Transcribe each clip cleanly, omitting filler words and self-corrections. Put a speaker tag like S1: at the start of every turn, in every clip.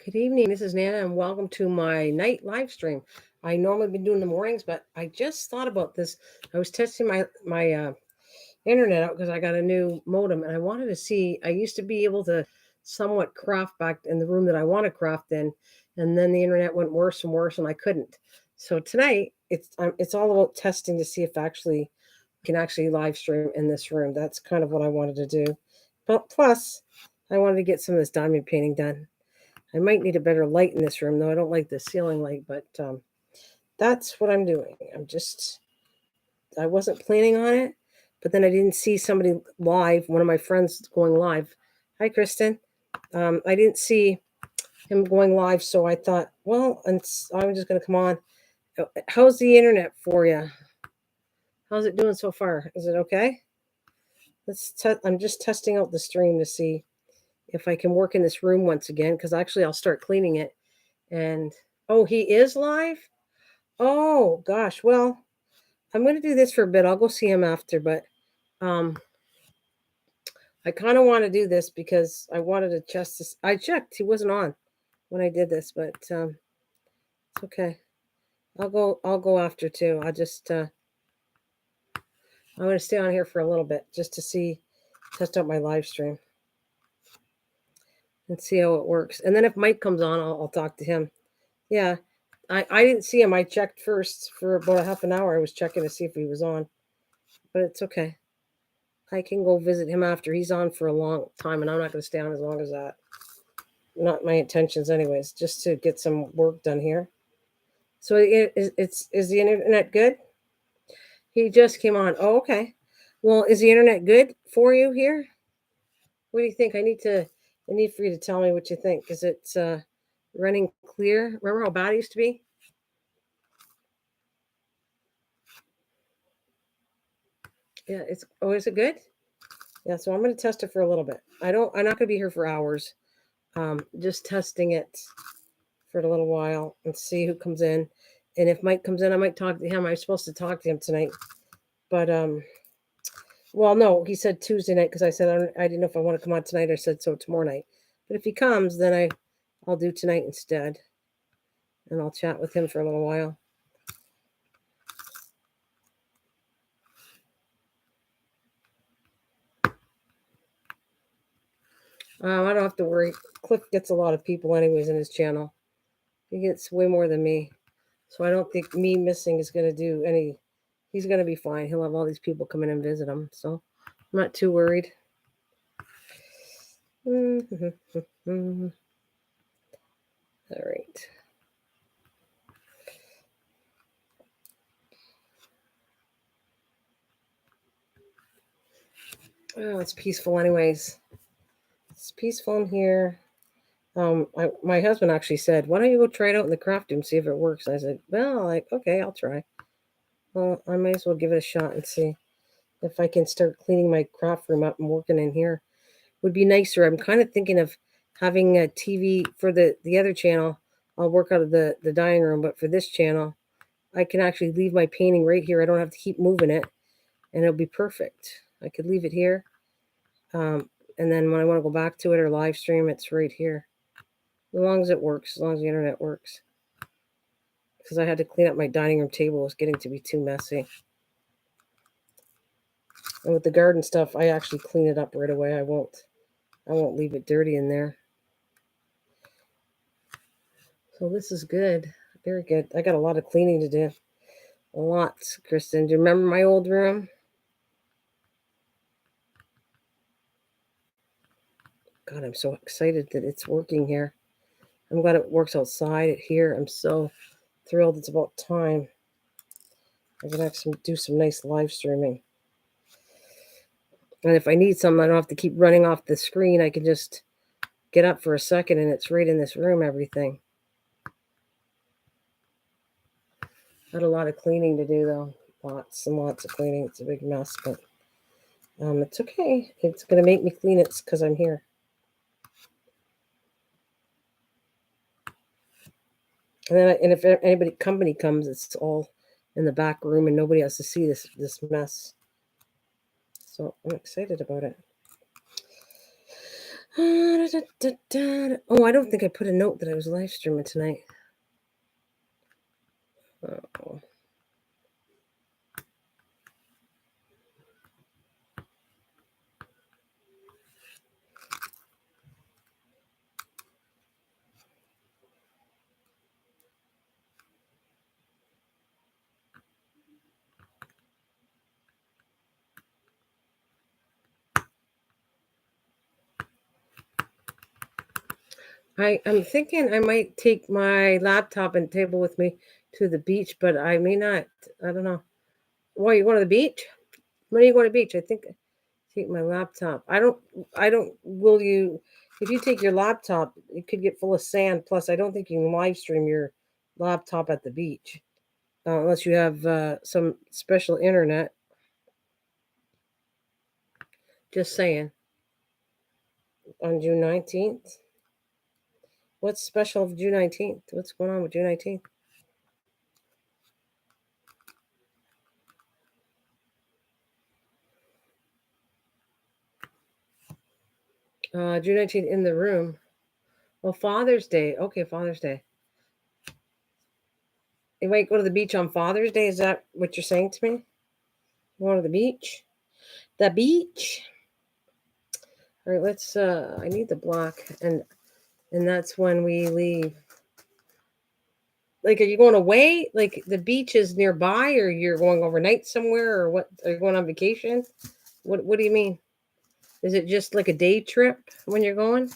S1: Good evening. This is Nana, and welcome to my night live stream. I normally been doing the mornings, but I just thought about this. I was testing my internet out because I got a new modem, and I wanted to see. I used to be able to somewhat craft back in the room that I want to craft in, and then the internet went worse and worse, and I couldn't. So tonight, it's all about testing to see if actually can actually live stream in this room. That's kind of what I wanted to do. But plus, I wanted to get some of this diamond painting done. I might need a better light in this room, though. I don't like the ceiling light, but that's what I'm doing. I wasn't planning on it, but then I didn't see somebody live, one of my friends going live. Hi, Kristen. I didn't see him going live, so I thought, well, I'm just going to come on. How's the internet for you? How's it doing so far? Is it okay? I'm just testing out the stream to see if I can work in this room once again, because actually I'll start cleaning it. And oh, he is live? Oh gosh. Well, I'm gonna do this for a bit. I'll go see him after, but um I kind of want to do this because I wanted to test this. I checked, he wasn't on when I did this, but it's okay. I'll go after too. I'm gonna stay on here for a little bit just to see test out my live stream and see how it works. And then if Mike comes on, I'll talk to him. Yeah. I didn't see him. I checked first for about a half an hour. I was checking to see if he was on, but it's okay. I can go visit him after. He's on for a long time, and I'm not going to stay on as long as that. Not my intentions, anyways. Just to get some work done here. So is the internet good? He just came on. Oh, okay. Well, is the internet good for you here? What do you think? I need for you to tell me what you think. Is it running clear? Remember how bad it used to be? Yeah. Is it good? Yeah. So I'm going to test it for a little bit. I'm not going to be here for hours. Just testing it for a little while and see who comes in. And if Mike comes in, I might talk to him. I'm supposed to talk to him tonight, but well, no, he said Tuesday night because I said I didn't know if I want to come on tonight. I said so tomorrow night. But if he comes, then I'll do tonight instead, and I'll chat with him for a little while. I don't have to worry. Cliff gets a lot of people anyways in his channel. He gets way more than me, so I don't think me missing is going to do any. He's going to be fine. He'll have all these people come in and visit him, so I'm not too worried. All right. Oh, it's peaceful anyways. It's peaceful in here. My husband actually said, "Why don't you go try it out in the craft room, see if it works?" I said, "Well, like, okay, I'll try. Well, I might as well give it a shot and see if I can start cleaning my craft room up and working in here. Would be nicer. I'm kind of thinking of having a TV for the other channel. I'll work out of the dining room, but for this channel, I can actually leave my painting right here. I don't have to keep moving it, and it'll be perfect. I could leave it here, and then when I want to go back to it or live stream, it's right here. As long as it works, as long as the internet works. Because I had to clean up my dining room table. It was getting to be too messy. And with the garden stuff, I actually clean it up right away. I won't leave it dirty in there. So this is good. Very good. I got a lot of cleaning to do. A lot, Kristen. Do you remember my old room? God, I'm so excited that it's working here. I'm glad it works outside here. I'm so thrilled. It's about time. I can actually do some nice live streaming. And if I need something, I don't have to keep running off the screen. I can just get up for a second and it's right in this room, everything. Got a lot of cleaning to do, though. Lots and lots of cleaning. It's a big mess, but it's okay. It's going to make me clean it because I'm here. And if anybody company comes, it's all in the back room and nobody has to see this mess. So I'm excited about it. Oh, I don't think I put a note that I was live streaming tonight. Oh. I'm thinking I might take my laptop and table with me to the beach, but I may not. I don't know. Why you going to the beach? When are you going to the beach? I think take my laptop. I don't. Will you? If you take your laptop, it could get full of sand. Plus, I don't think you can live stream your laptop at the beach unless you have some special internet. Just saying. On June 19th. What's special of June 19th? What's going on with June 19th? June 19th in the room. Well, Father's Day. Okay, Father's Day. You might go to the beach on Father's Day. Is that what you're saying to me? Going to the beach? The beach? All right, let's I need the block and that's when we leave. Like, are you going away? Like the beach is nearby or you're going overnight somewhere or what? Are you going on vacation? What do you mean? Is it just like a day trip when you're going?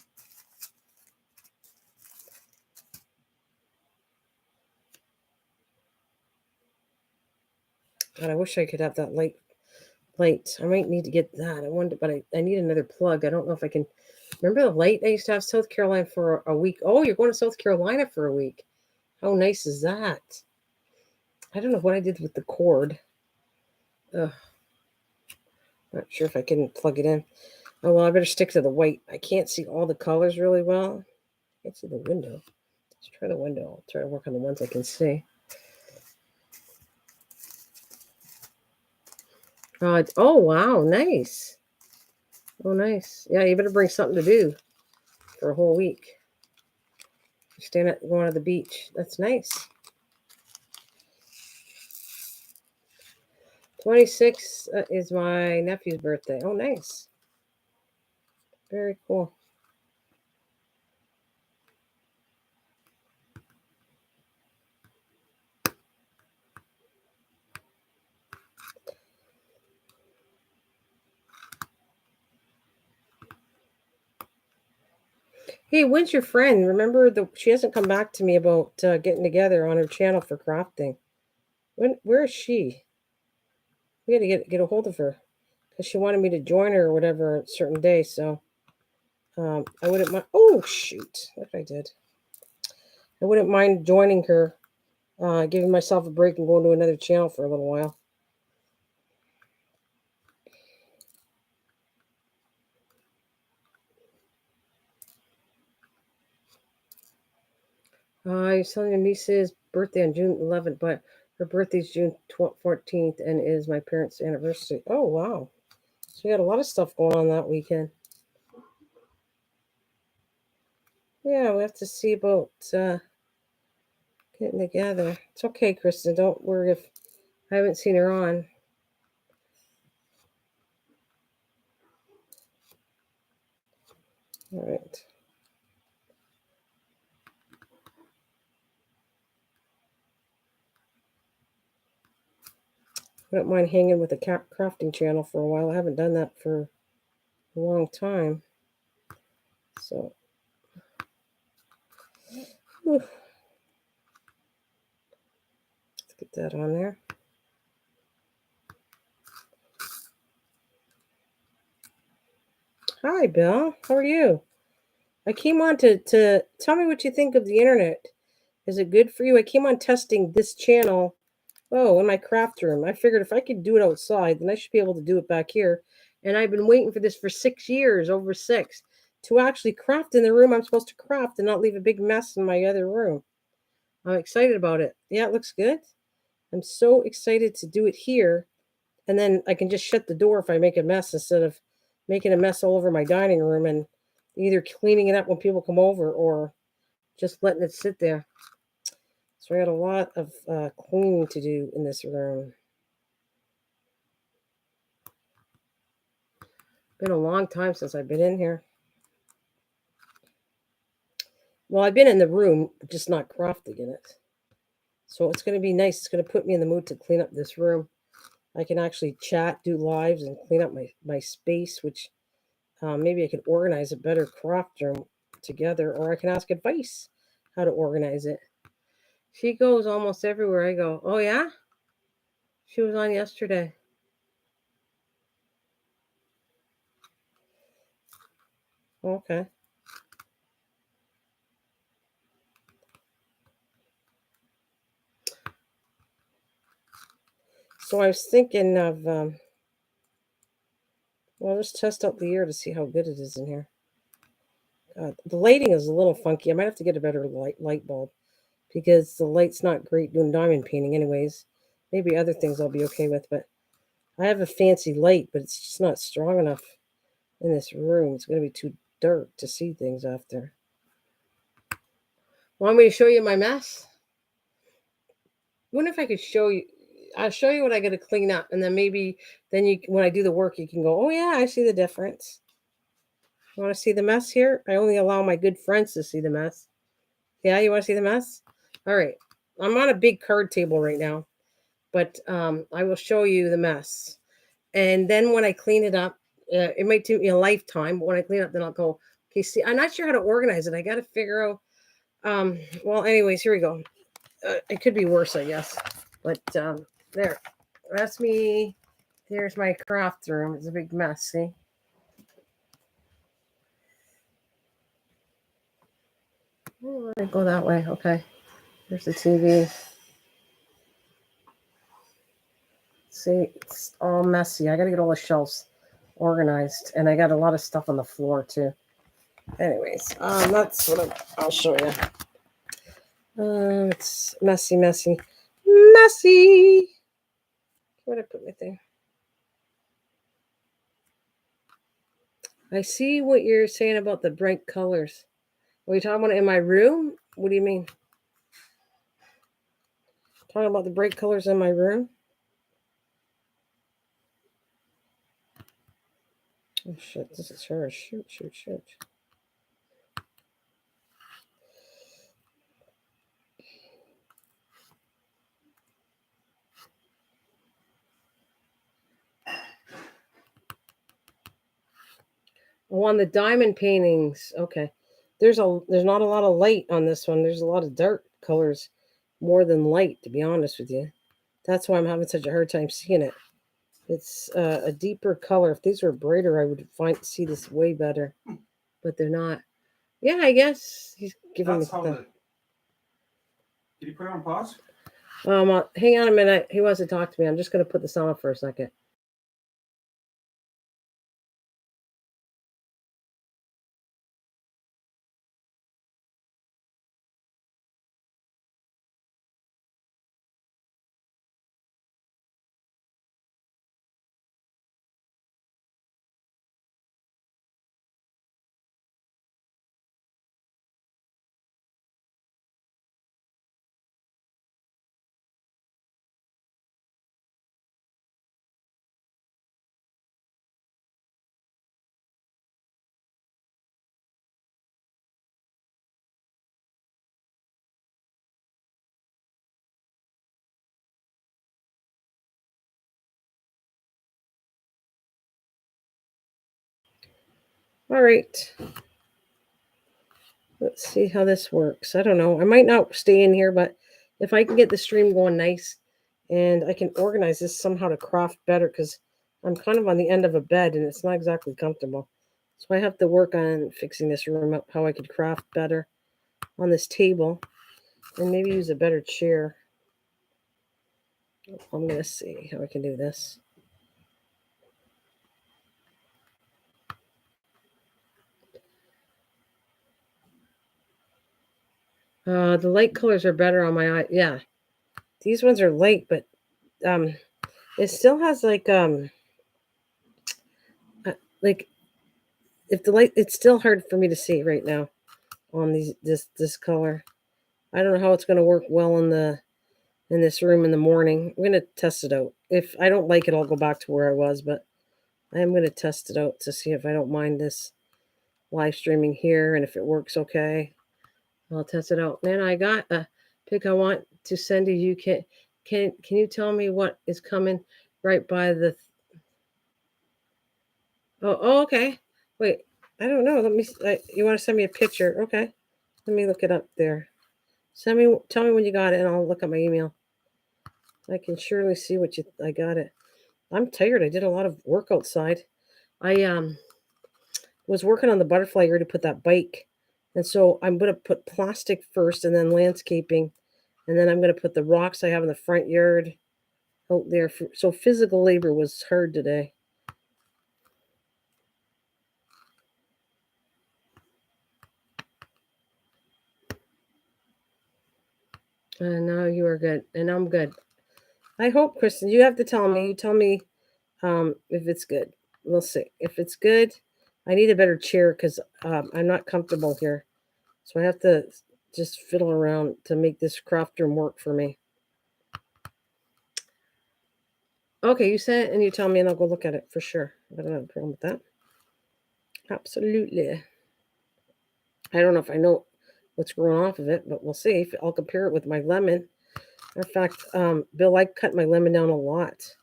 S1: God, I wish I could have that light. I might need to get that. I wonder, but I need another plug. I don't know if I can. Remember the light I used to have South Carolina for a week? Oh, you're going to South Carolina for a week. How nice is that? I don't know what I did with the cord. Ugh, not sure if I can plug it in. Oh, well, I better stick to the white. I can't see all the colors really well. I can't see the window. Let's try the window. I'll try to work on the ones I can see. Oh, wow, nice. Oh, nice. Yeah, you better bring something to do for a whole week. Stand at going to the beach. That's nice. 26 is my nephew's birthday. Oh, nice. Very cool. Hey, when's your friend? Remember she hasn't come back to me about getting together on her channel for crafting. Where is she? We got to get a hold of her because she wanted me to join her or whatever a certain day. So I wouldn't mind. Oh shoot! What I did. I wouldn't mind joining her, giving myself a break and going to another channel for a little while. You're selling your niece's birthday on June 11th, but her birthday's June 14th and is my parents' anniversary. Oh, wow. So we got a lot of stuff going on that weekend. Yeah, we have to see about getting together. It's okay, Kristen. Don't worry if I haven't seen her on. All right. I don't mind hanging with the crafting channel for a while. I haven't done that for a long time. So, let's get that on there. Hi, Bill. How are you? I came on to tell me what you think of the internet. Is it good for you? I came on testing this channel. Oh, in my craft room. I figured if I could do it outside, then I should be able to do it back here. And I've been waiting for this for 6 years, over 6, to actually craft in the room I'm supposed to craft and not leave a big mess in my other room. I'm excited about it. Yeah, it looks good. I'm so excited to do it here. And then I can just shut the door if I make a mess instead of making a mess all over my dining room and either cleaning it up when people come over or just letting it sit there. So I got a lot of cleaning to do in this room. Been a long time since I've been in here. Well, I've been in the room, just not crafting in it. So it's going to be nice. It's going to put me in the mood to clean up this room. I can actually chat, do lives, and clean up my space, which maybe I could organize a better craft room together, or I can ask advice how to organize it. She goes almost everywhere I go. Oh, yeah? She was on yesterday. Okay. So I was thinking of, well, let's test out the air to see how good it is in here. The lighting is a little funky. I might have to get a better light bulb because the light's not great doing diamond painting, anyways. Maybe other things I'll be okay with, but I have a fancy light, but it's just not strong enough in this room. It's going to be too dark to see things after. Want me to show you my mess? What if I could show you? I'll show you what I got to clean up, and then maybe then you, when I do the work, you can go, "Oh yeah, I see the difference." You want to see the mess here? I only allow my good friends to see the mess. Yeah, you want to see the mess? All right. I'm on a big card table right now, but I will show you the mess. And then when I clean it up, it might take me a lifetime, but when I clean it up, then I'll go, okay, see, I'm not sure how to organize it. I got to figure out. Well, anyways, here we go. It could be worse, I guess. But there. That's me. Here's my craft room. It's a big mess, see? Oh, I go that way. Okay. There's the TV. See, it's all messy. I got to get all the shelves organized, and I got a lot of stuff on the floor too. Anyways, that's what I'll show you. It's messy, messy, messy. Where'd I put my thing? I see what you're saying about the bright colors. Are you talking about it in my room? What do you mean? Talking about the bright colors in my room? Oh shit, this is her. Shoot, shoot, shoot. Oh, on the diamond paintings. Okay. There's not a lot of light on this one. There's a lot of dark colors more than light, to be honest with you. That's why I'm having such a hard time seeing it. It's a deeper color. If these were brighter, I would see this way better. But they're not. Yeah, I guess he's giving me the.
S2: Did you put it on pause?
S1: Hang on a minute. He wants to talk to me. I'm just going to put this on for a second. All right. Let's see how this works. I don't know. I might not stay in here, but if I can get the stream going nice and I can organize this somehow to craft better, because I'm kind of on the end of a bed and it's not exactly comfortable. So I have to work on fixing this room up, how I could craft better on this table and maybe use a better chair. I'm going to see how I can do this. The light colors are better on my eye. Yeah, these ones are light, but it still has like if the light, it's still hard for me to see right now on this color. I don't know how it's going to work well in this room in the morning. I'm going to test it out. If I don't like it, I'll go back to where I was, but I am going to test it out to see if I don't mind this live streaming here and if it works okay. I'll test it out. Nana, I got a pic I want to send to you. Can you tell me what is coming right by the oh, okay. Wait, I don't know. Let me you want to send me a picture? Okay. Let me look it up there. Tell me when you got it and I'll look at my email. I can surely see what I got it. I'm tired. I did a lot of work outside. I was working on the butterfly ear to put that bike. And so I'm going to put plastic first and then landscaping. And then I'm going to put the rocks I have in the front yard out there. So physical labor was hard today. And now you are good. And I'm good. I hope, Kristen, you have to tell me. You tell me if it's good. We'll see. If it's good, I need a better chair because I'm not comfortable here. So I have to just fiddle around to make this craft room work for me. Okay, you send it and you tell me and I'll go look at it for sure. I don't have a problem with that. Absolutely. I don't know if I know what's growing off of it, but we'll see. I'll compare it with my lemon. In fact, Bill, I cut my lemon down a lot.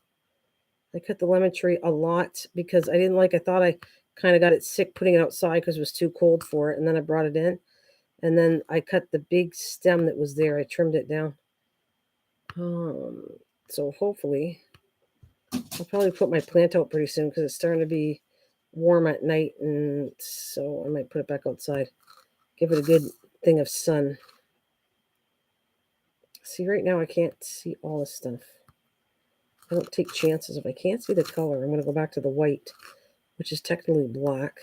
S1: I cut the lemon tree a lot because I thought I kind of got it sick putting it outside because it was too cold for it. And then I brought it in. And then I cut the big stem that was there. I trimmed it down. So hopefully, I'll probably put my plant out pretty soon because it's starting to be warm at night. And so I might put it back outside. Give it a good thing of sun. See, right now I can't see all this stuff. I don't take chances. If I can't see the color, I'm going to go back to the white, which is technically black.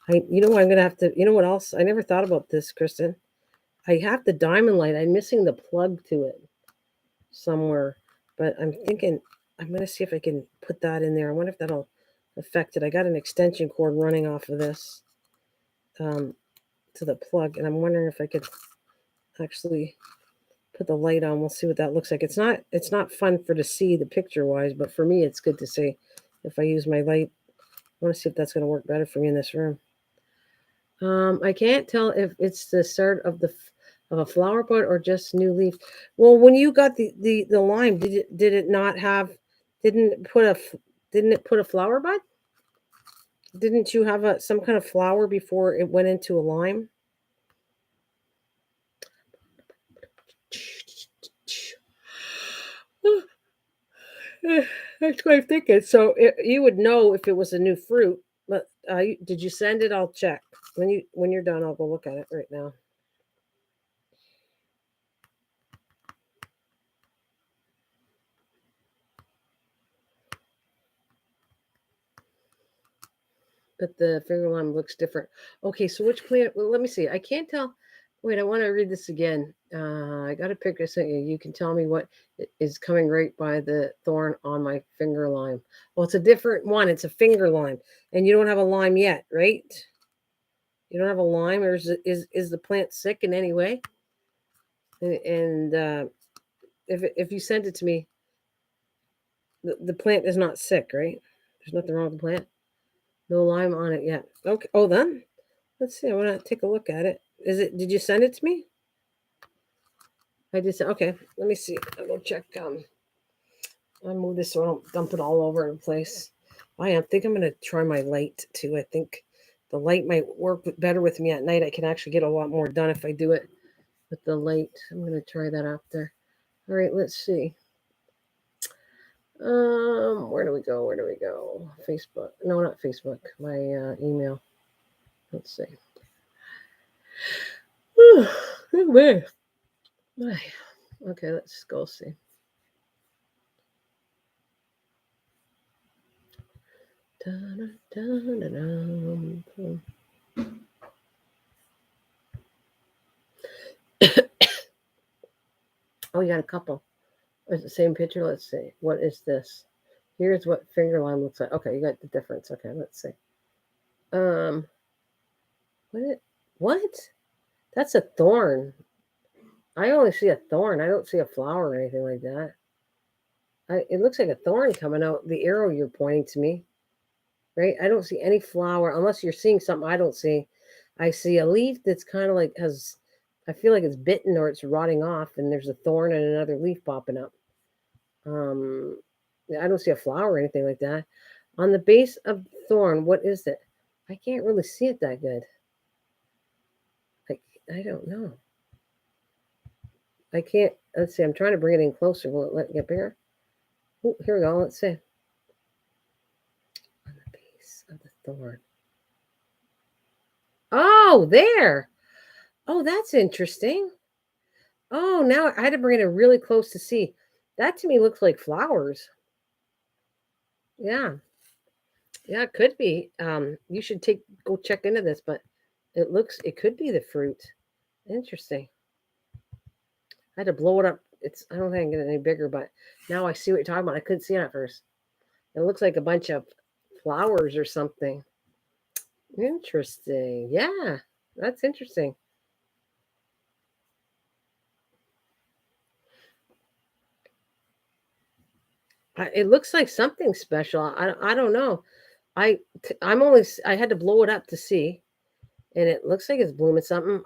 S1: You know what I'm going to have to, you know what else? I never thought about this, Kristen. I have the diamond light. I'm missing the plug to it somewhere, but I'm thinking I'm going to see if I can put that in there. I wonder if that'll affect it. I got an extension cord running off of this to the plug, and I'm wondering if I could actually put the light on. We'll see what that looks like. It's not fun to see the picture wise, but for me it's good to see if I use my light. I want to see if that's going to work better for me in this room. I can't tell if it's the start of a flower bud or just new leaf. Well, when you got the lime, did it not have? Didn't it put a flower bud? Didn't you have some kind of flower before it went into a lime? That's what I'm thinking. So you would know if it was a new fruit. But did you send it? I'll check when you're done. I'll go look at it right now. But the finger lime looks different. Okay, so which plant? Well, let me see. I can't tell. Wait, I want to read this again. I got a picture sent you. You can tell me what is coming right by the thorn on my finger lime. Well, it's a different one. It's a finger lime, and you don't have a lime yet, right? You don't have a lime, or is the plant sick in any way? And if you send it to me, the plant is not sick, right? There's nothing wrong with the plant. No lime on it yet. Okay. Oh, then let's see. I want to take a look at it. Did you send it to me? I just okay. Let me see. I'll go check. I'll move this so I don't dump it all over the place. I think I'm gonna try my light too. I think the light might work better with me at night. I can actually get a lot more done if I do it with the light. I'm gonna try that after. All right. Let's see. Where do we go? Where do we go? Facebook. No, not Facebook. My email. Let's see. Where? Okay, let's go see. Oh, you got a couple. It's the same picture. Let's see. What is this? Here's what finger lime looks like. Okay, you got the difference. Okay, let's see. Um, what? That's a thorn. I only see a thorn. I don't see a flower or anything like that. It looks like a thorn coming out the arrow you're pointing to me, right? I don't see any flower unless you're seeing something I don't see. I see a leaf that's kind of like I feel like it's bitten or it's rotting off, and there's a thorn and another leaf popping up. Yeah, I don't see a flower or anything like that. On the base of the thorn, what is it? I can't really see it that good. I don't know. I can't. Let's see. I'm trying to bring it in closer. Will it let it get bigger? Oh, here we go. Let's see. On the base of the thorn. Oh, there. Oh, that's interesting. Oh, now I had to bring it in really close to see. That to me looks like flowers. Yeah. Yeah, it could be. You should go check into this, but it could be the fruit. Interesting. I had to blow it up. I don't think I can get it any bigger, but now I see what you're talking about. I couldn't see it at first. It looks like a bunch of flowers or something. Interesting. Yeah, that's interesting. It looks like something special. I don't know. I had to blow it up to see, and it looks like it's blooming something.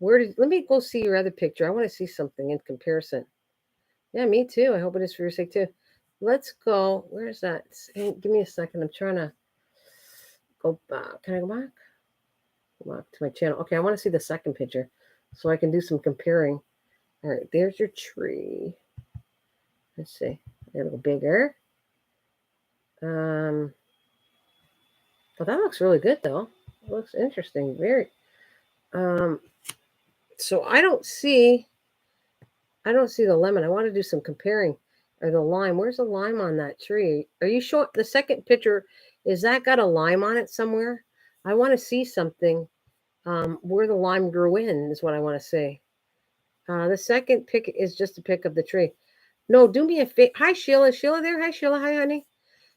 S1: Let me go see your other picture. I want to see something in comparison. Yeah, me too. I hope it is for your sake too. Let's go. Where's that? Hey, give me a second. I'm trying to go back. Can I go back? Go back to my channel. Okay, I want to see the second picture so I can do some comparing. All right, there's your tree. Let's see. A little bigger. Well, that looks really good though. It looks interesting. Very. Um, so I don't see the lemon. I want to do some comparing. Or the lime. Where's the lime on that tree? Are you showing the second picture? Is that got a lime on it somewhere? I want to see something where the lime grew in, is what I want to say. The second pic is just a pic of the tree. No, do me a favor. Hi, Sheila. Sheila there? Hi, Sheila. Hi, honey.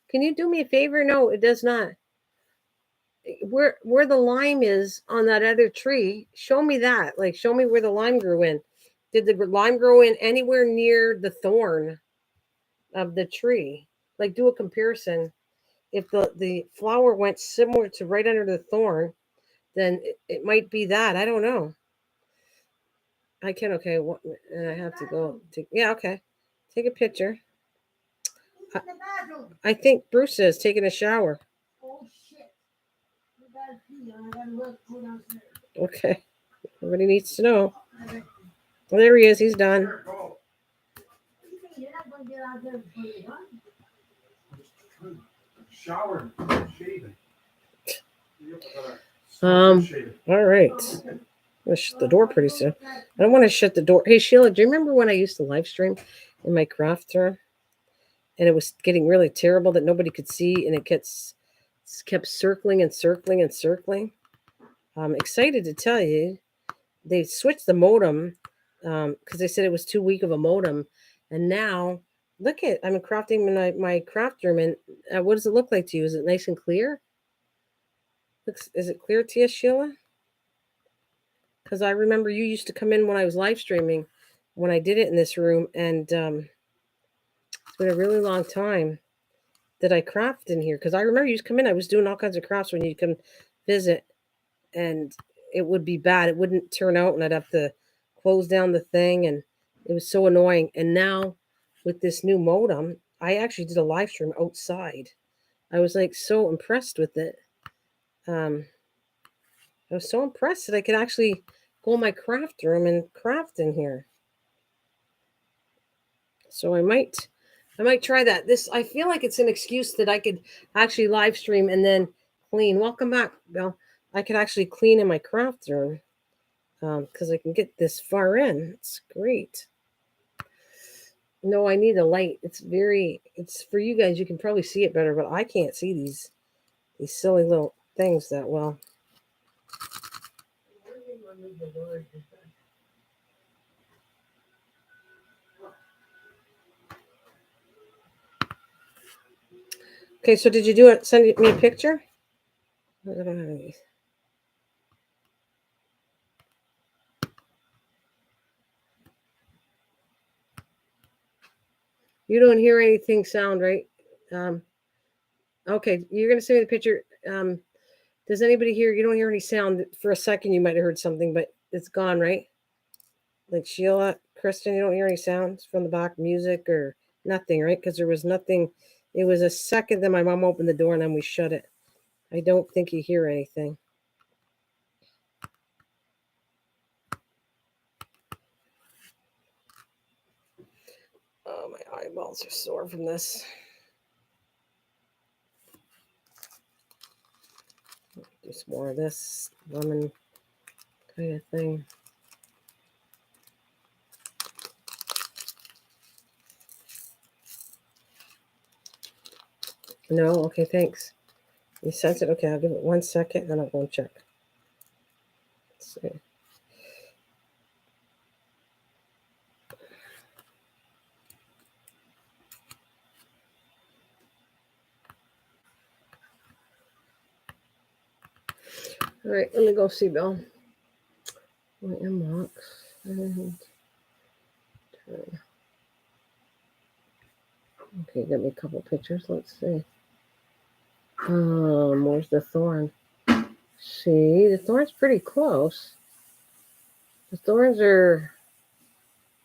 S1: Can you do me a favor? No, it does not. Where the lime is on that other tree, show me that. Like, show me where the lime grew in. Did the lime grow in anywhere near the thorn of the tree? Like, do a comparison. If the flower went similar to right under the thorn, then it might be that. I don't know. I can. Okay. I have to go. Yeah. Okay. Take a picture. I think Bruce is taking a shower. Okay. Everybody needs to know. Well, there he is. He's done.
S2: Shower, shaving.
S1: All right. I'll shut the door pretty soon. I don't want to shut the door. Hey, Sheila, do you remember when I used to live stream in my craft room? And it was getting really terrible that nobody could see, and it kept circling and circling and circling. I'm excited to tell you they switched the modem because they said it was too weak of a modem, and now I'm crafting my craft room, and what does it look like to you? Is it nice and clear? Is it clear to you, Sheila? Because I remember you used to come in when I was live streaming when I did it in this room, and it's been a really long time that I craft in here. Because I remember you used to come in. I was doing all kinds of crafts when you come visit, and it would be bad. It wouldn't turn out, and I'd have to close down the thing, and it was so annoying. And now with this new modem, I actually did a live stream outside. I was like so impressed with it. I was so impressed that I could actually go in my craft room and craft in here. So I might try that. I feel like it's an excuse that I could actually live stream and then clean. Welcome back, Bill. I could actually clean in my craft room because I can get this far in. It's great. No, I need a light. It's for you guys. You can probably see it better, but I can't see these silly little things that well. Okay, so did you do it? Send me a picture? I don't have any. You don't hear anything sound, right? Okay, you're gonna send me the picture. Does anybody hear? You don't hear any sound. For a second, you might have heard something, but it's gone, right? Like Sheila, Kristen, you don't hear any sounds from the back, music or nothing, right? Because there was nothing. It was a second that my mom opened the door and then we shut it. I don't think you hear anything. Oh, my eyeballs are sore from this. Do some more of this lemon kind of thing. No? Okay, thanks. You sense it? Okay, I'll give it 1 second, then I'll go and check. Let's see. All right, let me go see Bill. My inbox. Okay, get me a couple pictures. Let's see. Where's the thorn? See, the thorn's pretty close. The thorns are,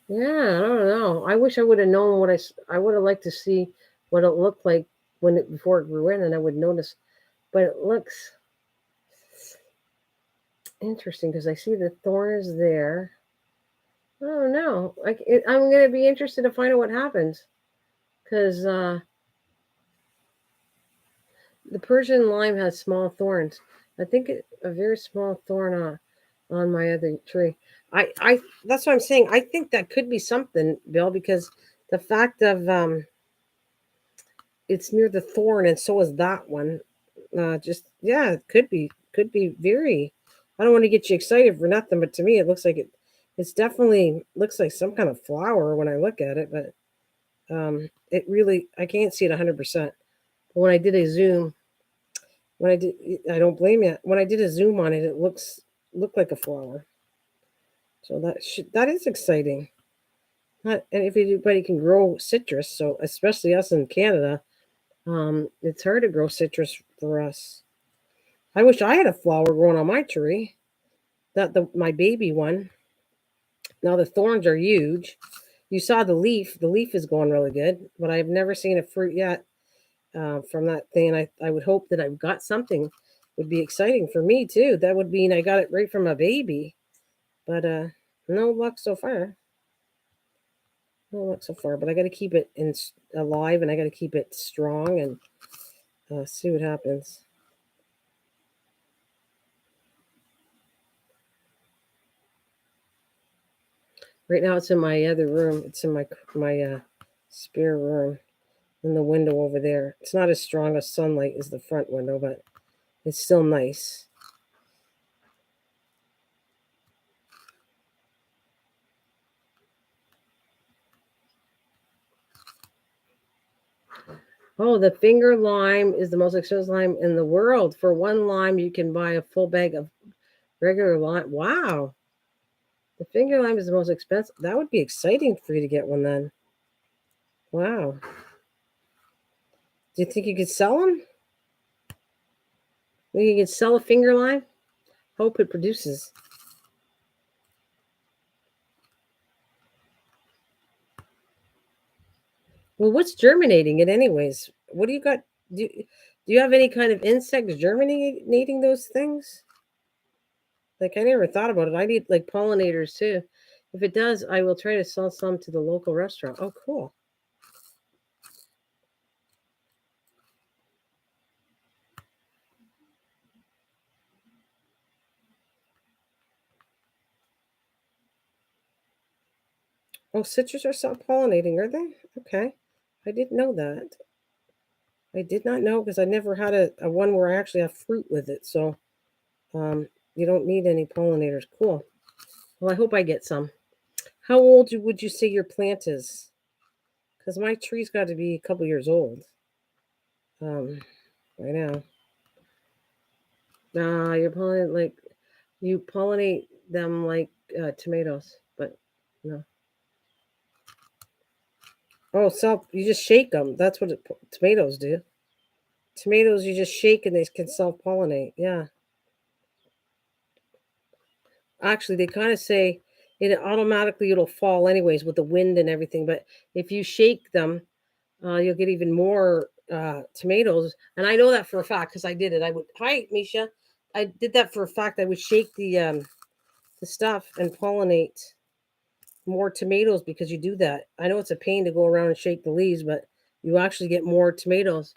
S1: yeah, I don't know. I wish I would have known what I would have liked to see what it looked like before it grew in, and I would notice. But it looks interesting because I see the thorn is there. I don't know. I'm going to be interested to find out what happens because the Persian lime has small thorns. I think a very small thorn on my other tree. I that's what I'm saying. I think that could be something, Bill, because the fact of it's near the thorn, and so is that one. Just yeah, it could be very. I don't want to get you excited for nothing, but to me, it looks like it's definitely looks like some kind of flower when I look at it, but it really I can't see it 100%. But when I did a zoom, I don't blame you. When I did a zoom on it, it looked like a flower. So that is exciting. Not and if anybody can grow citrus, so especially us in Canada, it's hard to grow citrus for us. I wish I had a flower growing on my tree. That the my baby one. Now the thorns are huge. You saw the leaf. The leaf is going really good, but I've never seen a fruit yet from that thing. And I would hope that I've got something. Would be exciting for me too. That would mean I got it right from a baby. But no luck so far. No luck so far. But I got to keep it alive, and I got to keep it strong, and see what happens. Right now, it's in my other room. It's in my spare room, in the window over there. It's not as strong as sunlight as the front window, but it's still nice. Oh, the finger lime is the most expensive lime in the world. For one lime, you can buy a full bag of regular lime. Wow. The finger lime is the most expensive. That would be exciting for you to get one then. Wow. Do you think you could sell them? Think you could sell a finger lime? Hope it produces. Well, what's germinating it anyways? What do you got? Do you have any kind of insects germinating those things? Like I never thought about it. I need like pollinators too. If it does, I will try to sell some to the local restaurant. Oh, cool. Oh, citrus are self-pollinating, are they? Okay. I didn't know that. I did not know because I never had a one where I actually have fruit with it. So you don't need any pollinators. Cool. Well, I hope I get some. How old would you say your plant is? Because my tree's got to be a couple years old. Um, right now. You're pollinate like you pollinate them like tomatoes, but no. Oh, self. You just shake them. That's what tomatoes do. Tomatoes, you just shake and they can self pollinate. Yeah. Actually, they kind of say it automatically it'll fall anyways with the wind and everything. But if you shake them, you'll get even more tomatoes. And I know that for a fact because I did it. I would hi Misha. I did that for a fact. I would shake the stuff and pollinate more tomatoes because you do that. I know it's a pain to go around and shake the leaves, but you actually get more tomatoes.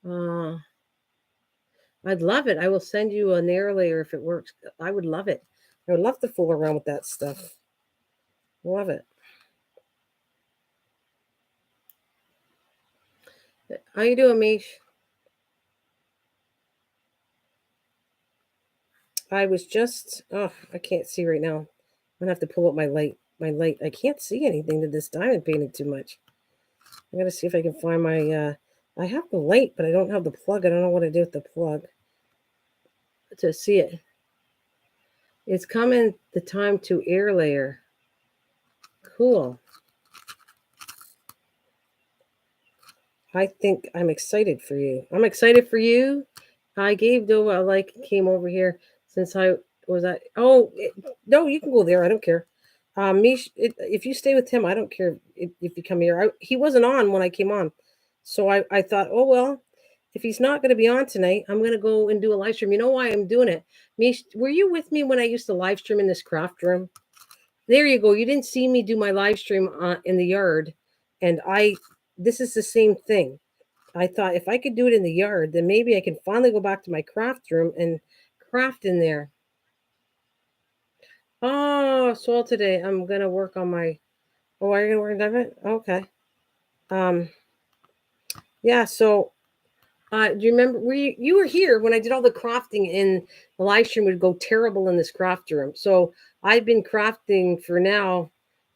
S1: Uh, I'd love it. I will send you an air layer if it works. I would love it. I would love to fool around with that stuff. Love it. How you doing, Mish? I was just I can't see right now. I'm gonna have to pull up my light. My light. I can't see anything to this diamond painting too much. I gotta see if I can find my I have the light, but I don't have the plug. I don't know what to do with the plug to see it. It's coming the time to air layer. Cool. I think I'm excited for you. I'm excited for you. I gave Doa a like came over here since I was at. No, you can go there. I don't care. Mish, if you stay with him, I don't care if you come here. He wasn't on when I came on, so I thought, oh well, if he's not going to be on tonight, I'm going to go and do a live stream. You know why I'm doing it? Mish, were you with me when I used to live stream in this craft room? There you go. You didn't see me do my live stream in the yard, and I. This is the same thing. I thought if I could do it in the yard, then maybe I can finally go back to my craft room and craft in there. Oh, so today I'm gonna work on my. Oh, are you gonna work on it? Okay. Um. Yeah. So, do you remember? You were here when I did all the crafting in the live stream? Would go terrible in this craft room. So I've been crafting for now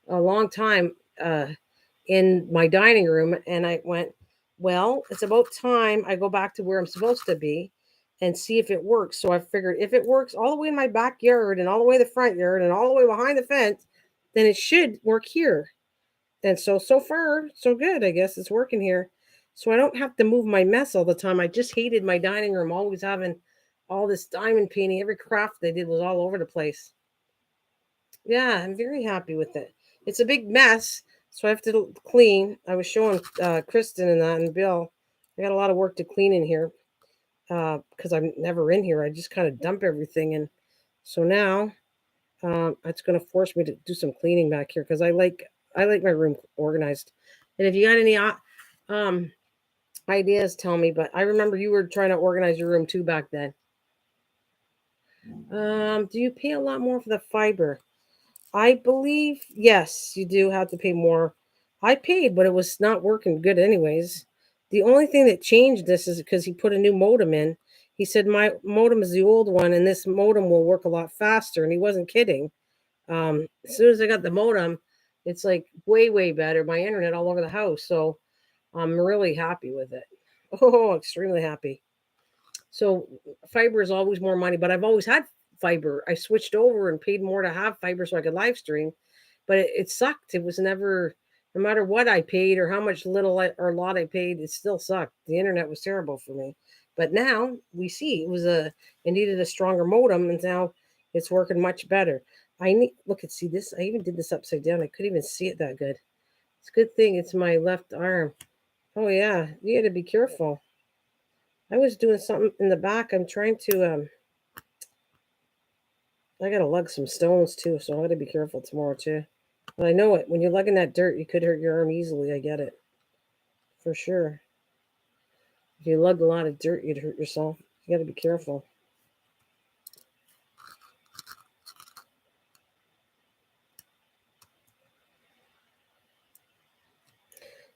S1: a long time. In my dining room, and I went, well, it's about time I go back to where I'm supposed to be and see if it works. So I figured if it works all the way in my backyard and all the way in the front yard and all the way behind the fence, then it should work here. And so far, so good. I guess it's working here. So I don't have to move my mess all the time. I just hated my dining room always having all this diamond painting. Every craft they did was all over the place. Yeah, I'm very happy with it. It's a big mess, so I have to clean. I was showing Kristen and that and Bill. I got a lot of work to clean in here because I'm never in here. I just kind of dump everything, and so now it's going to force me to do some cleaning back here because I like my room organized. And if you got any um, ideas, tell me. But I remember you were trying to organize your room too back then. Do you pay a lot more for the fiber? I believe, yes, you do have to pay more. I paid, but it was not working good anyways. The only thing that changed this is because he put a new modem in. He said my modem is the old one, and this modem will work a lot faster. And he wasn't kidding. As soon as I got the modem, it's like way, way better. My internet all over the house. So I'm really happy with it. Oh, extremely happy. So fiber is always more money, but I've always had fiber. I switched over and paid more to have fiber so I could live stream, but it sucked. It was never, no matter what I paid or how much or lot I paid, it still sucked. The internet was terrible for me. But now we see it needed a stronger modem, and now it's working much better. I need look at see this. I even did this upside down. I couldn't even see it that good. It's a good thing it's my left arm. Oh yeah, you got to be careful. I was doing something in the back. I'm trying to I gotta lug some stones too, so I gotta be careful tomorrow too. But I know it. When you're lugging that dirt, you could hurt your arm easily. I get it. For sure. If you lug a lot of dirt, you'd hurt yourself. You gotta be careful.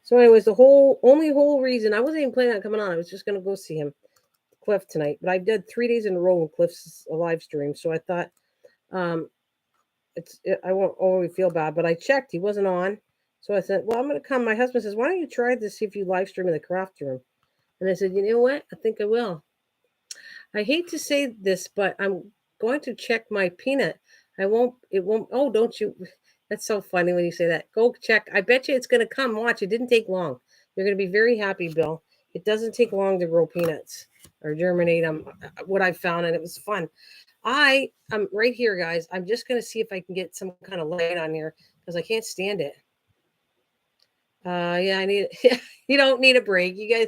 S1: So anyways, the whole reason I wasn't even planning on coming on. I was just gonna go see him, Cliff, tonight. But I did 3 days in a row with Cliff's live stream. So I thought um I won't always feel bad, but I checked, he wasn't on. So I said, well, I'm gonna come. My husband says, why don't you try to see if you live stream in the craft room? And I said, you know what? I think I will. I hate to say this, but I'm going to check my peanut. It won't, oh, don't you? That's so funny when you say that. Go check. I bet you it's going to come. Watch, it didn't take long. You're going to be very happy, Bill. It doesn't take long to grow peanuts or germinate them, what I found, and it was fun. I'm right here, guys. I'm just going to see if I can get some kind of light on here because I can't stand it. Yeah, I need. You don't need a break, you guys.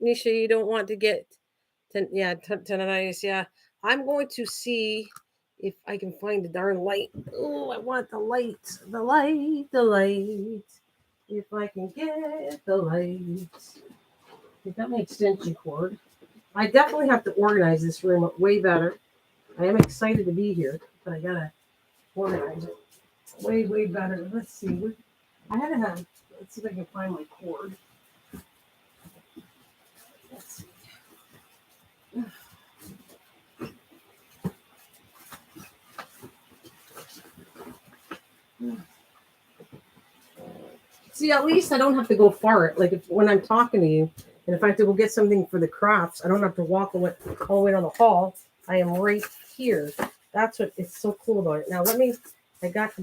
S1: Nisha, you don't want to get, tinnitus. Yeah, I'm going to see if I can find the darn light. Oh, I want the light, the light, the light. If I can get the light. I got my extension cord. I definitely have to organize this room way better. I am excited to be here, but I gotta organize it way, way better. Let's see. I had to have. Let's see if I can find my cord. Let's see. See, at least I don't have to go far. Like when I'm talking to you, and if I have to go get something for the crafts, I don't have to walk all the way down the hall. I am right here. That's what is so cool about it. Now I'm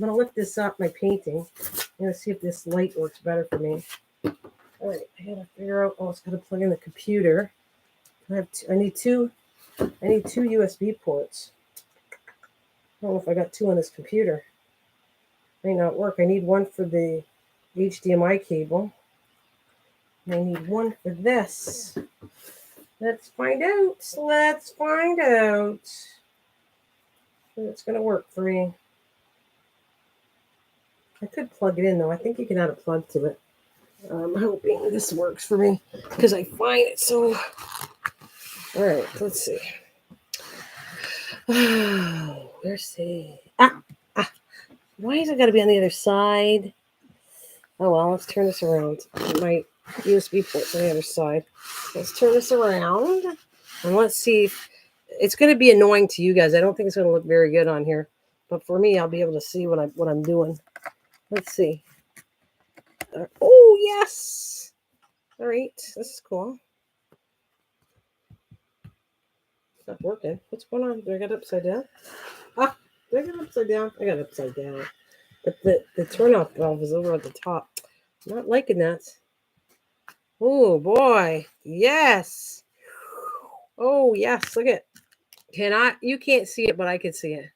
S1: gonna lift this up, my painting. I'm gonna see if this light works better for me. All right, I gotta figure out. Oh, it's gotta plug in the computer. I need two USB ports. I don't know if I got two on this computer. May not work. I need one for the HDMI cable. I need one for this. Let's find out. Let's find out. It's going to work for me. I could plug it in, though. I think you can add a plug to it. I'm hoping this works for me because I find it so... All right, let's see. Where's the... Why is it got to be on the other side? Oh, well, let's turn this around. My USB port's on the other side. Let's turn this around. And let's see if it's going to be annoying to you guys. I don't think it's going to look very good on here. But for me, I'll be able to see what I'm doing. Let's see. Oh, yes. All right. This is cool. It's not working. What's going on? Did I get upside down? Did I get upside down? I got upside down. But the turn-off valve is over at the top. I'm not liking that. Oh, boy. Yes. Oh, yes. Look at it. You can't see it, but I can see it.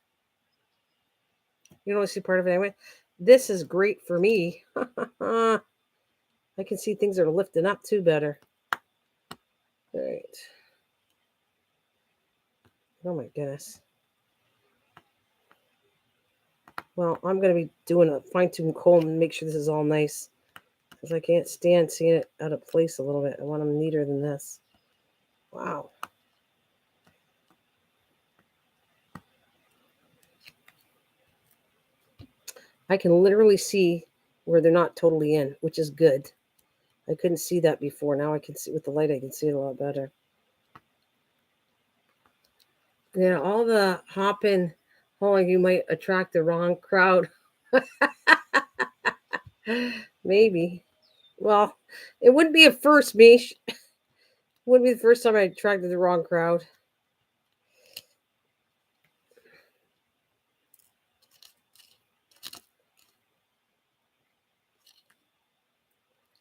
S1: You don't see part of it anyway. This is great for me. I can see things that are lifting up too better. All right. Oh my goodness. Well, I'm going to be doing a fine-tune comb and make sure this is all nice. Because I can't stand seeing it out of place a little bit. I want them neater than this. Wow. I can literally see where they're not totally in, which is good. I couldn't see that before. Now I can see with the light. I can see it a lot better. Yeah, all the hopping, you might attract the wrong crowd. Maybe. Well, it wouldn't be a first, Mish. Wouldn't be the first time I attracted the wrong crowd.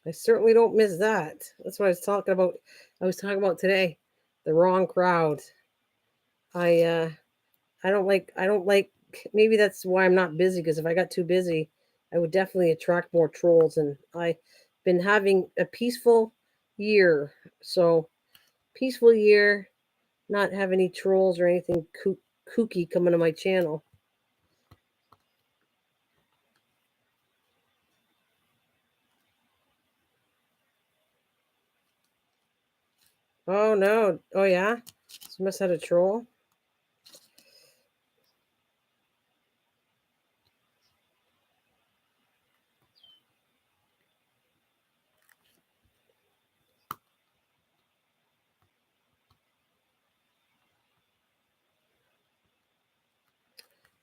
S1: I certainly don't miss that. That's what I was talking about. I was talking about today. The wrong crowd. I don't like maybe that's why I'm not busy, because if I got too busy, I would definitely attract more trolls, and I've been having a peaceful year. So peaceful year, not have any trolls or anything kooky coming to my channel. Oh no. Oh yeah? So must have had a troll.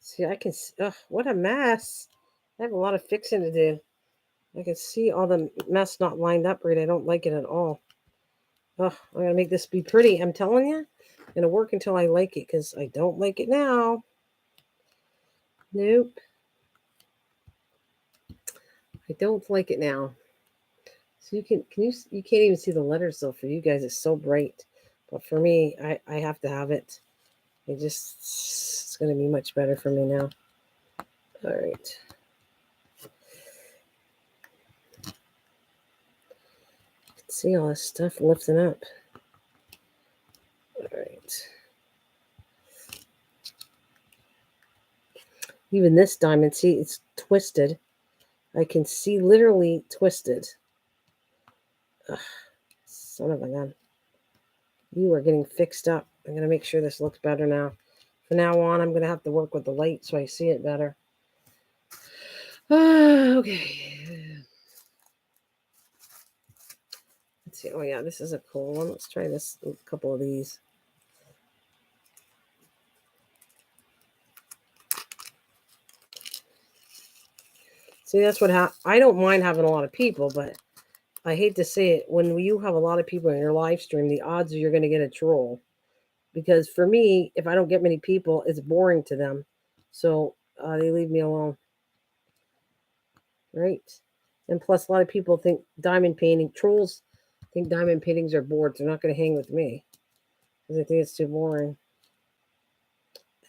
S1: See, I can see, what a mess. I have a lot of fixing to do. I can see all the mess not lined up right. I don't like it at all. I'm gonna make this be pretty. I'm telling you. going to work until I like it because I don't like it now. Nope. I don't like it now. So you can't even see the letters though. For you guys, it's so bright, but for me, I have to have it. It's going to be much better for me now. All right. See all this stuff lifting up. All right. Even this diamond, see, it's twisted. I can see literally twisted. Ugh, son of a gun. You are getting fixed up. I'm going to make sure this looks better now. From now on, I'm going to have to work with the light so I see it better. Okay. Let's see. Oh, yeah, this is a cool one. Let's try this. A couple of these. See, that's what I don't mind having a lot of people, but I hate to say it. When you have a lot of people in your live stream, the odds are you're going to get a troll. Because for me, if I don't get many people, it's boring to them. So they leave me alone. Right? And plus, a lot of people think trolls think diamond paintings are bored. They're not going to hang with me because they think it's too boring.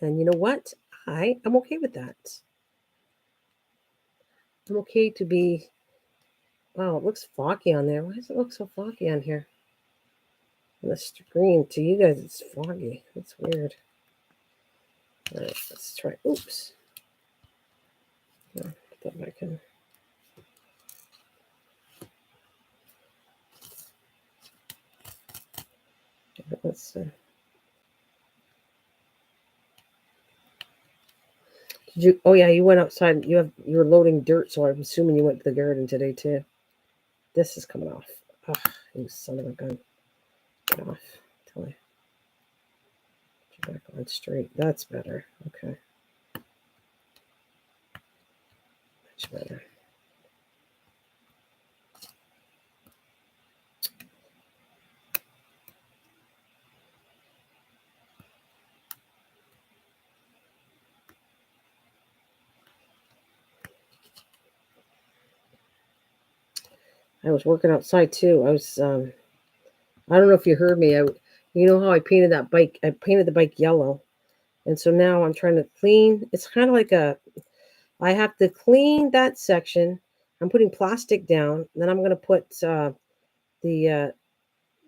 S1: And you know what? I'm okay with that. I'm okay to be. Wow, it looks foggy on there. Why does it look so foggy on here? On the screen, to you guys, it's foggy. That's weird. All right, let's try. Oops. No, put that back in. Let's see. Did you? Oh yeah, you went outside. You were loading dirt, so I'm assuming you went to the garden today too. This is coming off. Oh, you son of a gun! Get off. Tell me. Get back on straight. That's better. Okay. Much better. I was working outside too. I was. I don't know if you heard me. You know how I painted that bike? I painted the bike yellow, and so now I'm trying to clean. It's kind of like I have to clean that section. I'm putting plastic down. Then I'm going to put the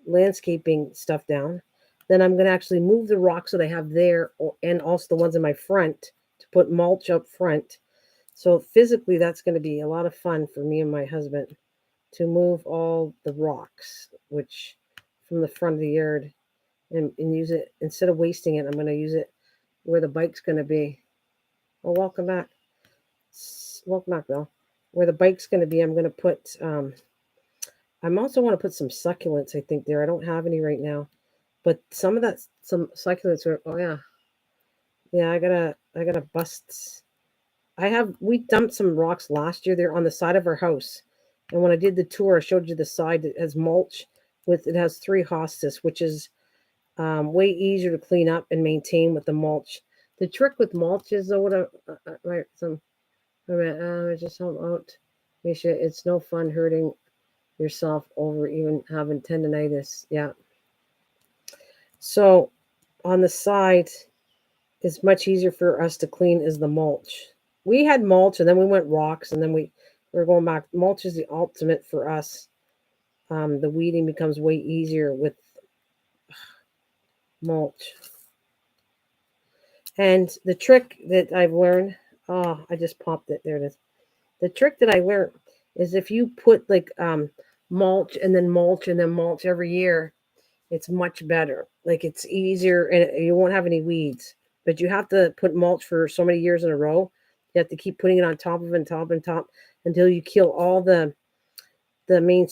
S1: landscaping stuff down. Then I'm going to actually move the rocks that I have there and also the ones in my front to put mulch up front. So physically, that's going to be a lot of fun for me and my husband to move all the rocks, which from the front of the yard and use it instead of wasting it. I'm going to use it where the bike's going to be. Oh, welcome back. Welcome back, Bill. Where the bike's going to be, I'm going to put, I'm also want to put some succulents, I think, there. I don't have any right now. But some succulents are, oh, yeah. Yeah, I gotta bust. We dumped some rocks last year. They're on the side of our house. And when I did the tour, I showed you the side that has mulch it has 3 hostas, which is way easier to clean up and maintain with the mulch. The trick with mulch is though, just help out. Misha, it's no fun hurting yourself over even having tendonitis. Yeah. So on the side, it's much easier for us to clean is the mulch. We had mulch and then we went rocks and then we're going back. Mulch is the ultimate for us. The weeding becomes way easier with mulch. And the trick that I've learned, oh, I just popped it. There it is. The trick that I learned is if you put like mulch and then mulch and then mulch every year, it's much better. Like it's easier and you won't have any weeds. But you have to put mulch for so many years in a row. You have to keep putting it on top of and top and top until you kill all the main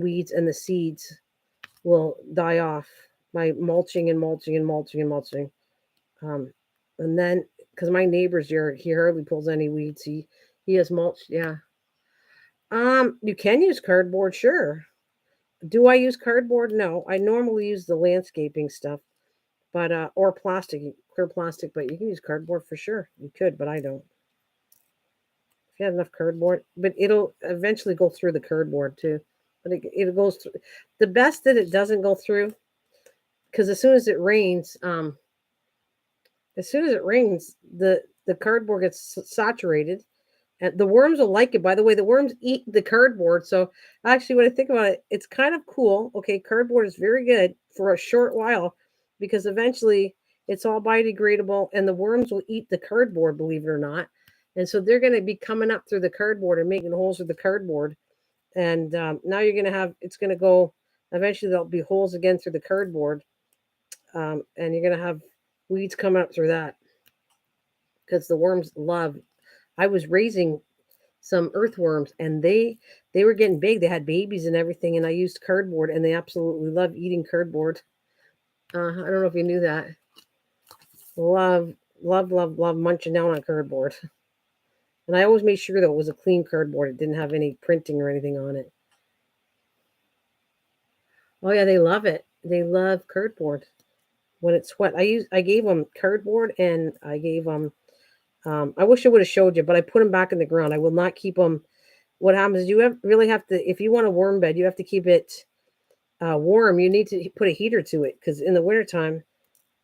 S1: weeds, and the seeds will die off by mulching and mulching and mulching and mulching. And then because my neighbor's here, he hardly pulls any weeds. He has mulch. Yeah. You can use cardboard, sure. Do I use cardboard? No, I normally use the landscaping stuff. but or plastic, clear plastic. But you can use cardboard for sure. You could, but I don't. If you have enough cardboard, but it'll eventually go through the cardboard too. But it goes through. The best that it doesn't go through, because as soon as it rains, the cardboard gets saturated, and the worms will like it. By the way, the worms eat the cardboard. So actually, when I think about it, it's kind of cool. Okay, cardboard is very good for a short while because eventually it's all biodegradable, and the worms will eat the cardboard. Believe it or not, and so they're going to be coming up through the cardboard and making holes through the cardboard. And now you're going to have it's going to go. Eventually, there'll be holes again through the cardboard, and you're going to have weeds coming up through that because the worms love. I was raising some earthworms, and they were getting big. They had babies and everything, and I used cardboard, and they absolutely love eating cardboard. I don't know if you knew that. Love, love, love, love munching down on cardboard. And I always made sure that it was a clean cardboard. It didn't have any printing or anything on it. Oh yeah, they love it. They love cardboard when it's wet. I gave them cardboard, and I gave them. I wish I would have showed you, but I put them back in the ground. I will not keep them. What happens is really have to, if you want a worm bed, you have to keep it warm. You need to put a heater to it because in the wintertime,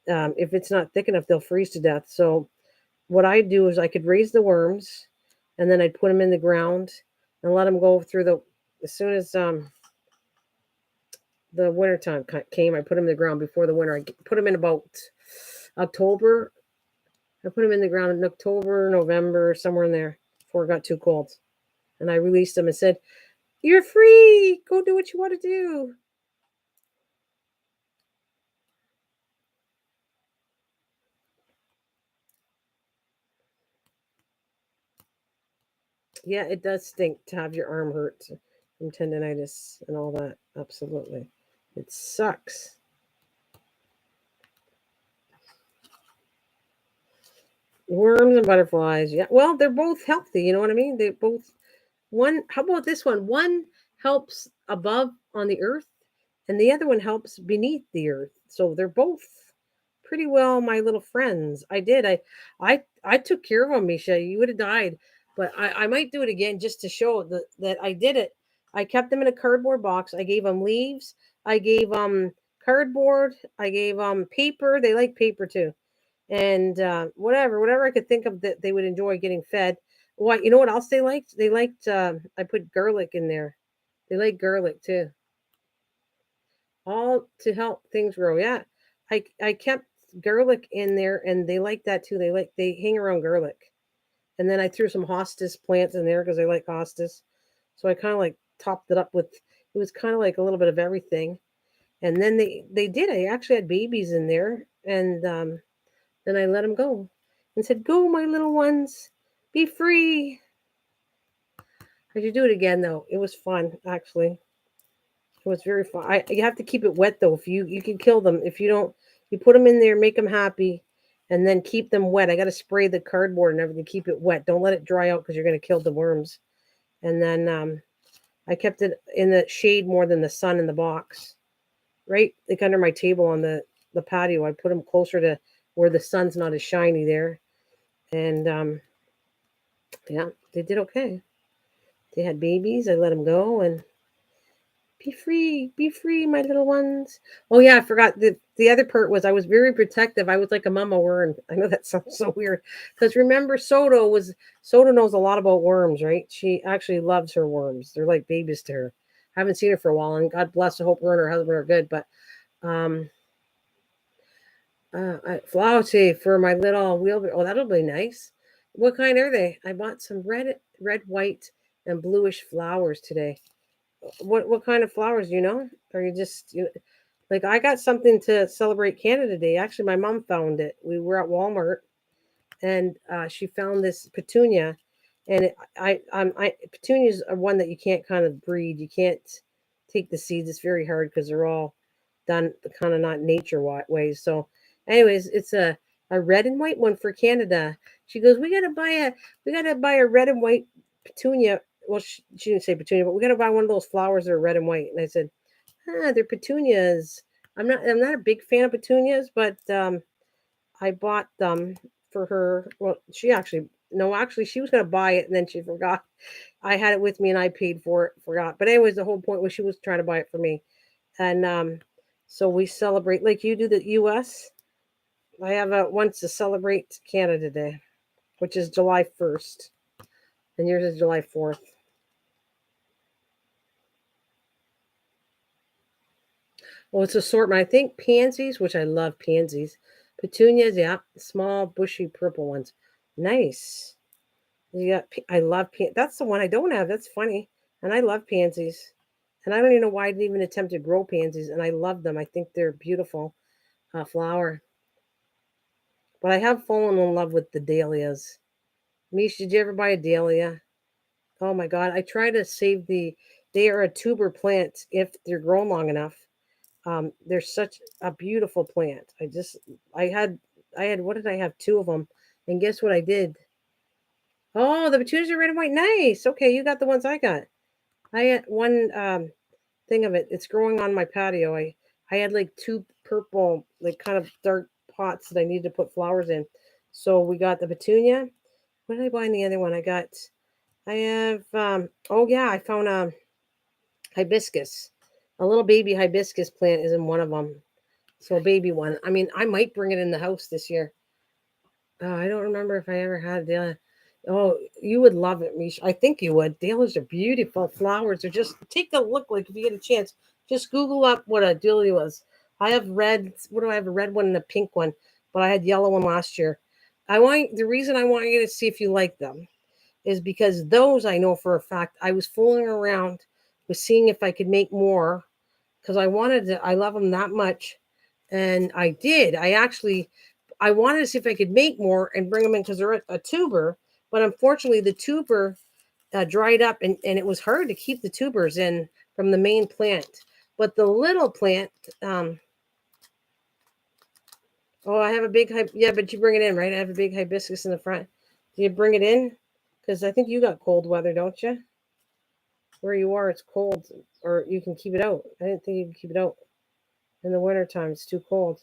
S1: if it's not thick enough, they'll freeze to death. So what I do is I could raise the worms, and then I'd put them in the ground and let them go through as soon as the wintertime came, I put them in the ground before the winter. I put them in about October. I put them in the ground in October, November, somewhere in there before it got too cold. And I released them and said, "You're free. Go do what you want to do." Yeah, it does stink to have your arm hurt from tendonitis and all that. Absolutely. It sucks. Worms and butterflies. Yeah. Well, they're both healthy. You know what I mean? They both one, how about this one? One helps above on the earth, and the other one helps beneath the earth. So they're both pretty well my little friends. I did. I took care of them, Misha. You would have died, but I might do it again just to show that I did it. I kept them in a cardboard box. I gave them leaves. I gave them cardboard. I gave them paper. They like paper too, and whatever I could think of that they would enjoy getting fed. What you know what else they liked? They liked I put garlic in there. They like garlic too. All to help things grow. Yeah. I kept garlic in there and they like that too. They hang around garlic. And then I threw some hostas plants in there because they like hostas. So I kind of like topped it up with it was kind of like a little bit of everything. And then they did. I actually had babies in there, and then I let them go and said, "Go, my little ones, be free." I should do it again though. It was fun actually. It was very fun. You have to keep it wet though. If you can kill them if you don't. You put them in there, make them happy, and then keep them wet. I got to spray the cardboard and everything. Keep it wet. Don't let it dry out because you're going to kill the worms. And then I kept it in the shade more than the sun in the box, right? Like under my table on the patio. I put them closer to where the sun's not as shiny there. And yeah, they did okay. They had babies. I let them go and be free, my little ones. Oh yeah, I forgot the other part was I was very protective. I was like a mama worm. I know that sounds so weird because remember Soda knows a lot about worms, right? She actually loves her worms. They're like babies to her. I haven't seen her for a while, and God bless. I hope her and her husband are good. But um, flower tea for my little wheelbarrow. Oh, that'll be nice. What kind are they? I bought some red, white, and bluish flowers today. What kind of flowers do you know? Or you just like I got something to celebrate Canada Day. Actually, my mom found it. We were at Walmart, and she found this petunia, and petunias are one that you can't kind of breed. You can't take the seeds. It's very hard because they're all done the kind of not nature ways. So, anyways, it's a red and white one for Canada. She goes, we gotta buy a red and white petunia. Well, she didn't say petunia, but we gotta buy one of those flowers that are red and white. And I said, they're petunias. I'm not a big fan of petunias, but I bought them for her. Well, she actually no, actually she was gonna buy it and then she forgot. I had it with me and I paid for it, forgot. But anyways, the whole point was she was trying to buy it for me. And so we celebrate like you do the US. I have a once to celebrate Canada Day, which is July 1st. And yours is July 4th. Well, it's assortment. I think pansies, which I love pansies. Petunias, yeah, small, bushy, purple ones. Nice. Yeah, I love that's the one I don't have. That's funny. And I love pansies. And I don't even know why I didn't even attempt to grow pansies. And I love them. I think they're beautiful flower. But I have fallen in love with the dahlias. Mish, did you ever buy a dahlia? Oh my God. I try to save they are a tuber plant if they're grown long enough. They're such a beautiful plant. I had, what did I have? Two of them. And guess what I did? Oh, the petunias are red and white. Nice. Okay, you got the ones I got. I had one thing of it. It's growing on my patio. I had like two purple, like kind of dark pots that I needed to put flowers in. So we got the petunia. What did I buy in the other one? I have oh yeah, I found a hibiscus. A little baby hibiscus plant is in one of them. So a baby one. I mean, I might bring it in the house this year. Oh, I don't remember if I ever had dahlia. Oh, you would love it, Mish. I think you would. Dahlias are beautiful flowers. They're just take a look. Like if you get a chance, just Google up what a dahlia was. I have red. What do I have? A red one and a pink one, but I had yellow one last year. The reason I want you to see if you like them is because those I know for a fact. I was fooling around with seeing if I could make more because I wanted to. I love them that much, and I did. I wanted to see if I could make more and bring them in because they're a tuber. But unfortunately, the tuber dried up, and it was hard to keep the tubers in from the main plant. But the little plant, oh, I have a big yeah, but you bring it in, right? I have a big hibiscus in the front. Do you bring it in? Because I think you got cold weather, don't you? Where you are, it's cold, or you can keep it out. I didn't think you could keep it out in the wintertime. It's too cold.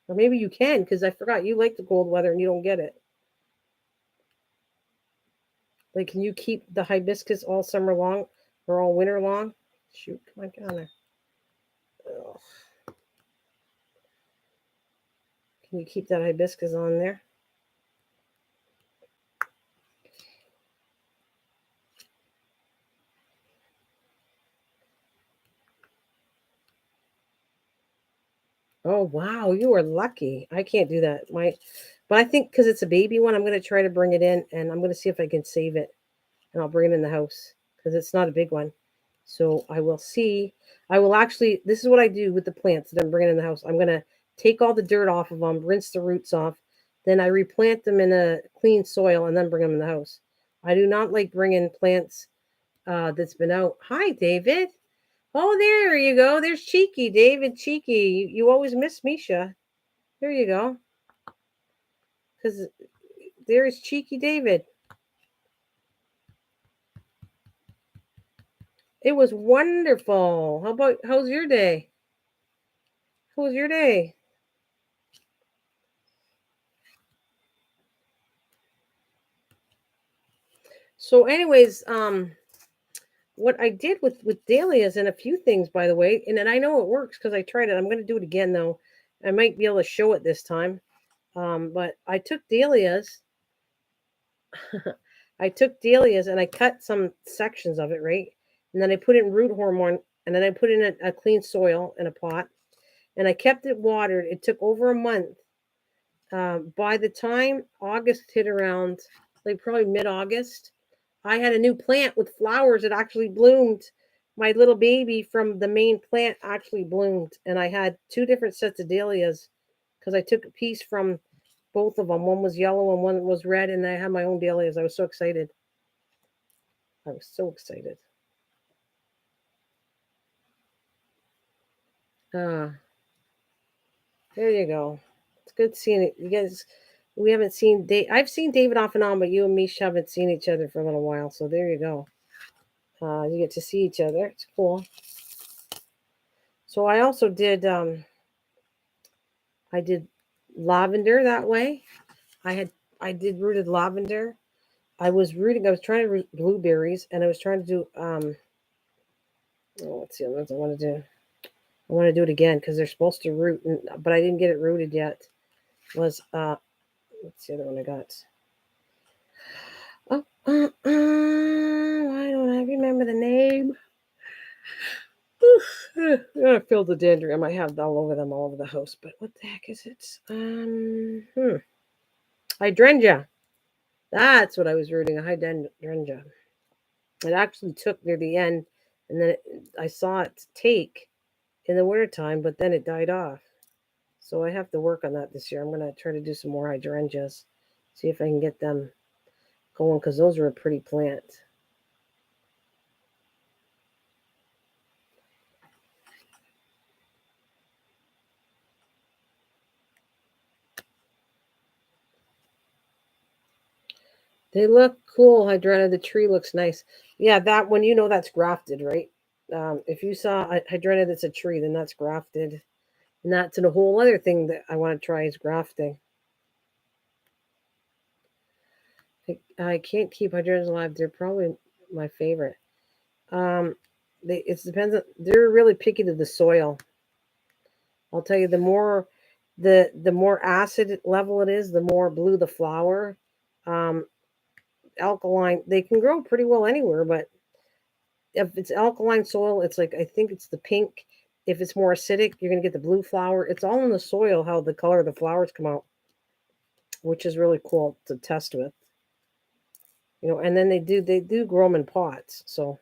S1: Or maybe you can, because I forgot you like the cold weather and you don't get it. Like, can you keep the hibiscus all summer long or all winter long? Shoot, come on, get on there. Ugh. Can you keep that hibiscus on there? Oh wow, you are lucky. I can't do that. But I think because it's a baby one, I'm gonna try to bring it in, and I'm gonna see if I can save it, and I'll bring it in the house because it's not a big one. So I will see. I will actually. This is what I do with the plants that I'm bringing in the house. I'm gonna take all the dirt off of them, rinse the roots off, then I replant them in a clean soil, and then bring them in the house. I do not like bringing plants that's been out. Hi, David. Oh, there you go. There's Cheeky, David. Cheeky. You always miss Misha. There you go. Because there's Cheeky David. It was wonderful. How's your day? How was your day? So, anyways, what I did with dahlias and a few things, by the way, and then I know it works because I tried it. I'm going to do it again though. I might be able to show it this time. But I took dahlias. I took dahlias and I cut some sections of it, right? And then I put in root hormone, and then I put in a clean soil in a pot, and I kept it watered. It took over a month. By the time August hit around, like probably mid-August, I had a new plant with flowers that actually bloomed. My little baby from the main plant actually bloomed, and I had two different sets of dahlias because I took a piece from both of them. One was yellow and one was red, and I had my own dahlias. I was so excited. I was so excited. Ah, there you go. It's good seeing it. You guys, we haven't seen Dave. I've seen David off and on, but you and me haven't seen each other for a little while. So there you go. You get to see each other. It's cool. So I also did I did lavender that way. I did rooted lavender. I was trying to root blueberries, and I was trying to do let's see what else I want to do. I want to do it again because they're supposed to root, but I didn't get it rooted yet. Was what's the other one I got? Oh, why don't I remember the name? I filled the dandelion. I have all over them all over the house, but what the heck is it? Hydrangea. That's what I was rooting, a hydrangea. It actually took near the end, and then I saw it take in the wintertime, but then it died off. So I have to work on that this year. I'm going to try to do some more hydrangeas, see if I can get them going, because those are a pretty plant. They look cool, hydrangea. The tree looks nice. Yeah, that one, that's grafted, right? If you saw a hydrangea that's a tree, then that's grafted. And that's a whole other thing that I want to try is grafting. I can't keep hydrangeas alive. They're probably my favorite. Um, it depends. They're really picky to the soil. I'll tell you, the more acid level it is, the more blue the flower. Um, Alkaline, they can grow pretty well anywhere, but if it's alkaline soil, it's like I think it's the pink. If it's more acidic, you're gonna get the blue flower. It's all in the soil how the color of the flowers come out, which is really cool to test with. And then they do grow them in pots. So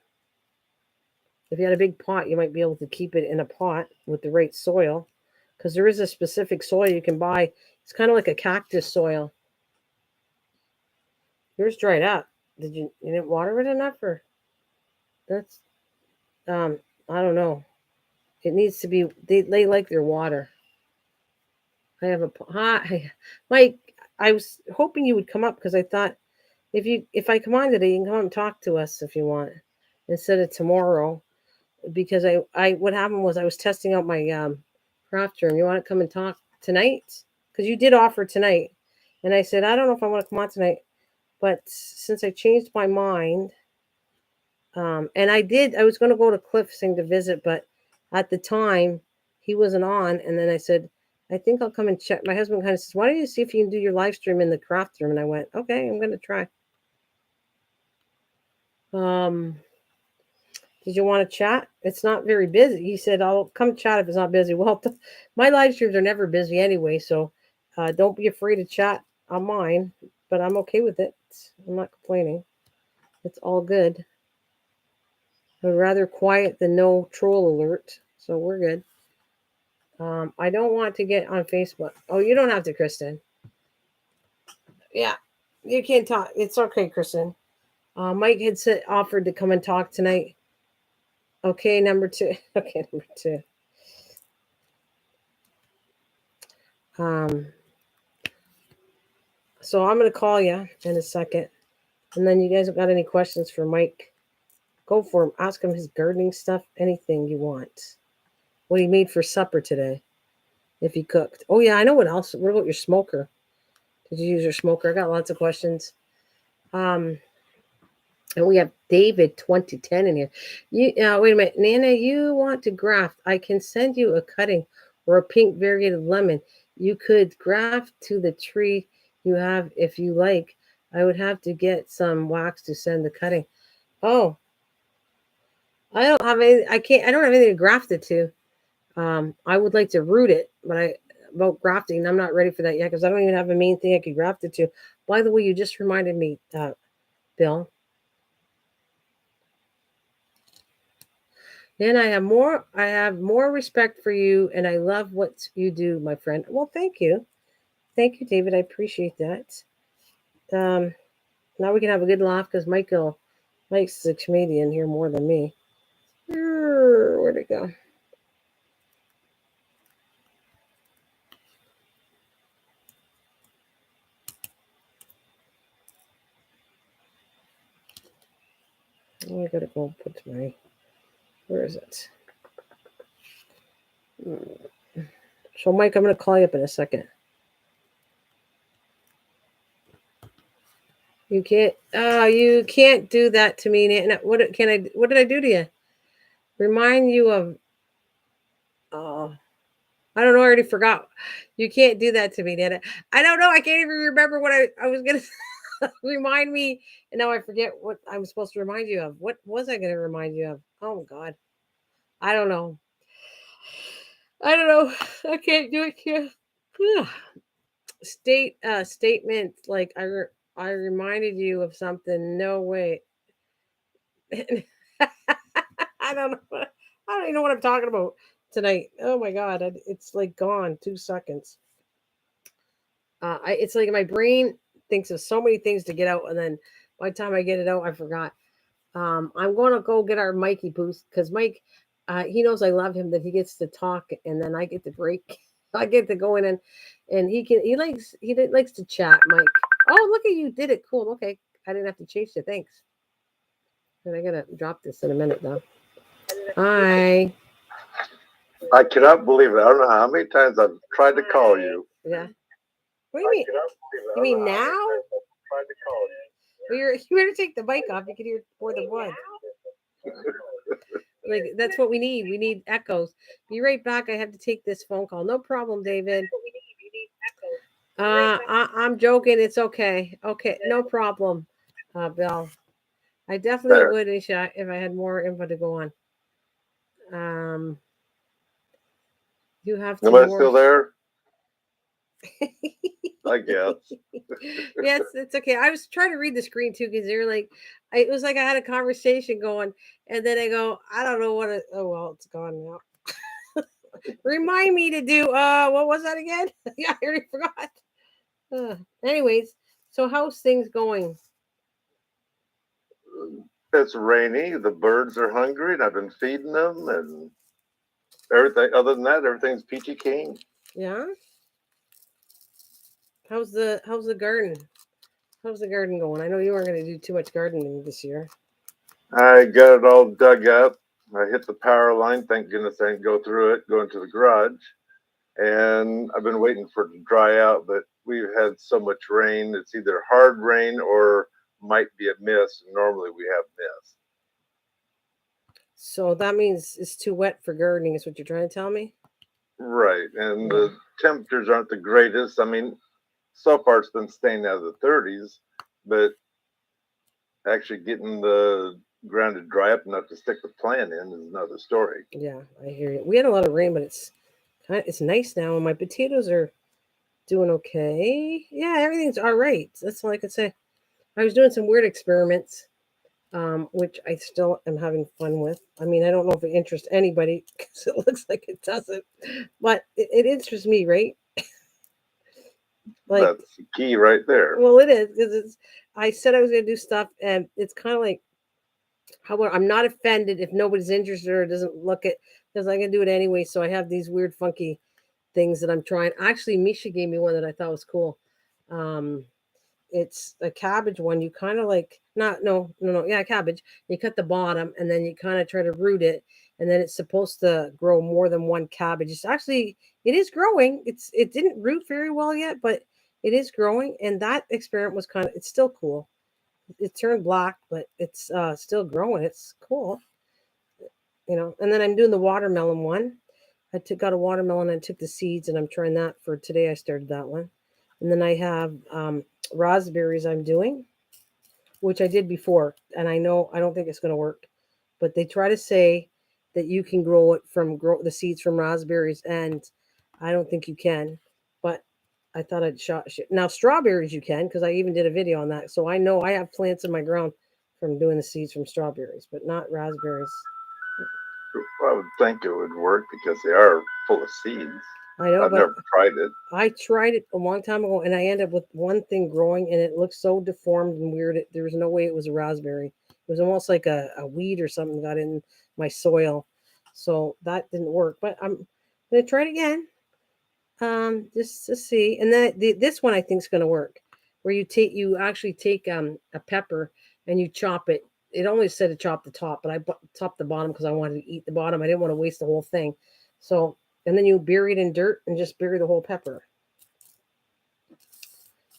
S1: if you had a big pot, you might be able to keep it in a pot with the right soil, because there is a specific soil you can buy. It's kind of like a cactus soil. Yours dried up. You didn't water it enough, or that's um I don't know. It needs to be they like their water. I have a hi, Mike. I was hoping you would come up because I thought if I come on today, you can come and talk to us if you want instead of tomorrow. Because I what happened was I was testing out my craft room. You want to come and talk tonight? Because you did offer tonight, and I said I don't know if I want to come on tonight. But since I changed my mind, and I was going to go to Cliff's thing to visit, but at the time he wasn't on, and then I said I think I'll come and check. My husband kind of says, "Why don't you see if you can do your live stream in the craft room?" And I went, "Okay, I'm going to try." Um, Did you want to chat? It's not very busy. He said, I'll come chat if it's not busy. Well, my live streams are never busy anyway, so don't be afraid to chat on mine, but I'm okay with it. I'm not complaining. It's all good. I'd rather quiet than no troll alert, so we're good. I don't want to get on Facebook. Oh, you don't have to, Kristen. Yeah, you can't talk. It's okay, Kristen. Mike had offered to come and talk tonight. Okay, number two. Okay, number two. Um, So I'm going to call you in a second. And then you guys have got any questions for Mike? Go for him. Ask him his gardening stuff, anything you want. What he made for supper today, if he cooked. Oh, yeah, I know what else. What about your smoker? Did you use your smoker? I got lots of questions. And we have David 2010 in here. Wait a minute. Nana, you want to graft. I can send you a cutting or a pink variegated lemon. You could graft to the tree you have if you like. I would have to get some wax to send the cutting. Oh, I don't have any. I don't have anything to graft it to. I would like to root it, but about grafting, I'm not ready for that yet because I don't even have a main thing I could graft it to. By the way, you just reminded me, Bill. And I have more respect for you, and I love what you do, my friend. Well, thank you, David. I appreciate that. Um, Now we can have a good laugh because Mike's a comedian here more than me. Where'd it go? Oh, I gotta go put my. Where is it? So, Mike, I'm going to call you up in a second. You can't. Oh, you can't do that to me. What can I? What did I do to you? Remind you of. Oh, I don't know. I already forgot. You can't do that to me, Nana. I don't know. I can't even remember what I was gonna remind me, and now I forget what I'm supposed to remind you of. What was I gonna remind you of? Oh God, I don't know. I don't know. I can't do it here. Statement like I reminded you of something. No way. I don't know. I don't even know what I'm talking about tonight. Oh my God, it's like gone 2 seconds. It's like my brain thinks of so many things to get out, and then by the time I get it out, I forgot. I'm going to go get our Mikey boost because Mike, he knows I love him. That he gets to talk, and then I get to break. I get to go in and he likes to chat. Mike, oh look at you, did it cool. Okay, I didn't have to change it. Thanks. And I gotta drop this in a minute though. Hi.
S3: I cannot believe it. I don't know how many times I've tried to call you.
S1: Yeah. What do you mean? You mean now?
S3: Tried to call you.
S1: Well, you better take the mic off. You can hear more than one. Like that's what we need. We need echoes. Be right back. I have to take this phone call. No problem, David. I'm joking. It's okay. Okay, no problem, Bill. I definitely
S3: There.
S1: would if I had more info to go on. You have to.
S3: Nobody still there? I guess.
S1: Yes, it's okay. I was trying to read the screen too because they're like, it was like I had a conversation going, and then I go, I don't know what. Oh well, it's gone now. Remind me to do. What was that again? Yeah, I already forgot. Anyways, so how's things going?
S3: It's rainy. The birds are hungry, and I've been feeding them, and everything. Other than that, everything's peachy keen.
S1: Yeah. How's the garden? How's the garden going? I know you weren't going to do too much gardening this year.
S3: I got it all dug up. I hit the power line. Thank goodness I didn't go through it. Go into the garage, and I've been waiting for it to dry out. But we've had so much rain. It's either hard rain or might be a mist. Normally we have mist.
S1: So that means it's too wet for gardening, is what you're trying to tell me?
S3: Right, and the temperatures aren't the greatest. I mean, so far it's been staying out of the 30s, but actually getting the ground to dry up enough to stick the plant in is another story.
S1: Yeah, I hear you. We had a lot of rain, but it's nice now, and my potatoes are doing okay. Yeah, everything's all right. That's all I could say. I was doing some weird experiments, which I still am having fun with. I mean, I don't know if it interests anybody because it looks like it doesn't, but it interests me, right? Like,
S3: That's the key right there.
S1: well, it is because I said I was going to do stuff, and it's kind of like, however, I'm not offended if nobody's interested or doesn't look at because I can do it anyway. So I have these weird, funky things that I'm trying. Actually, Misha gave me one that I thought was cool. Um, it's a cabbage one. You kind of like not no yeah, cabbage. You cut the bottom and then you kind of try to root it, and then it's supposed to grow more than one cabbage. It is growing. It didn't root very well yet, but it is growing. And that experiment was it's still cool. It turned black, but it's still growing. It's cool, And then I'm doing the watermelon one. Got a watermelon and took the seeds, and I'm trying that for today. I started that one, and then I have raspberries I'm doing, which I did before, and I don't think it's going to work, but they try to say that you can grow the seeds from raspberries, and I don't think you can, but I thought I'd shot now strawberries you can because I even did a video on that, so I know I have plants in my ground from doing the seeds from strawberries, but not raspberries.
S3: I would think it would work because they are full of seeds.
S1: I know,
S3: I've
S1: but
S3: never tried it.
S1: I tried it a long time ago, and I ended up with one thing growing, and it looked so deformed and weird. There was no way it was a raspberry. It was almost like a weed or something got in my soil, so that didn't work. But I'm gonna try it again, just to see. And then this one I think is gonna work, where you actually take a pepper and you chop it. It only said to chop the top, but I chopped the bottom because I wanted to eat the bottom. I didn't want to waste the whole thing, so And then you bury it in dirt and just bury the whole pepper.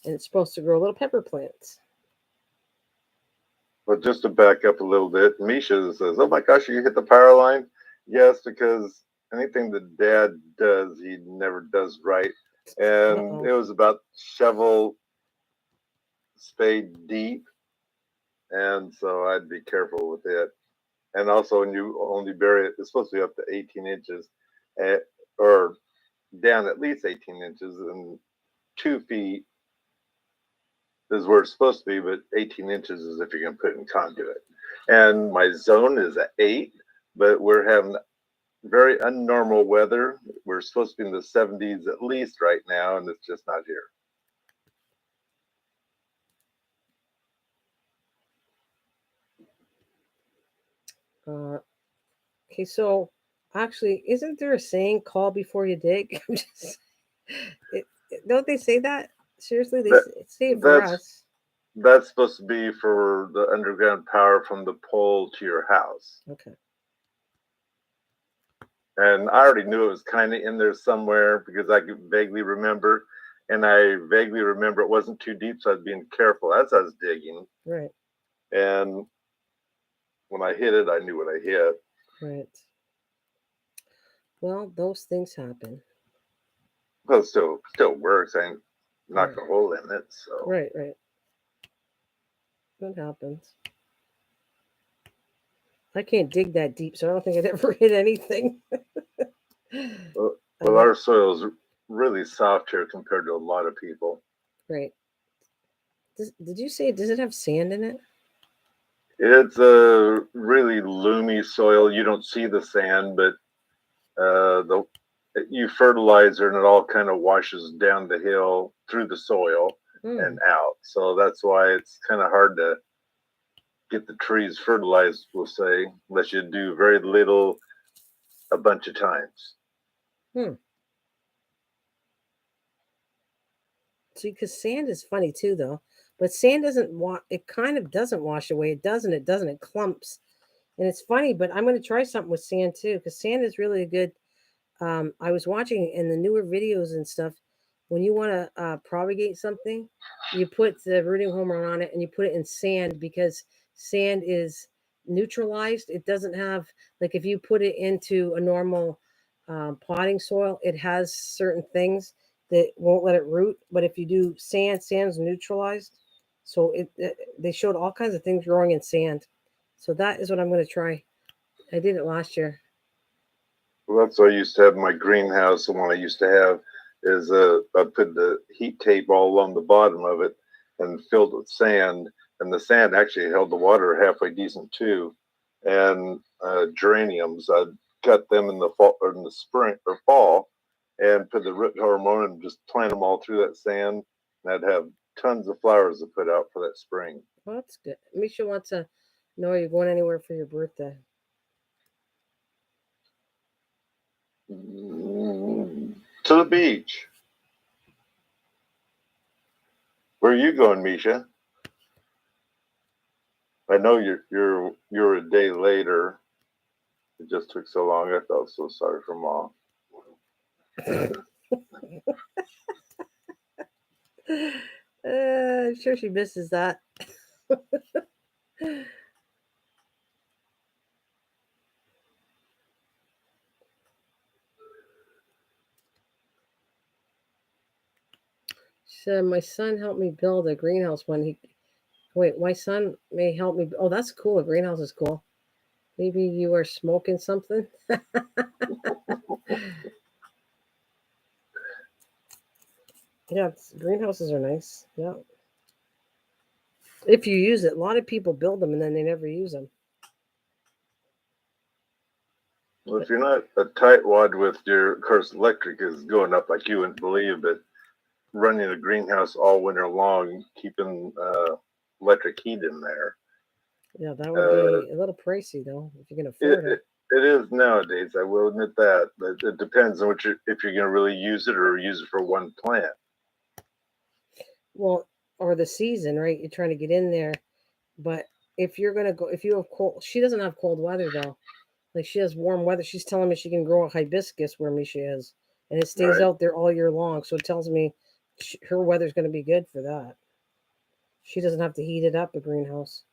S1: And it's supposed to grow little pepper plants.
S3: But just to back up a little bit, Misha says, "Oh my gosh, you hit the power line." Yes, because anything that Dad does, he never does right. And
S1: Uh-oh.
S3: it was about shovel spade deep, and so I'd be careful with it. And also, when you only bury it, it's supposed to be up to 18 inches, or down at least 18 inches, and 2 feet is where it's supposed to be, but 18 inches is if you're going to put it in conduit. And my zone is at 8, but we're having very unnormal weather. We're supposed to be in the 70s at least right now, and it's just not here.
S1: Okay, so actually, isn't there a saying, call before you dig? Don't they say that? Seriously, they
S3: That,
S1: say it for
S3: that's
S1: us.
S3: that's supposed to be for the underground power from the pole to your house.
S1: Okay.
S3: And I already knew it was kind of in there somewhere because I could vaguely remember. And I vaguely remember it wasn't too deep, so I was being careful as I was digging.
S1: Right.
S3: And when I hit it, I knew what I hit.
S1: Right. Well, those things happen.
S3: Well, it still works. I knocked
S1: Right.
S3: a hole in it, so.
S1: Right. Right. That happens. I can't dig that deep, so I don't think I'd ever hit anything.
S3: Well,
S1: I got
S3: our soil is really soft here compared to a lot of people.
S1: right. Did you say does it have sand in it?
S3: It's a really loomy soil. You don't see the sand, but the you fertilize it and it all kind of washes down the hill through the soil
S1: Hmm.
S3: and out. So that's why it's kind of hard to get the trees fertilized, we'll say, unless you do very little a bunch of times.
S1: Hmm. See, because sand is funny too, though. But sand doesn't it kind of doesn't wash away. It doesn't. It doesn't. It clumps, and it's funny. But I'm going to try something with sand too, because sand is really a good. I was watching in the newer videos and stuff. When you want to propagate something, you put the rooting hormone on it, and you put it in sand because sand is neutralized. It doesn't have like if you put it into a normal potting soil, it has certain things that won't let it root. But if you do sand, sand's neutralized. So they showed all kinds of things growing in sand. So that is what I'm going to try. I did it last year.
S3: Well, that's what I used to have in my greenhouse. The one I used to have is I put the heat tape all along the bottom of it and filled with sand. And the sand actually held the water halfway decent too. And geraniums, I'd cut them in the fall or in the spring or fall, and put the root hormone and just plant them all through that sand. And I'd have tons of flowers to put out for that spring.
S1: Well, that's good. Misha wants to know are you going anywhere for your birthday?
S3: To the beach. Where are you going, Misha? I know you're a day later. It just took so long. I felt so sorry for Mom.
S1: I'm sure she misses that. She said, "My son helped me build a greenhouse when he." Wait, my son may help me. Oh, that's cool. A greenhouse is cool. Maybe you are smoking something. Yeah, greenhouses are nice. Yeah, if you use it. A lot of people build them and then they never use them.
S3: Well, if you're not a tightwad with of course, electric is going up like you wouldn't believe, but running a greenhouse all winter long, keeping electric heat in there.
S1: Yeah, that would
S3: Uh,
S1: be a little pricey though if you can
S3: it,
S1: afford it.
S3: it, it is nowadays. I will admit that, but it depends on if you're going to really use it or use it for one plant.
S1: Well, or the season, right? You're trying to get in there, but if you're gonna go, if you have cold, she doesn't have cold weather though. Like she has warm weather. She's telling me she can grow a hibiscus where Misha is, and it stays
S3: Right.
S1: out there all year long. So it tells me her weather's going to be good for that. She doesn't have to heat it up, a greenhouse.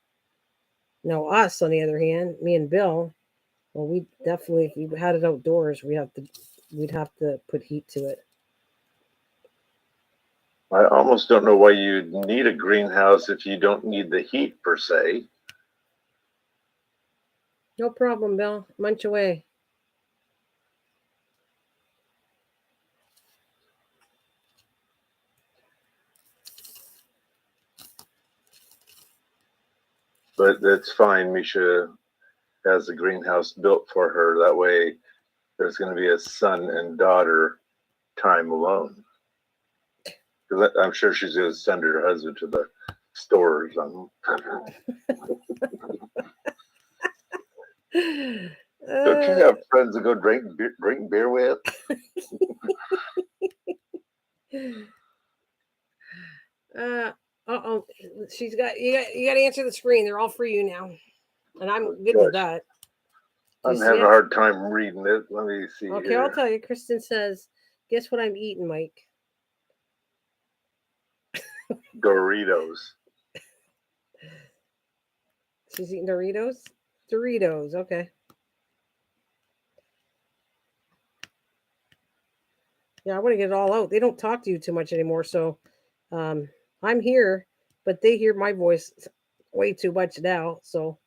S1: Now us, on the other hand, me and Bill, well, we definitely, if we had it outdoors, we'd have to put heat to it.
S3: I almost don't know why you'd need a greenhouse if you don't need the heat per se.
S1: No problem, Bill. Munch away.
S3: But it's fine. Misha has a greenhouse built for her. That way, there's going to be a son and daughter time alone. 'Cause I'm sure she's going to send her husband to the store or something. Don't you have friends to go drink beer with?
S1: Uh-oh. You got to answer the screen. They're all for you now. And I'm good with that.
S3: I'm having a hard time reading it. Let me see.
S1: Okay,
S3: here.
S1: I'll tell you. Kristen says, guess what I'm eating, Mike?
S3: Doritos.
S1: She's eating Doritos? Doritos, okay. Yeah, I want to get it all out. They don't talk to you too much anymore, so I'm here, but they hear my voice way too much now. So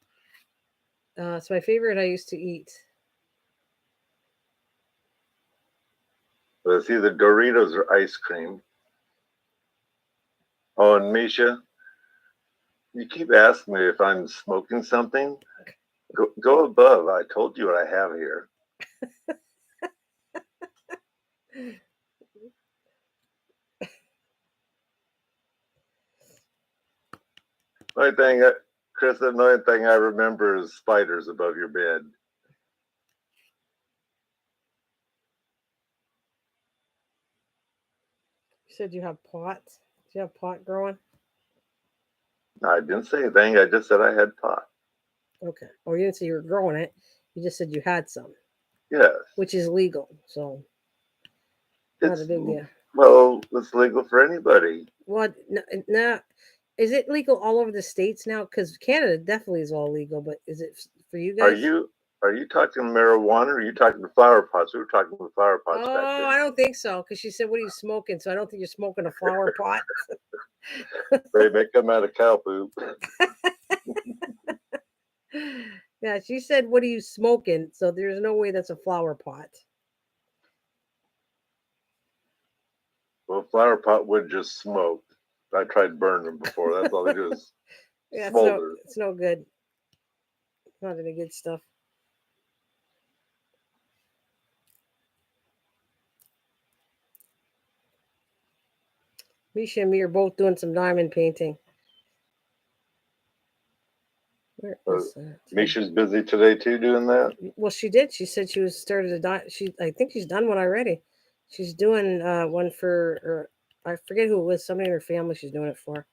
S1: it's my favorite I used to eat.
S3: Well, it's either Doritos or ice cream. Oh, and Misha, you keep asking me if I'm smoking something. Go above. I told you what I have here. Chris, the only thing I remember is spiders above your bed.
S1: You said you have pot. Do you have pot growing?
S3: No, I didn't say anything. I just said I had pot.
S1: Okay. Oh, you didn't say you were growing it. You just said you had some.
S3: Yes.
S1: Which is legal, so not a big deal.
S3: Well, it's legal for anybody.
S1: What? No, is it legal all over the states now? Because Canada definitely is all legal, but is it for you guys?
S3: Are you talking marijuana or are you talking flower pots? We were talking flower pots back then.
S1: I don't think so. Because she said, "What are you smoking?" So I don't think you're smoking a flower pot.
S3: They make them out of cow poop.
S1: Yeah, she said, "What are you smoking?" So there's no way that's a flower pot.
S3: Well, flower pot would just smoke. I tried burning them before. That's all they do is
S1: Yeah,
S3: smolder.
S1: it's no good. Not any good stuff. Misha and me are both doing some diamond painting. Where is that?
S3: Misha's busy today too doing that?
S1: Well, she did. She said she was started a I think she's done one already. She's doing one for, I forget who it was, somebody in her family she's doing it for.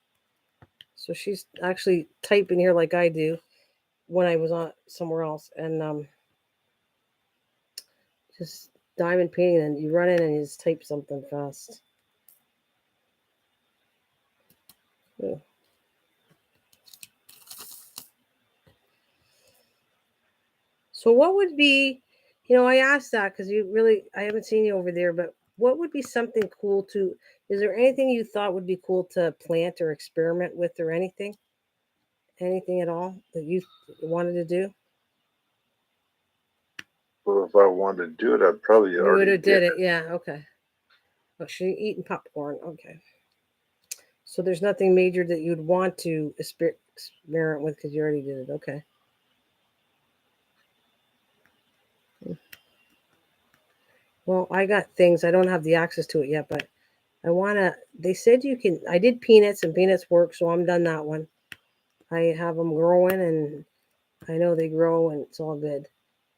S1: So she's actually typing here like I do when I was on somewhere else. And just diamond painting, and you run in and you just type something fast. Yeah. So what would be, I asked that because I haven't seen you over there, but what would be something cool is there anything you thought would be cool to plant or experiment with or anything? Anything at all that you wanted to do?
S3: Well, if I wanted to do it, I'd probably
S1: You would have did it. Yeah. Okay. Oh, she's eating popcorn. Okay. So there's nothing major that you'd want to experiment with because you already did it. Okay. Well, I got things. I don't have the access to it yet, but they said you can. I did peanuts and peanuts work, so I'm done that one. I have them growing and I know they grow and it's all good.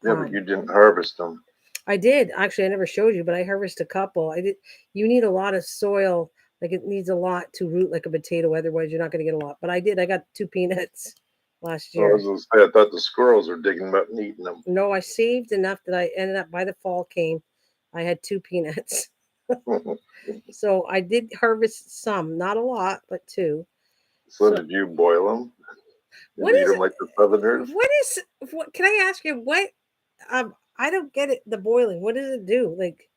S3: Yeah, but you didn't harvest them.
S1: I did. Actually, I never showed you, but I harvested a couple. I did. You need a lot of soil. Like it needs a lot to root like a potato. Otherwise, you're not going to get a lot. But I did. I got 2 peanuts last
S3: I
S1: year.
S3: was gonna say, I thought the squirrels were digging them up and eating them.
S1: No, I saved enough that I ended up by the fall came, I had 2 peanuts. So I did harvest some, not a lot, but 2.
S3: So
S1: So
S3: did you boil them and
S1: what
S3: eat
S1: is
S3: them like the Southerners?
S1: what can I ask you what I don't get it the boiling. What does it do? Like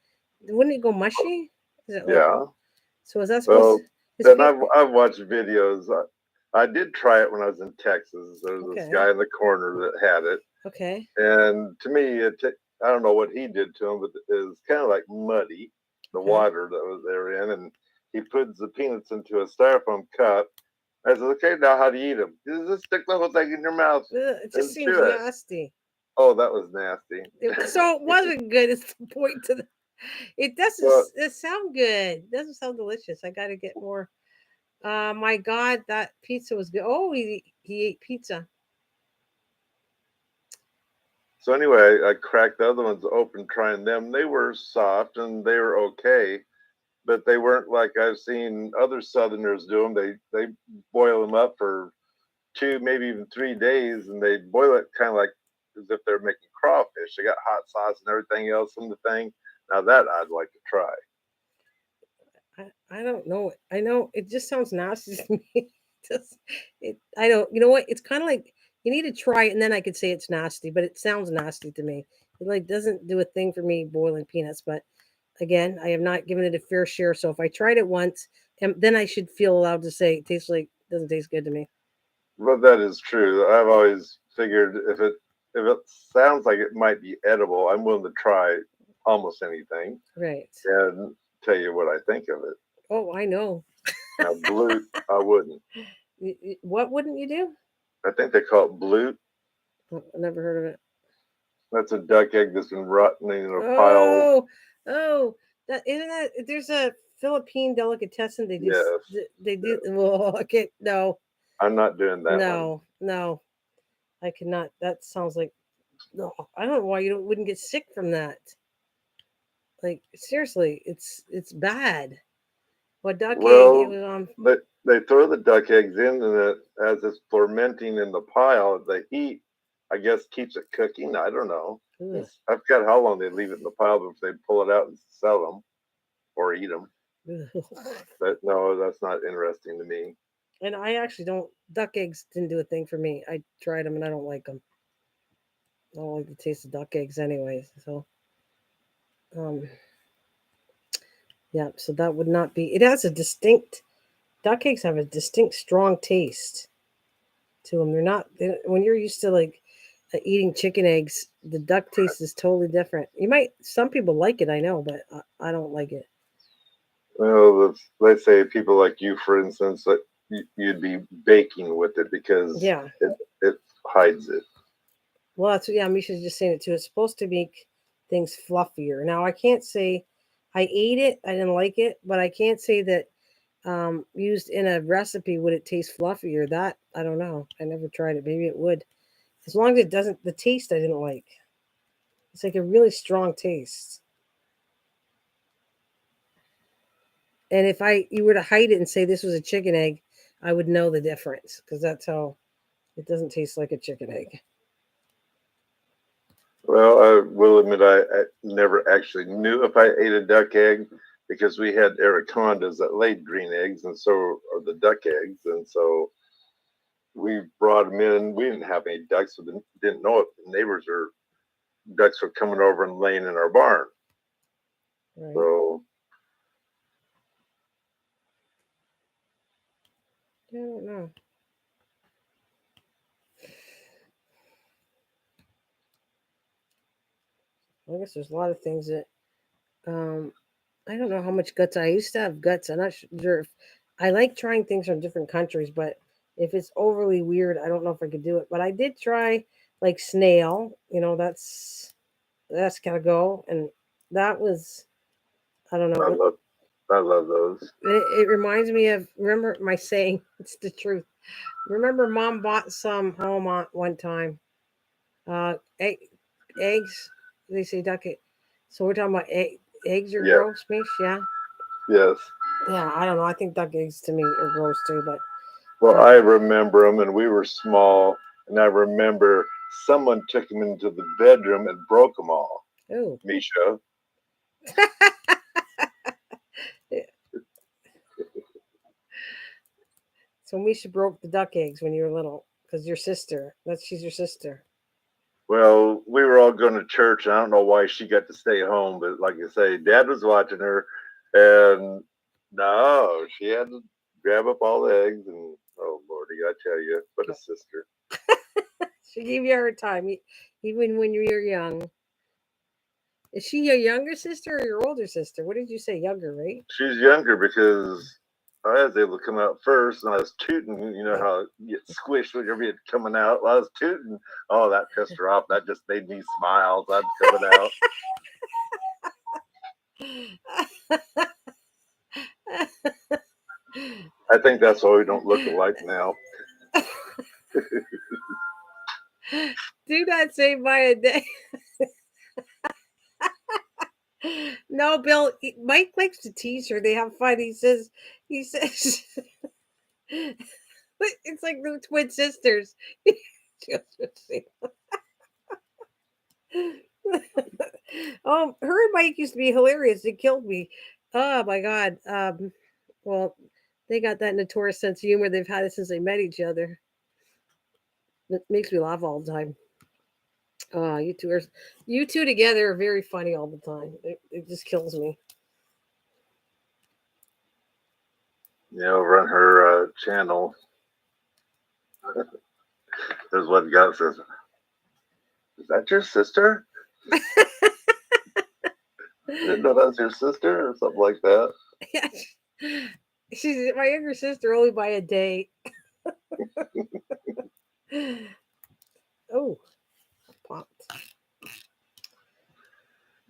S1: wouldn't it go mushy? Is it like
S3: Yeah.
S1: so is that supposed to
S3: Well,
S1: is
S3: then
S1: pe-
S3: I've watched videos. I did try it when I was in Texas. There was this
S1: okay.
S3: guy in the corner that had it,
S1: Okay.
S3: and to me, I don't know what he did to him, but it was kind of like muddy, the
S1: Okay.
S3: water that was therein, and he puts the peanuts into a styrofoam cup. I said, "Okay, now how do you eat them? You just stick the whole thing in your mouth
S1: Ugh, it just
S3: and
S1: seems
S3: chew it."
S1: nasty.
S3: Oh, that was nasty.
S1: So it wasn't good. It's the point to the. It doesn't.
S3: Well,
S1: It sound good. It doesn't sound delicious. I got to get more. My God, that pizza was good. Oh, he ate pizza.
S3: so anyway, I cracked the other ones open trying them. They were soft and they were okay, but they weren't like I've seen other Southerners do them. They boil them up for 2, maybe even 3 days, and they boil it kind of like as if they're making crawfish. They got hot sauce and everything else in the thing. Now that I'd like to try.
S1: I don't know. I know it just sounds nasty to me. Just it. I don't. You know what? It's kind of like you need to try it, and then I could say it's nasty. But it sounds nasty to me. It like doesn't do a thing for me boiling peanuts. But again, I have not given it a fair share. So if I tried it once, and then I should feel allowed to say it tastes like doesn't taste good to me.
S3: But that is true. I've always figured if it sounds like it might be edible, I'm willing to try almost anything
S1: Right.
S3: and tell you what I think of it.
S1: Oh, I know.
S3: Now, blute, I wouldn't.
S1: What wouldn't you do?
S3: I think they call it blute.
S1: Oh, I never heard of it.
S3: That's a duck egg that's been rotting in a pile.
S1: Oh, oh, that isn't that. There's a Philippine delicatessen. They do.
S3: Yes,
S1: They do.
S3: yes.
S1: Well, okay, no,
S3: I'm not doing that one.
S1: no, no. I cannot. That sounds like no. I don't know why you wouldn't get sick from that. Like seriously, it's bad. What duck egg? It
S3: Well,
S1: was
S3: they throw the duck eggs in, and it, as it's fermenting in the pile, the heat, I guess, keeps it cooking. I don't know.
S1: ugh,
S3: I forgot how long they leave it in the pile before they pull it out and sell them or eat them.
S1: ugh.
S3: But no, that's not interesting to me.
S1: And I actually don't. Duck eggs didn't do a thing for me. I tried them and I don't like them. I don't like the taste of duck eggs, anyways. So, um, yeah. So that would not be. It has a distinct. Duck eggs have a distinct, strong taste to them. They're not. When you're used to like eating chicken eggs, the duck taste is totally different. You might. Some people like it, I know, but I don't like it.
S3: Well, let's say people like you, for instance, that you'd be baking with it because
S1: Yeah.
S3: it hides it.
S1: Well, that's yeah. Misha's just saying it too. It's supposed to make things fluffier. Now, I can't say I ate it. I didn't like it, but I can't say that used in a recipe would it taste fluffier. That I don't know. I never tried it. Maybe it would. As long as it doesn't. The taste I didn't like. It's like a really strong taste. And if you were to hide it and say this was a chicken egg, I would know the difference because that's how it doesn't taste like a chicken egg.
S3: Well, I will admit I never actually knew if I ate a duck egg because we had anacondas that laid green eggs, and so are the duck eggs, and so we brought them in. We didn't have any ducks, so didn't know if the neighbors or ducks were coming over and laying in our barn.
S1: Right.
S3: So
S1: Yeah, I don't know. I guess there's a lot of things that um, I don't know how much guts. I used to have guts. I'm not sure if I like trying things from different countries, but if it's overly weird, I don't know if I could do it. But I did try like snail. You know, that's gotta go, and that was I don't know.
S3: I love I love those.
S1: It reminds me of remember my saying. It's the truth. Remember, Mom bought some home on one time. Egg, eggs. They say duck egg. So we're talking about eggs are
S3: Yeah,
S1: gross, Mish. Yeah.
S3: yes.
S1: Yeah, I don't know. I think duck eggs to me are gross too, but
S3: Well, I
S1: um,
S3: remember them, and we were small, and I remember someone took them into the bedroom and broke them all.
S1: Oh.
S3: Misha.
S1: So Misha broke the duck eggs when you were little because your sister. She's your sister.
S3: Well, we were all going to church, and I don't know why she got to stay home, but like I say, Dad was watching her, and no, she had to grab up all the eggs, and oh Lordy, I tell you, what a sister.
S1: She gave you a hard time, even when you were young. Is she your younger sister or your older sister? What did you say? Younger, right?
S3: She's younger because I was able to come out first, and I was tooting. You know how you get squished when you're coming out. Well, I was tooting. Oh, that pissed her off. That just made me smile. So I'm coming out. I think that's why we don't look alike now.
S1: Do not say by a day. No, Bill. Mike likes to tease her. They have fun. He says, it's like the twin sisters. Oh, her and Mike used to be hilarious. It killed me. Oh my god. Well, they got that notorious sense of humor. They've had it since they met each other. It makes me laugh all the time. You two together are very funny all the time. It just kills me.
S3: You know, run her channel. There's one guy that says, "Is that your sister?" I didn't know that was your sister or something like that.
S1: Yeah, she's my younger sister only by a day. Oh, popped.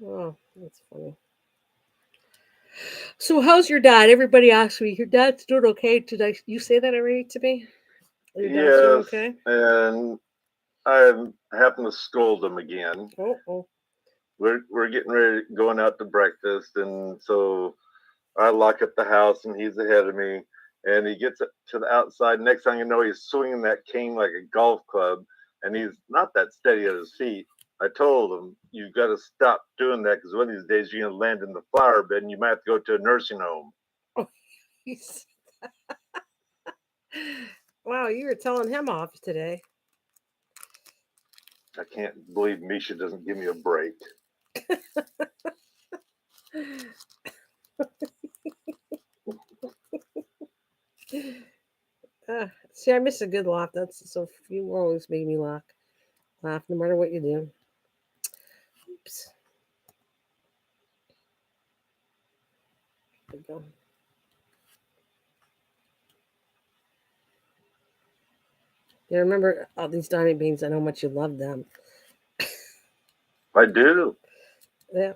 S1: Oh, that's funny. So, how's your dad? Everybody asks me, your dad's doing okay today. You say that already to me? Your dad's doing
S3: Yes,
S1: okay?
S3: and I happen to scold him again.
S1: Oh.
S3: We're getting ready, going out to breakfast, and so I lock up the house, and he's ahead of me, and he gets to the outside. Next thing you know, he's swinging that cane like a golf club, and he's not that steady at his feet. I told him, "You got to stop doing that because one of these days you're gonna land in the flower bed, and you might have to go to a nursing home."
S1: Oh, wow, you were telling him off today.
S3: I can't believe Misha doesn't give me a break. See, I miss a good laugh. That's so you always make me laugh no matter what you do. Oops. There we go. Yeah, remember all these diamond beans. I know how much you love them. I do.
S1: Yeah.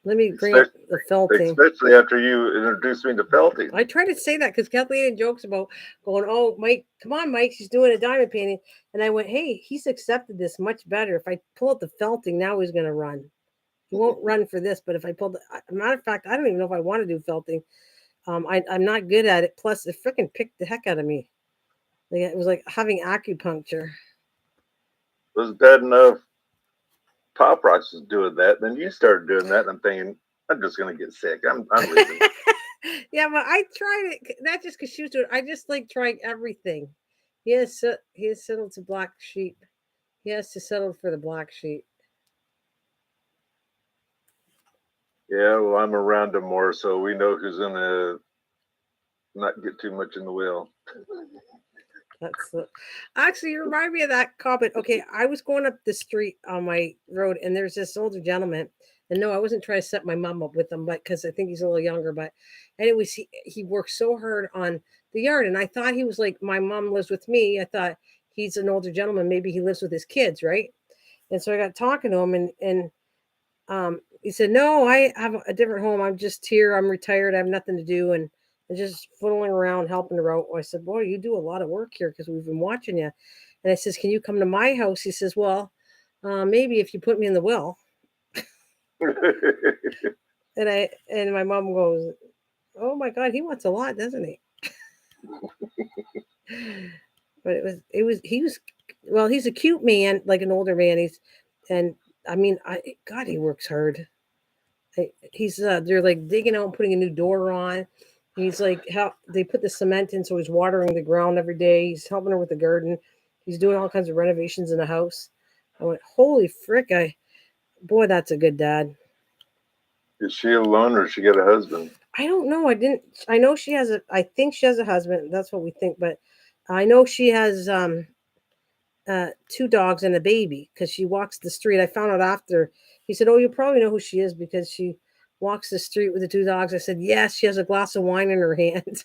S1: Let me bring up the felting.
S3: Especially after you introduced me to felting.
S1: I try to say that because Kathleen jokes about going, "Oh, Mike, come on, Mike, she's doing a diamond painting," and I went, "Hey, he's accepted this much better. If I pull out the felting, now he's going to run. He won't run for this, but if I pull the matter of fact, I don't even know if I want to do felting. I'm not good at it. Plus, it freaking picked the heck out of me. Like, it was like having acupuncture.
S3: It was bad enough Pop Rocks was doing that. Then you started doing that, and I'm thinking, I'm just gonna get sick. I'm leaving.
S1: Yeah, but I tried it. Not just because she was doing it. I just like trying everything. He has settled to black sheep. He has to settle for the black sheep.
S3: Yeah, well, I'm around him more, so we know who's gonna not get too much in the wheel.
S1: That's the actually you remind me of that comment. Okay, I was going up the street on my road, and there's this older gentleman. And no, I wasn't trying to set my mom up with him, but because I think he's a little younger. But anyways, he worked so hard on the yard, and I thought he was like my mom lives with me. I thought he's an older gentleman. Maybe he lives with his kids, right? And so I got talking to him, and he said, "No, I have a different home. I'm just here. I'm retired. I have nothing to do, and just fiddling around, helping her out." I said, "Boy, you do a lot of work here because we've been watching you." And I says, "Can you come to my house?" He says, "Well, maybe if you put me in the will." And my mom goes, "Oh my God, he wants a lot, doesn't he?" But he was well, he's a cute man, like an older man. And I mean, God, he works hard. They're like digging out and putting a new door on. He's like how they put the cement in, so he's watering the ground every day. He's helping her with the garden. He's doing all kinds of renovations in the house. I went, holy frick! Boy, that's a good dad.
S3: Is she alone or does she get a husband?
S1: I don't know. I didn't. I know she has a. I think she has a husband. That's what we think, but I know she has two dogs and a baby because she walks the street. I found out after. He said, "Oh, you probably know who she is because she walks the street with the two dogs." I said, "Yes, she has a glass of wine in her hand."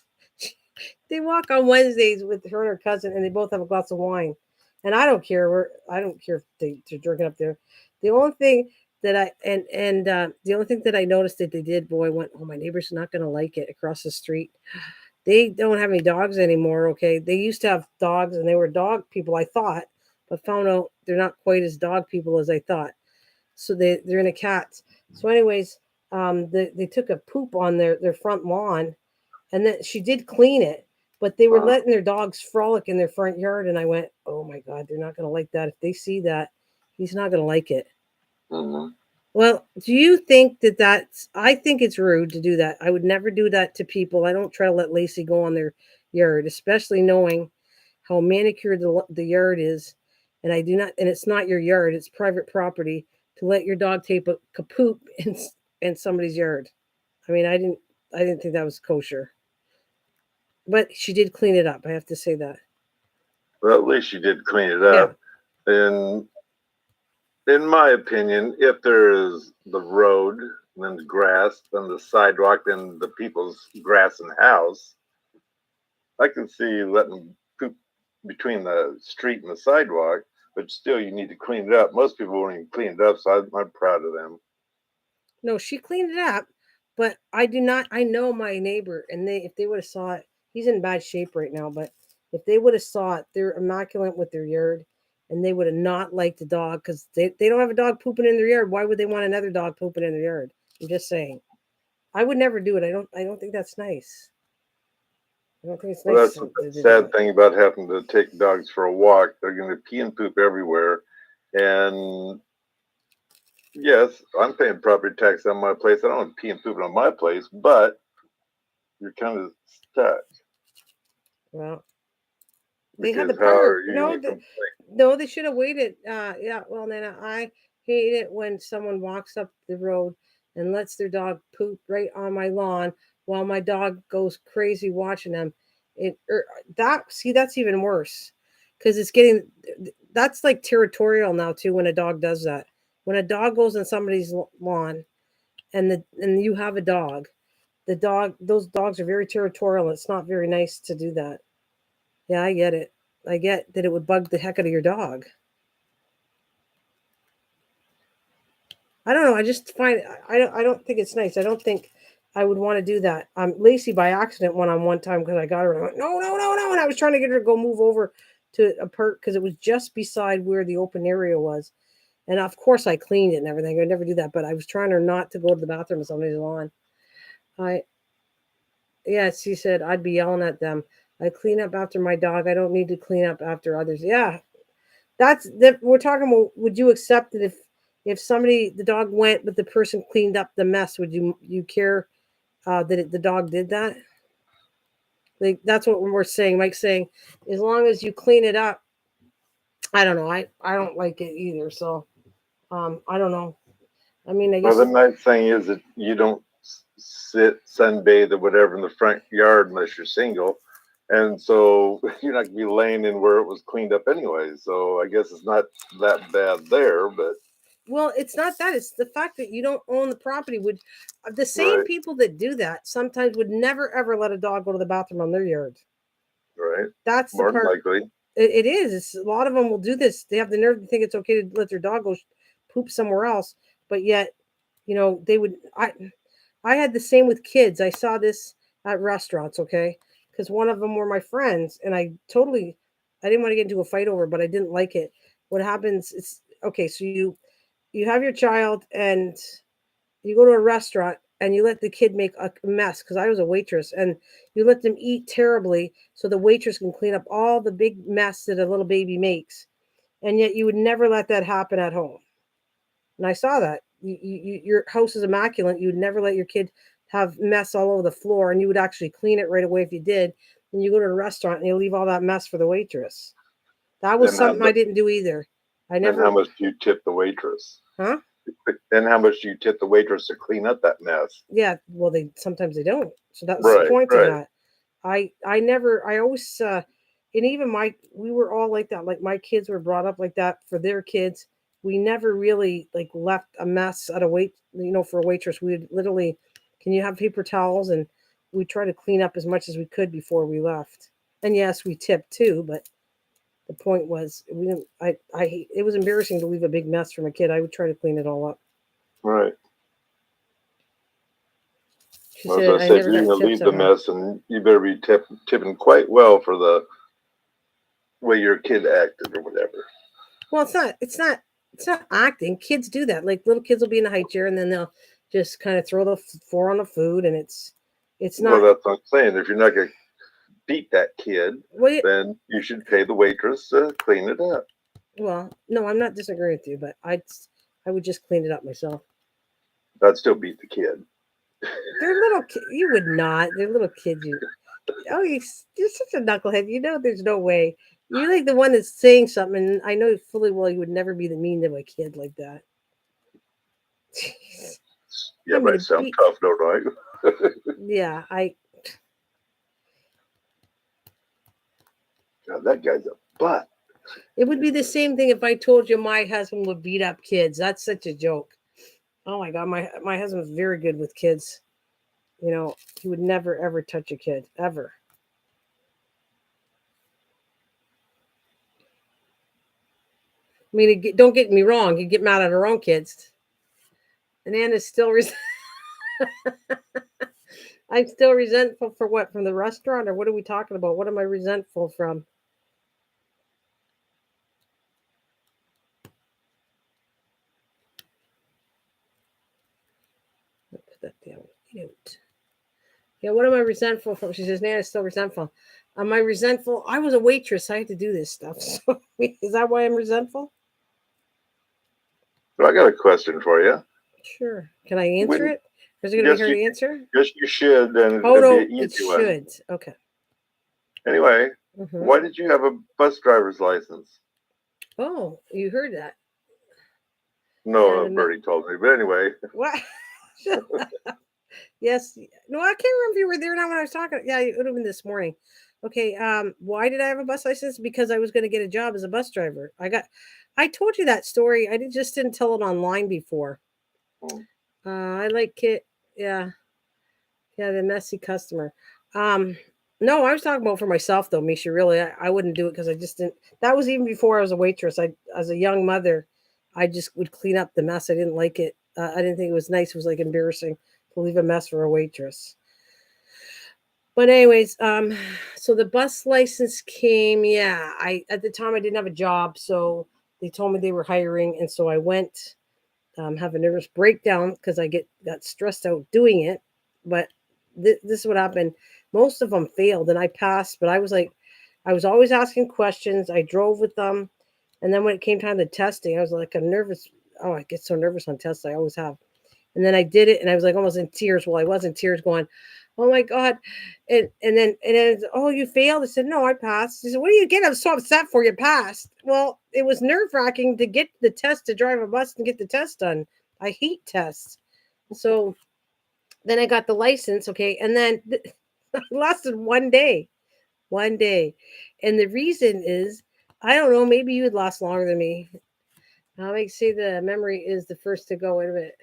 S1: They walk on Wednesdays with her and her cousin, and they both have a glass of wine. And I don't care. I don't care if they're drinking up there. The only thing that the only thing that I noticed that they did, boy, went, oh, my neighbor's not going to like it across the street. They don't have any dogs anymore. Okay, they used to have dogs, and they were dog people, I thought, but found out they're not quite as dog people as I thought. So they're into cats. So, anyways, they took a poop on their front lawn, and then she did clean it, but they were letting their dogs frolic in their front yard, and I went, oh my God, they're not going to like that. If they see that, he's not going to like it.
S3: Mm-hmm.
S1: Well, do you think that's? I think it's rude to do that. I would never do that to people. I don't try to let Lacey go on their yard, especially knowing how manicured the yard is. And I do not, and it's not your yard; it's private property. To let your dog take a poop in somebody's yard. I mean, I didn't think that was kosher. But she did clean it up. I have to say that.
S3: Well, at least she did clean it
S1: Yeah.
S3: up. And in my opinion, if there is the road, then the grass, then the sidewalk, then the people's grass and house, I can see letting poop between the street and the sidewalk, but still you need to clean it up. Most people won't even clean it up, so I'm proud of them.
S1: No, she cleaned it up, but I do not. I know my neighbor, and if they would have saw it, he's in bad shape right now. But if they would have saw it, they're immaculate with their yard, and they would have not liked the dog because they don't have a dog pooping in their yard. Why would they want another dog pooping in their yard? I'm just saying. I would never do it. I don't think that's nice. I don't think it's
S3: Well,
S1: nice
S3: that's
S1: to
S3: the
S1: do
S3: sad
S1: that.
S3: thing about having to take dogs for a walk. They're going to pee and poop everywhere. And yes, I'm paying property tax on my place. I don't want pee and pooping on my place, but you're kind of stuck.
S1: Well, they had the
S3: Because how are
S1: park.
S3: you going to complain?
S1: No, they should have waited. Yeah. Well, Nana, I hate it when someone walks up the road and lets their dog poop right on my lawn while my dog goes crazy watching them. That's even worse because it's getting that's like territorial now too. When a dog does that, when a dog goes on somebody's lawn and you have a dog, those dogs are very territorial. It's not very nice to do that. Yeah, I get it. I get that it would bug the heck out of your dog. I don't know. I just find I don't think it's nice. I don't think I would want to do that. Lacey by accident went on one time because I got her and I went, no, no, no, no. And I was trying to get her to go move over to a perk because it was just beside where the open area was. And of course I cleaned it and everything. I never do that, but I was trying her not to go to the bathroom on somebody's lawn. I Yes, she said I'd be yelling at them. I clean up after my dog. I don't need to clean up after others. Yeah, that's that we're talking about. Would you accept it if somebody the dog went but the person cleaned up the mess? Would you care the dog did that? Like that's what we're saying. Mike's saying as long as you clean it up. I don't know. I don't like it either. So I don't know. I mean I
S3: Well, the
S1: guess
S3: nice thing is that you don't sit sunbathe or whatever in the front yard unless you're single. And so you're not going to be laying in where it was cleaned up anyway. So I guess it's not that bad there, but
S1: well it's not that it's the fact that you don't own the property. Would the same
S3: right,
S1: people that do that sometimes would never ever let a dog go to the bathroom on their yard.
S3: right.
S1: That's the
S3: More than
S1: part.
S3: likely.
S1: It is. A lot of them will do this. They have the nerve to think it's okay to let their dog go poop somewhere else, but yet, they would. I had the same with kids. I saw this at restaurants. Okay, because one of them were my friends, and I didn't want to get into a fight over, but I didn't like it. What happens? It's okay. So you have your child, and you go to a restaurant, and you let the kid make a mess, because I was a waitress, and you let them eat terribly so the waitress can clean up all the big mess that a little baby makes. And yet you would never let that happen at home. And I saw that. Your house is immaculate. You would never let your kid have mess all over the floor, and you would actually clean it right away if you did. And you go to a restaurant and you leave all that mess for the waitress. That was
S3: Then how
S1: something I
S3: much?
S1: didn't do either. I
S3: Then how
S1: never,
S3: much do you tip the waitress?
S1: huh?
S3: Then how much do you tip the waitress to clean up that mess?
S1: Yeah, well, they sometimes they don't. So that was the
S3: Right,
S1: point of
S3: right.
S1: that. I never, I always, and even we were all like that. Like my kids were brought up like that for their kids. We never really like left a mess at a for a waitress. We'd literally, can you have paper towels? And we try to clean up as much as we could before we left. And yes, we tipped too, but the point was we didn't, it was embarrassing to leave a big mess from a kid. I would try to clean it all up.
S3: Right.
S1: She
S3: Well, as
S1: said,
S3: I
S1: I
S3: said,
S1: never
S3: you're
S1: got
S3: going to
S1: tips
S3: leave the
S1: ever.
S3: mess, and you better be tipping quite well for the way your kid acted or whatever.
S1: Well, it's not acting. Kids do that. Like little kids will be in a high chair and then they'll just kind of throw the floor on the food, and it's
S3: Well,
S1: not.
S3: that's what I'm saying. If you're not going to beat that kid,
S1: Well,
S3: then you should pay the waitress to clean it up.
S1: well, no, I'm not disagreeing with you, but I would just clean it up myself.
S3: I'd still beat the kid.
S1: They're you would not. They're little kids. You're such a knucklehead. You know, there's no way. You're like the one that's saying something, and I know fully well you would never be the mean to a kid like that. Jeez.
S3: Yeah,
S1: I'm
S3: but I
S1: gonna
S3: sound
S1: beat.
S3: tough, don't I?
S1: Yeah,
S3: God, that guy's a butt.
S1: It would be the same thing if I told you my husband would beat up kids. That's such a joke. Oh my god, my husband was very good with kids. You know, he would never ever touch a kid ever. I mean, don't get me wrong. He'd get mad at her own kids. And Anna's still. I'm still resentful for what? From the restaurant, or what are we talking about? What am I resentful from? I'll put that down. Mute. Yeah, what am I resentful from? She says, Nana's still resentful. Am I resentful? I was a waitress. I had to do this stuff. So is that why I'm resentful?
S3: So I got a question for you.
S1: Sure. Can I answer
S3: When,
S1: it? Or is it going to be
S3: yes,
S1: hard to answer?
S3: you should, and
S1: Oh,
S3: it'd be
S1: no,
S3: an
S1: it
S3: easy one.
S1: should. Okay.
S3: Anyway,
S1: Mm-hmm.
S3: why did you have a bus driver's license?
S1: Oh, you heard that.
S3: No, Bertie told me. But anyway.
S1: What? Yes. No, I can't remember if you were there now when I was talking. Yeah, it would have been this morning. Okay. Why did I have a bus license? Because I was going to get a job as a bus driver. I told you that story. I just didn't tell it online before. I like it. Yeah. Yeah, the messy customer. Um, no, I was talking about for myself though, Misha. Really, I wouldn't do it because I just didn't. That was even before I was a waitress. As a young mother, I just would clean up the mess. I didn't like it. I didn't think it was nice. It was like embarrassing to leave a mess for a waitress. But anyways, so the bus license came. Yeah, I at the time I didn't have a job, so they told me they were hiring, and so I went. Have a nervous breakdown because I got stressed out doing it. But this is what happened. Most of them failed, and I passed. But I was always asking questions. I drove with them, and then when it came time to testing, I was like, I'm nervous. Oh, I get so nervous on tests. I always have. And then I did it, and I was like almost in tears. Well, I was in tears, going, "Oh my god!" And then oh, you failed. I said, "No, I passed." He said, "What do you get? I'm so upset for you passed." Well, it was nerve wracking to get the test to drive a bus and get the test done. I hate tests. So then I got the license. Okay, and then it lasted 1 day, 1 day, and the reason is I don't know. Maybe you would last longer than me. I like say the memory is the first to go. Wait a minute.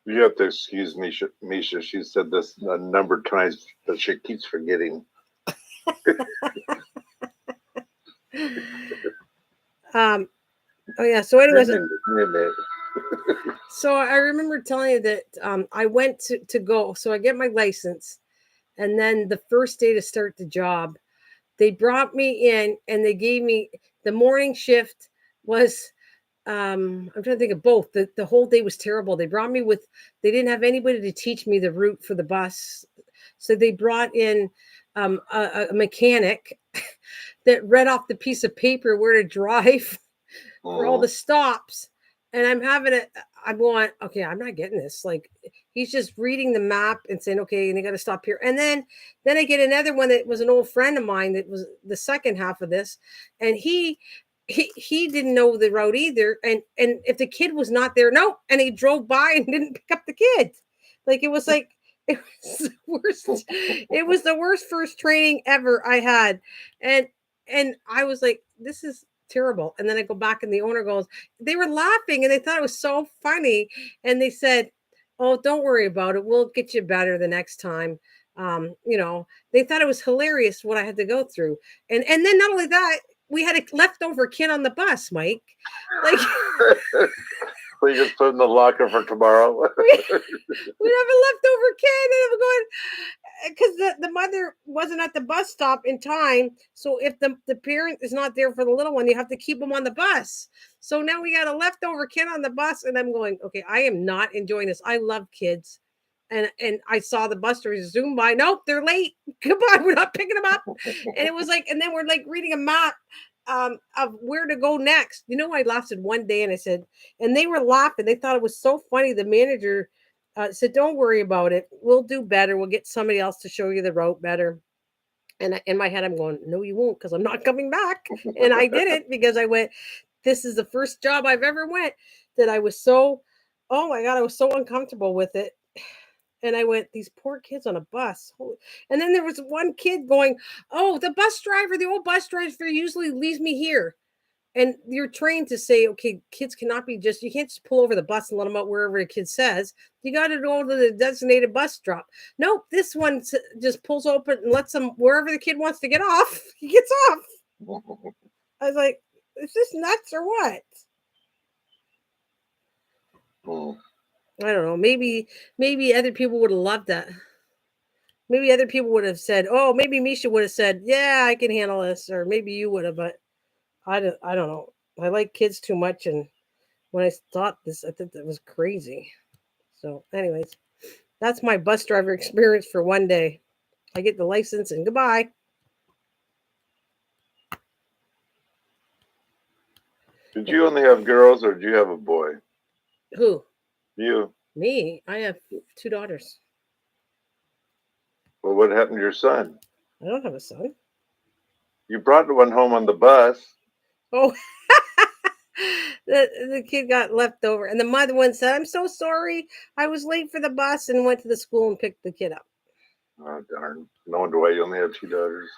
S3: You have to excuse Misha. She said this a number of times, but she keeps forgetting.
S1: Oh yeah. So anyways,
S3: Minute.
S1: so I remember telling you that I went to go. So I get my license, and then the first day to start the job, they brought me in and they gave me the morning shift was I'm trying to think of both. The whole day was terrible. They brought me with. They didn't have anybody to teach me the route for the bus, so they brought in a mechanic that read off the piece of paper where to drive for all the stops. And I'm having it. I'm going, okay, I'm not getting this. Like he's just reading the map and saying, okay, and you got to stop here. And then I get another one that was an old friend of mine that was the second half of this, and he didn't know the route either. And if the kid was not there, no, and he drove by and didn't pick up the kid. Like it was like it was the worst. It was the worst first training ever I had, and I was like, this is terrible. And then I go back and the owner goes, they were laughing and they thought it was so funny. And they said, oh, don't worry about it. We'll get you better the next time. They thought it was hilarious what I had to go through. And then not only that, we had a leftover kid on the bus, Mike. Like
S3: we just put in the locker for tomorrow.
S1: we have a leftover kid, and I'm going because the mother wasn't at the bus stop in time. So if the parent is not there for the little one, you have to keep them on the bus. So now we got a leftover kid on the bus, and I'm going, okay, I am not enjoying this. I love kids. And I saw the bus drivers zoom by. Nope, they're late. Goodbye. We're not picking them up. And it was like, and then we're like reading a map of where to go next. I lasted one day, and I said, and they were laughing. They thought it was so funny. The manager said, "Don't worry about it. We'll do better. We'll get somebody else to show you the route better." And in my head, I'm going, "No, you won't, because I'm not coming back." And I did it because I went. This is the first job I've ever went that I was so, oh my God, I was so uncomfortable with it. And I went, these poor kids on a bus. And then there was one kid going, oh, the old bus driver usually leaves me here. And you're trained to say, okay, kids cannot be you can't just pull over the bus and let them out wherever the kid says. You got to go to the designated bus stop. Nope, this one just pulls open and lets them wherever the kid wants to get off. He gets off. I was like, is this nuts or what? I don't know. Maybe other people would have loved that. Maybe other people would have said, "Oh, maybe Misha would have said, yeah, I can handle this," or maybe you would have. But I don't know. I like kids too much, and when I thought this, I thought that was crazy. So, anyways, that's my bus driver experience for one day. I get the license and goodbye.
S3: Did you only have girls, or did you have a boy?
S1: Who?
S3: You.
S1: Me. I have 2 daughters.
S3: Well, what happened to your son?
S1: I don't have a son.
S3: You brought one home on the bus.
S1: Oh, the kid got left over, and the mother one said, "I'm so sorry, I was late for the bus," and went to the school and picked the kid up.
S3: Oh darn! No wonder why you only have 2 daughters.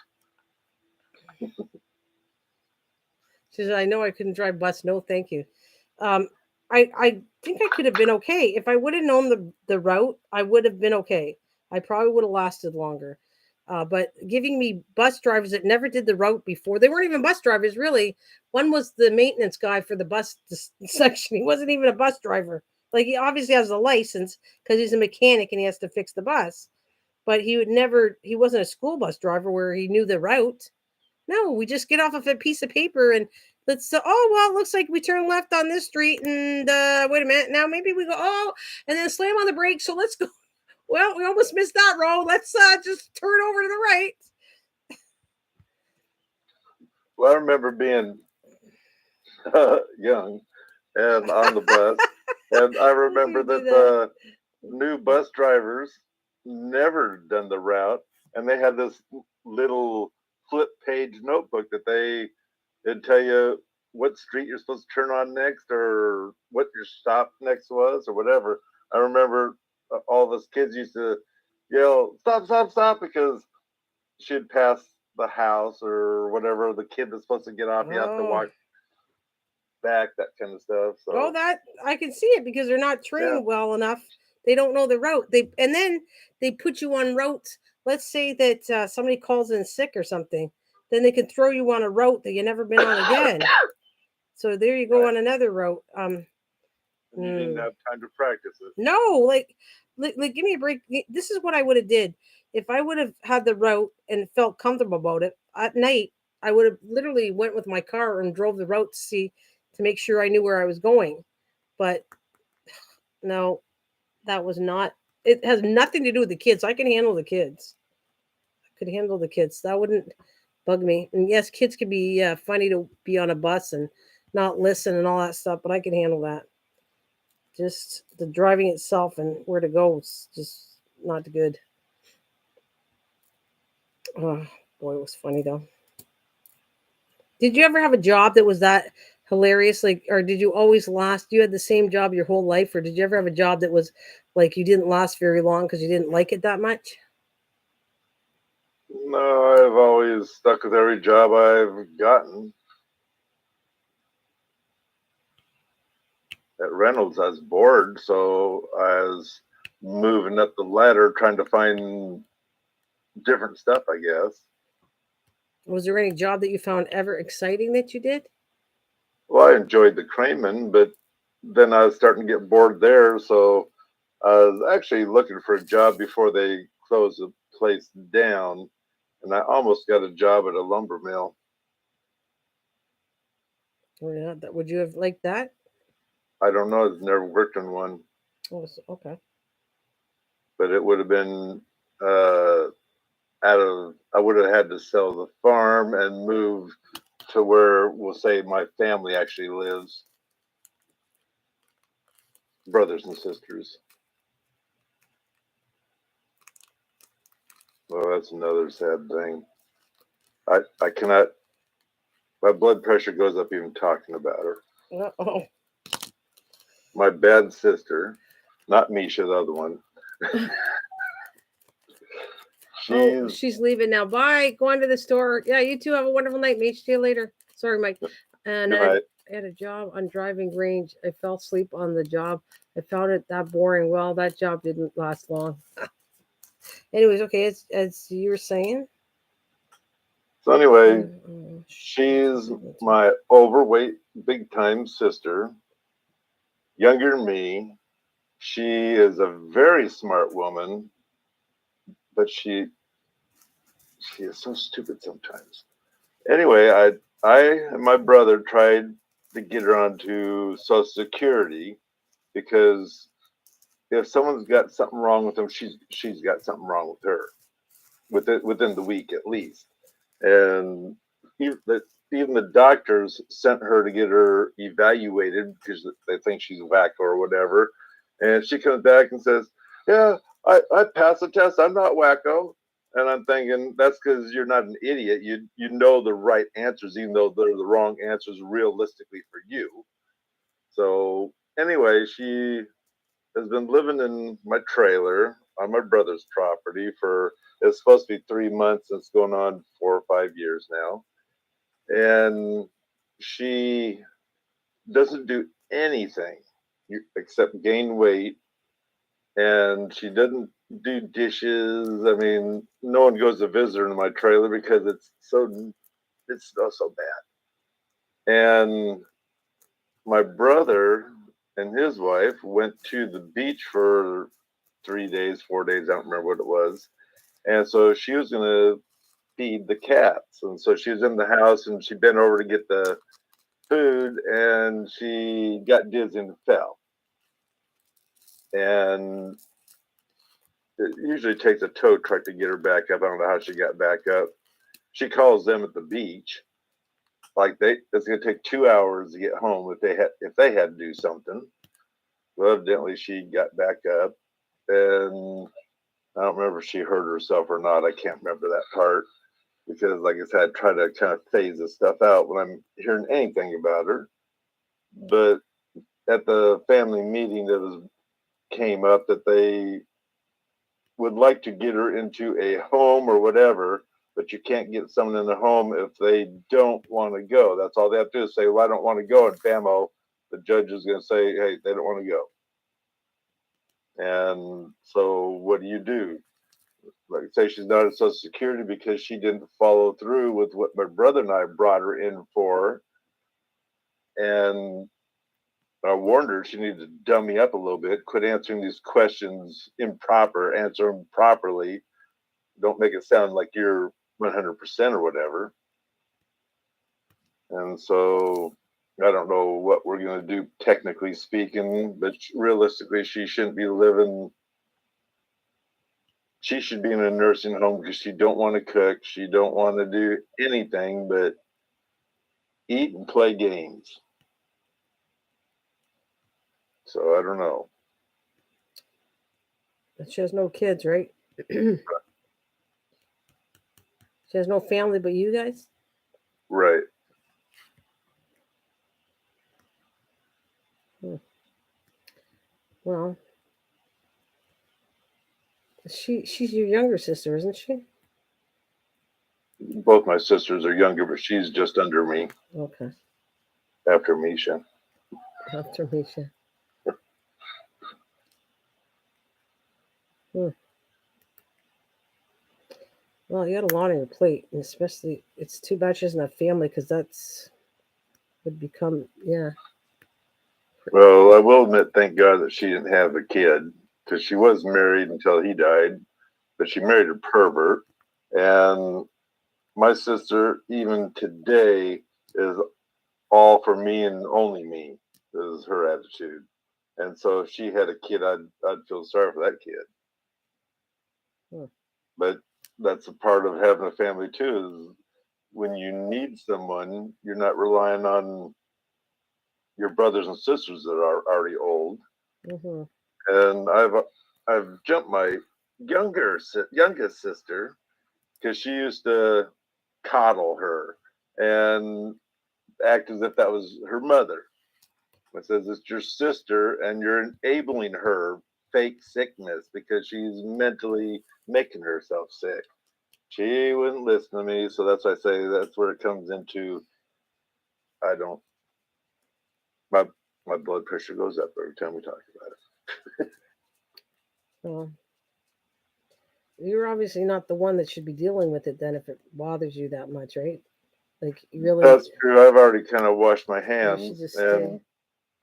S1: She said, "I know I couldn't drive bus. No, thank you." I think I could have been okay if I would have known the route. I would have been okay. I probably would have lasted longer. But giving me bus drivers that never did the route before, they weren't even bus drivers, really. One was the maintenance guy for the bus section. He wasn't even a bus driver. Like, he obviously has a license because he's a mechanic and he has to fix the bus. But he wasn't a school bus driver where he knew the route. No, we just get off of a piece of paper and it looks like we turn left on this street and wait a minute. Now maybe we go, and then slam on the brakes. So let's go. Well, we almost missed that road. Let's just turn over to the right.
S3: Well, I remember being young and on the bus, and I remember that the new bus drivers never done the route, and they had this little flip page notebook that it'd tell you what street you're supposed to turn on next, or what your stop next was, or whatever. I remember all of us kids used to yell, "Stop, stop, stop," because she'd pass the house or whatever. The kid that's supposed to get off, you have to walk back, that kind of stuff. So
S1: that I can see it because they're not trained well enough. They don't know the route. Then they put you on routes. Let's say that somebody calls in sick or something, then they can throw you on a route that you've never been on again. So there you go on another route.
S3: you didn't have time to practice it.
S1: No, like give me a break. This is what I would have did if I would have had the route and felt comfortable about it at night. I would have literally went with my car and drove the route to see to make sure I knew where I was going. But no, that was not. It has nothing to do with the kids. I can handle the kids. I could handle the kids. That wouldn't bug me. And yes, kids can be funny to be on a bus and not listen and all that stuff, but I can handle that. Just the driving itself and where to go is just not good. Oh boy, it was funny though. Did you ever have a job that was that hilarious? Like, or did you always last? You had the same job your whole life, or did you ever have a job that was like you didn't last very long because you didn't like it that much?
S3: No, I've always stuck with every job I've gotten. At Reynolds, I was bored, so I was moving up the ladder trying to find different stuff, I guess.
S1: Was there any job that you found ever exciting that you did?
S3: Well, I enjoyed the Crayman, but then I was starting to get bored there, so I was actually looking for a job before they closed the place down, and I almost got a job at a lumber mill.
S1: Or not? That would you have liked that?
S3: I don't know, I've never worked in one,
S1: Oh, okay.
S3: but it would have been uh, I would have had to sell the farm and move to where we'll say my family actually lives, brothers and sisters. Well, that's another sad thing. I cannot, my blood pressure goes up even talking about her.
S1: Oh,
S3: My bad sister, not Misha, the other one.
S1: oh,
S3: She's
S1: she's leaving now. Bye. Go on to the store. Yeah, you two have a wonderful night. Meet you later. Sorry, Mike. And
S3: good night.
S1: I had a job on driving range. I fell asleep on the job. I found it that boring. Well, that job didn't last long. Anyways, okay, as you were saying.
S3: So anyway,
S1: Oh,
S3: she's my overweight, big time sister, younger than me. She is a very smart woman, but she is so stupid sometimes. Anyway, I and my brother tried to get her onto Social Security because if someone's got something wrong with them, she's got something wrong with her within the week at least. And even the doctors sent her to get her evaluated because they think she's wacko or whatever. And she comes back and says, "Yeah, I passed the test. I'm not wacko." And I'm thinking that's because you're not an idiot. You know the right answers, even though they're the wrong answers realistically for you. So anyway, she has been living in my trailer on my brother's property for it's supposed to be 3 months. It's going on 4 or 5 years now, and she doesn't do anything except gain weight, and she doesn't do dishes. I mean, no one goes to visit her in my trailer because it's so bad. And my brother and his wife went to the beach for 3 days, 4 days, I don't remember what it was. And so she was going to feed the cats. And so she was in the house and she bent over to get the food and she got dizzy and fell. And it usually takes a tow truck to get her back up. I don't know how she got back up. She calls them at the beach. Like it's going to take 2 hours to get home if they had to do something. Well, evidently she got back up, and I don't remember if she hurt herself or not. I can't remember that part because, like I said, I try to kind of phase this stuff out when I'm hearing anything about her. But at the family meeting, came up that they would like to get her into a home or whatever, but you can't get someone in the home if they don't want to go. That's all they have to do is say, "Well, I don't want to go," and bammo, the judge is going to say, "Hey, they don't want to go." And so, what do? Like say she's not in Social Security because she didn't follow through with what my brother and I brought her in for. And I warned her she needed to dummy up a little bit, quit answering these questions improper, answer them properly. Don't make it sound like you're 100% or whatever. And so I don't know what we're going to do technically speaking, but realistically, she shouldn't be living. She should be in a nursing home because she don't want to cook. She don't want to do anything but eat and play games. So I don't know.
S1: But she has no kids, right? She has no family but you guys?
S3: Right.
S1: Well, she's your younger sister, isn't she?
S3: Both my sisters are younger, but she's just under me
S1: Okay.
S3: after Misha.
S1: After Misha. Hmm. Well, you got a lot on your plate, and especially it's too bad she doesn't have family because that's would become
S3: Well, I will admit, thank God that she didn't have a kid because she was married until he died, but she married a pervert. And my sister, even today, is all for me and only me, is her attitude. And so if she had a kid, I'd feel sorry for that kid.
S1: Hmm.
S3: But that's a part of having a family too, is when you need someone, you're not relying on your brothers and sisters that are already old.
S1: Mm-hmm.
S3: And I've jumped my youngest sister because she used to coddle her and act as if that was her mother. It says it's your sister and you're enabling her fake sickness because she's mentally making herself sick. She wouldn't listen to me, so that's why I say that's where it comes into. I don't. My my blood pressure goes up every time we talk about it.
S1: Well, you're obviously not the one that should be dealing with it then if it bothers you that much, right? Like you really
S3: That's true. I've already kind of washed my
S1: you should
S3: hands,
S1: just
S3: and
S1: stay.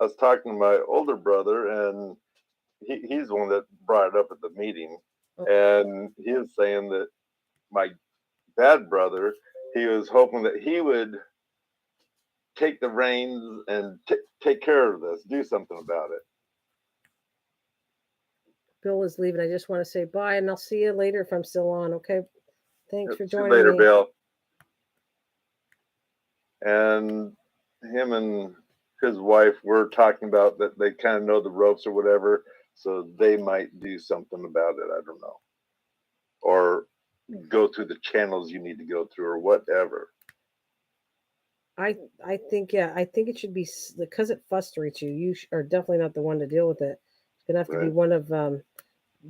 S3: I was talking to my older brother, and he's the one that brought it up at the meeting,
S1: Oh,
S3: and he was saying that my bad brother, he was hoping that he would take the reins and take care of this, do something about it.
S1: Bill is leaving. I just want to say bye and I'll see you later if I'm still on, okay? Thanks
S3: Yep,
S1: for
S3: see you
S1: joining
S3: later,
S1: me.
S3: Bill. And him and his wife were talking about that they kind of know the ropes or whatever, so they might do something about it. I don't know, or go through the channels you need to go through, or whatever.
S1: I think I think it should be because it frustrates you. You are definitely not the one to deal with it. It's gonna have to be
S3: Right?
S1: one of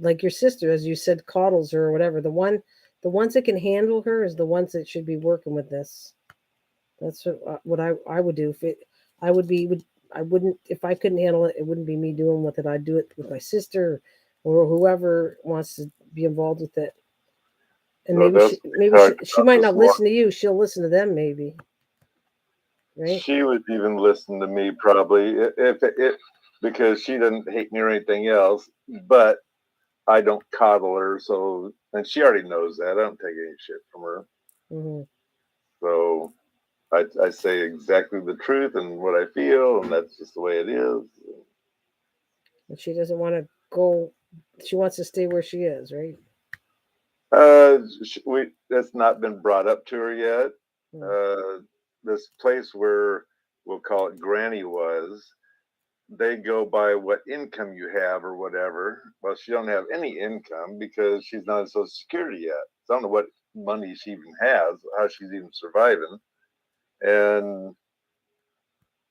S1: like your sister, as you said, coddles her or whatever. The ones that can handle her is the ones that should be working with this. That's what I would do if it. I would be would I wouldn't if I couldn't handle it. It wouldn't be me doing with it. I'd do it with my sister or whoever wants to be involved with it. And
S3: So that's what we talked
S1: she
S3: about
S1: might
S3: this
S1: not
S3: morning.
S1: listen to you. She'll listen to them maybe, right?
S3: She would even listen to me probably if it because she doesn't hate me or anything else, but I don't coddle her, so and she already knows that. I don't take any shit from her.
S1: Hmm.
S3: So I say exactly the truth and what I feel, and that's just the way it is.
S1: And she doesn't want to go. She wants to stay where she is, right?
S3: That's not been brought up to her yet.
S1: Mm.
S3: Uh, this place where we'll call it Granny was, they go by what income you have or whatever. Well, she don't have any income because she's not on Social Security yet. So I don't know what money she even has, how she's even surviving, and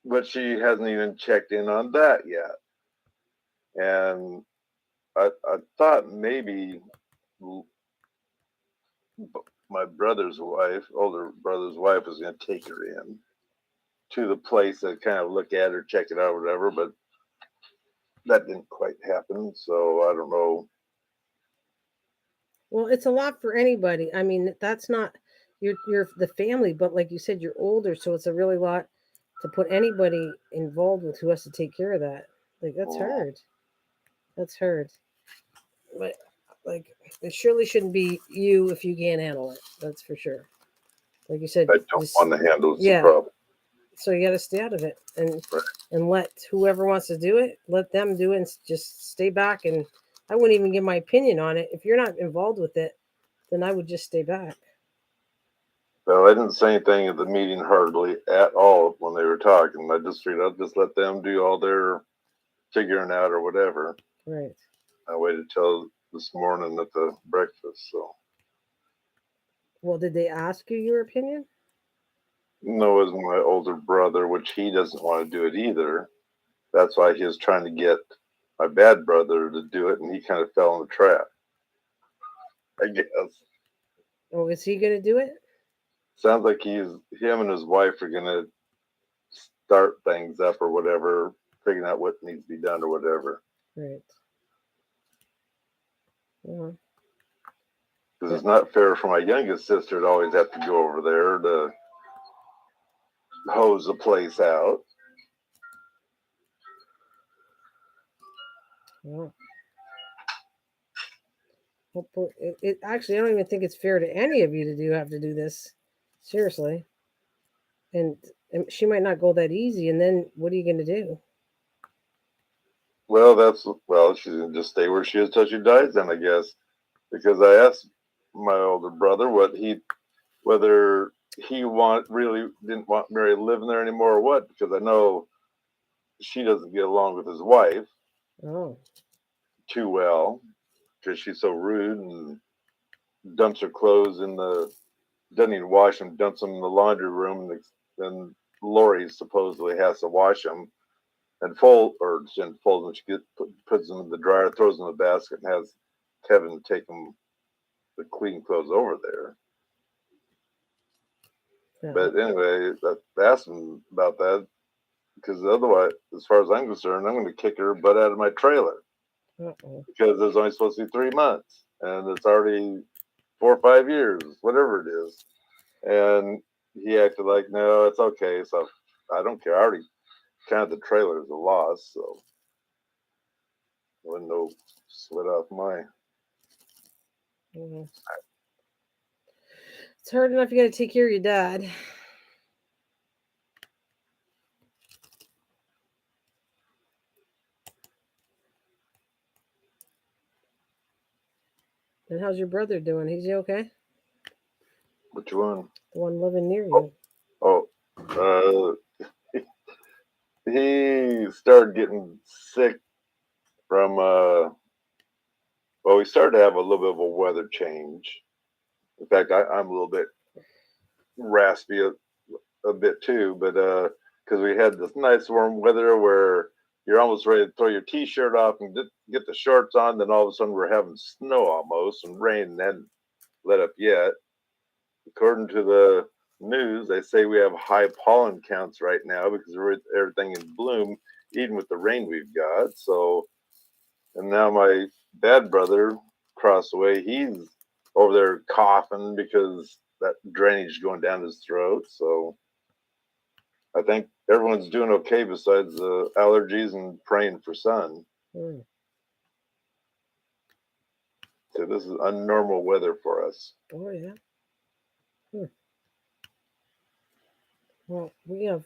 S3: but she hasn't even checked in on that yet. And I thought maybe my brother's wife, older brother's wife, was going to take her in to the place to kind of look at her, check it out, or whatever. But that didn't quite happen. So I don't know.
S1: Well, it's a lot for anybody. I mean, that's not you're the family, but like you said, you're older, so it's a really lot to put anybody involved with who has to take care of that. Like that's hard. That's hard. But like it surely shouldn't be you if you can't handle it. That's for sure. Like you said,
S3: I don't
S1: just
S3: want to handle it's the
S1: yeah,
S3: problem.
S1: So you got to stay out of it
S3: Right.
S1: and let whoever wants to do it, let them do it, and just stay back. And I wouldn't even give my opinion on it. If you're not involved with it, then I would just stay back.
S3: Well, I didn't say anything at the meeting hardly at all when they were talking. I just figured I'd just let them do all their figuring out or whatever.
S1: Right.
S3: I waited till this morning at the breakfast. So
S1: Well, did they ask you your opinion?
S3: no, it was my older brother, which he doesn't want to do it either. That's why he was trying to get my bad brother to do it, and he kind of fell in the trap, I guess.
S1: Oh, is he going to do it?
S3: Sounds like him and his wife are gonna start things up or whatever, figuring out what needs to be done or whatever.
S1: Right. Yeah.
S3: Because it's not fair for my youngest sister to always have to go over there to hose the place out.
S1: Yeah. Hopefully, it actually, I don't even think it's fair to any of you to have to do this. Seriously. And she might not go that easy. And then what are you going to do?
S3: Well, she's gonna just stay where she is till she dies, then I guess. Because I asked my older brother whether he really didn't want Mary living there anymore or what, because I know she doesn't get along with his wife
S1: Oh,
S3: too well because she's so rude and dumps her clothes doesn't even wash them, dumps them in the laundry room, and then Lori supposedly has to wash them and she didn't fold them. She puts them in the dryer, throws them in the basket, and has Kevin take them the clean clothes over there.
S1: yeah.
S3: But anyway, I asked him about that because otherwise, as far as I'm concerned, I'm going to kick her butt out of my trailer
S1: Uh-oh.
S3: because there's only supposed to be 3 months and it's already 4 or 5 years, whatever it is. And he acted like, no, it's okay. So I don't care. I already counted the trailer as a loss, so there wasn't no sweat off my.
S1: Mm-hmm. It's hard enough you got to take care of your dad. And how's your brother doing? Is he okay?
S3: Which one?
S1: The one living near you.
S3: Oh, he started getting sick from well, we started to have a little bit of a weather change. In fact, I'm a little bit raspy a bit too, but because we had this nice warm weather where you're almost ready to throw your t-shirt off and get the shorts on, then all of a sudden we're having snow almost and rain and hadn't let up yet. According to the news, they say we have high pollen counts right now because everything in bloom, even with the rain we've got. So, and now my bad brother across the way, he's over there coughing because that drainage going down his throat. So I think everyone's doing okay besides the allergies and praying for sun.
S1: Hmm.
S3: So this is unnormal weather for us.
S1: Oh, yeah. Well, we have,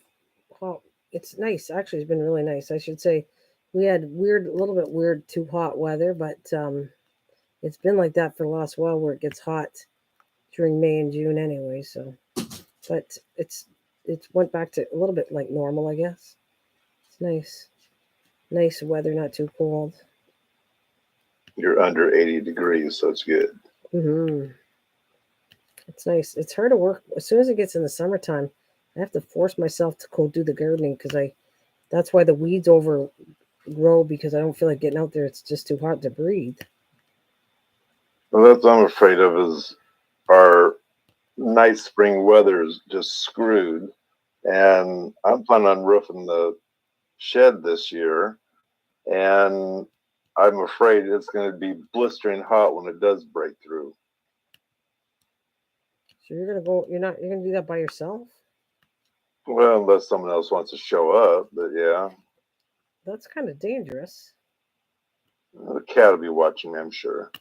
S1: well, it's nice. Actually, it's been really nice. I should say we had a little bit weird, too hot weather, but it's been like that for the last while where it gets hot during May and June anyway. So, but it's went back to a little bit like normal, I guess. It's nice. Nice weather, not too cold.
S3: You're under 80 degrees, so it's good.
S1: Mm-hmm. It's nice. It's hard to work. As soon as it gets in the summertime, I have to force myself to go do the gardening because that's why the weeds overgrow because I don't feel like getting out there. It's just too hot to breathe.
S3: Well, that's what I'm afraid of is our nice spring weather is just screwed. And I'm planning on roofing the shed this year. And I'm afraid it's going to be blistering hot when it does break through.
S1: So you're gonna go. You're gonna do that by yourself.
S3: Well, unless someone else wants to show up, but yeah,
S1: That's kind of dangerous.
S3: the cat will be watching me, I'm sure.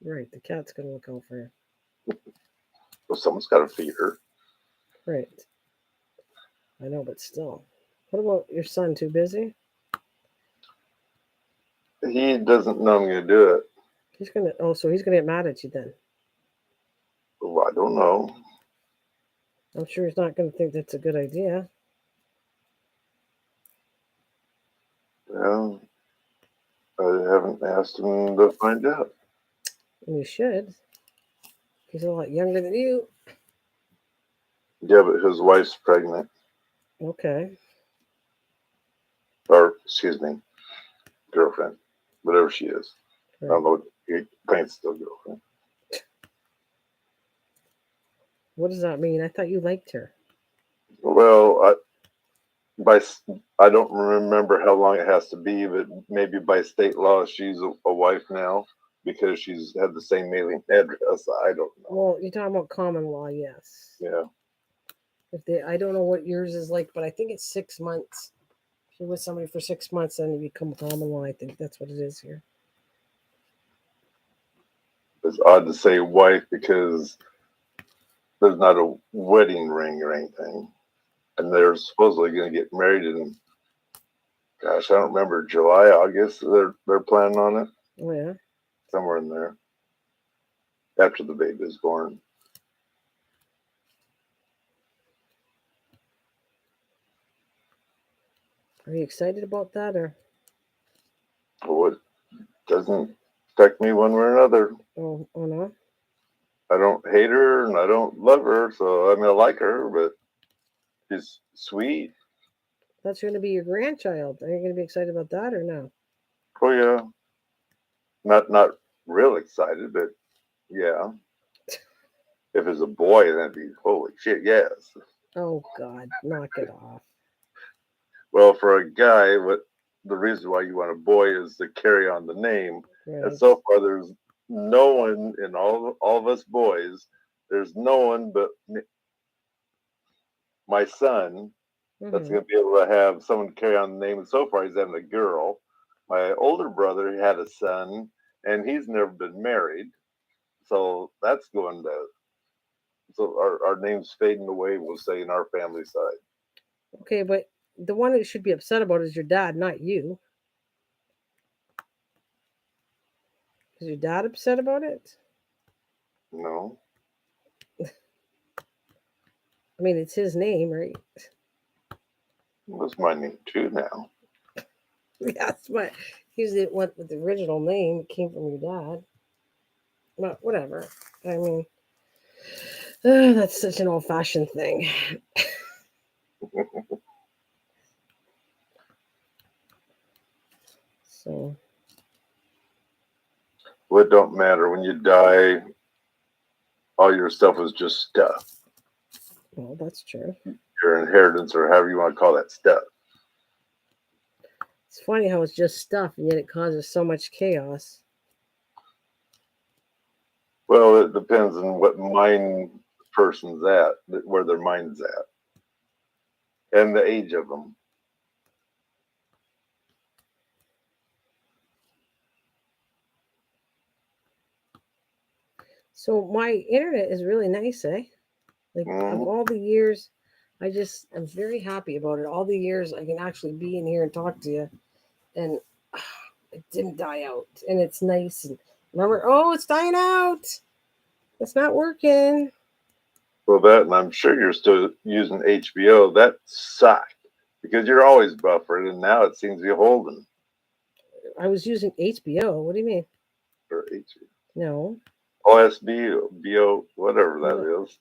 S1: Right. The cat's gonna look out for you.
S3: Well, someone's got to feed her.
S1: Right. I know, but still. What about your son? Too busy?
S3: He doesn't know I'm going to do it.
S1: He's gonna. Oh, so he's gonna get mad at you then.
S3: Well, I don't know.
S1: I'm sure he's not gonna think that's a good idea.
S3: Well, I haven't asked him to find out.
S1: And you should. He's a lot younger than you.
S3: Yeah, but his wife's pregnant.
S1: Okay.
S3: Or, excuse me, girlfriend. Whatever she is. I don't
S1: Right.
S3: know. He thinks it's still girlfriend.
S1: What does that mean? I thought you liked her.
S3: Well, by I don't remember how long it has to be, but maybe by state law she's a wife now because she's had the same mailing address. I don't know.
S1: Well, you're talking about common law, yes.
S3: Yeah,
S1: If they, I don't know what yours is like, but I think it's 6 months. If you're with somebody for 6 months, then you become common law. I think that's what it is here.
S3: it's odd to say wife because there's not a wedding ring or anything, and they're supposedly going to get married in, gosh, I don't remember, July, August. They're planning on it,
S1: Oh yeah.
S3: somewhere in there after the baby is born.
S1: Are you excited about that or?
S3: Well, it doesn't affect me one way or another.
S1: Oh no.
S3: I don't hate her and I don't love her, so I mean I like her, but she's sweet.
S1: That's going to be your grandchild. Are you going to be excited about that or no?
S3: Oh yeah, not real excited, but yeah. If it's a boy, that'd be holy shit, yes.
S1: Oh God, knock it off.
S3: Well, for a guy, what the reason why you want a boy is to carry on the name, and
S1: Right.
S3: so far there's no one in all of us boys. There's no one but my son that's
S1: Mm-hmm.
S3: going to be able to have someone carry on the name. And so far, he's having a girl. My older brother had a son, and he's never been married. So that's going to, so our name's fading away, we'll say, in our family side.
S1: Okay, but the one that should be upset about is your dad, not you. Is your dad upset about it?
S3: No,
S1: I mean, it's his name, right?
S3: that's my name too now.
S1: That's what he's the what with the original name came from your dad. But whatever. I mean, that's such an old-fashioned thing. So,
S3: Well, it don't matter. When you die, all your stuff is just stuff.
S1: well, that's true.
S3: Your inheritance, or however you want to call that stuff.
S1: It's funny how it's just stuff, and yet it causes so much chaos.
S3: Well, it depends on what mind person's at, where their mind's at, and the age of them.
S1: So my internet is really nice, eh? Like of
S3: Mm,
S1: all the years, I'm very happy about it. All the years I can actually be in here and talk to you, and it didn't die out, and it's nice. And remember, oh, it's dying out. It's not working.
S3: well, that, and I'm sure you're still using HBO. That sucked because you're always buffered, and now it seems to be holding
S1: I was using HBO. What do you mean?
S3: for HBO.
S1: No.
S3: OSB, BO, whatever
S1: No.
S3: that is.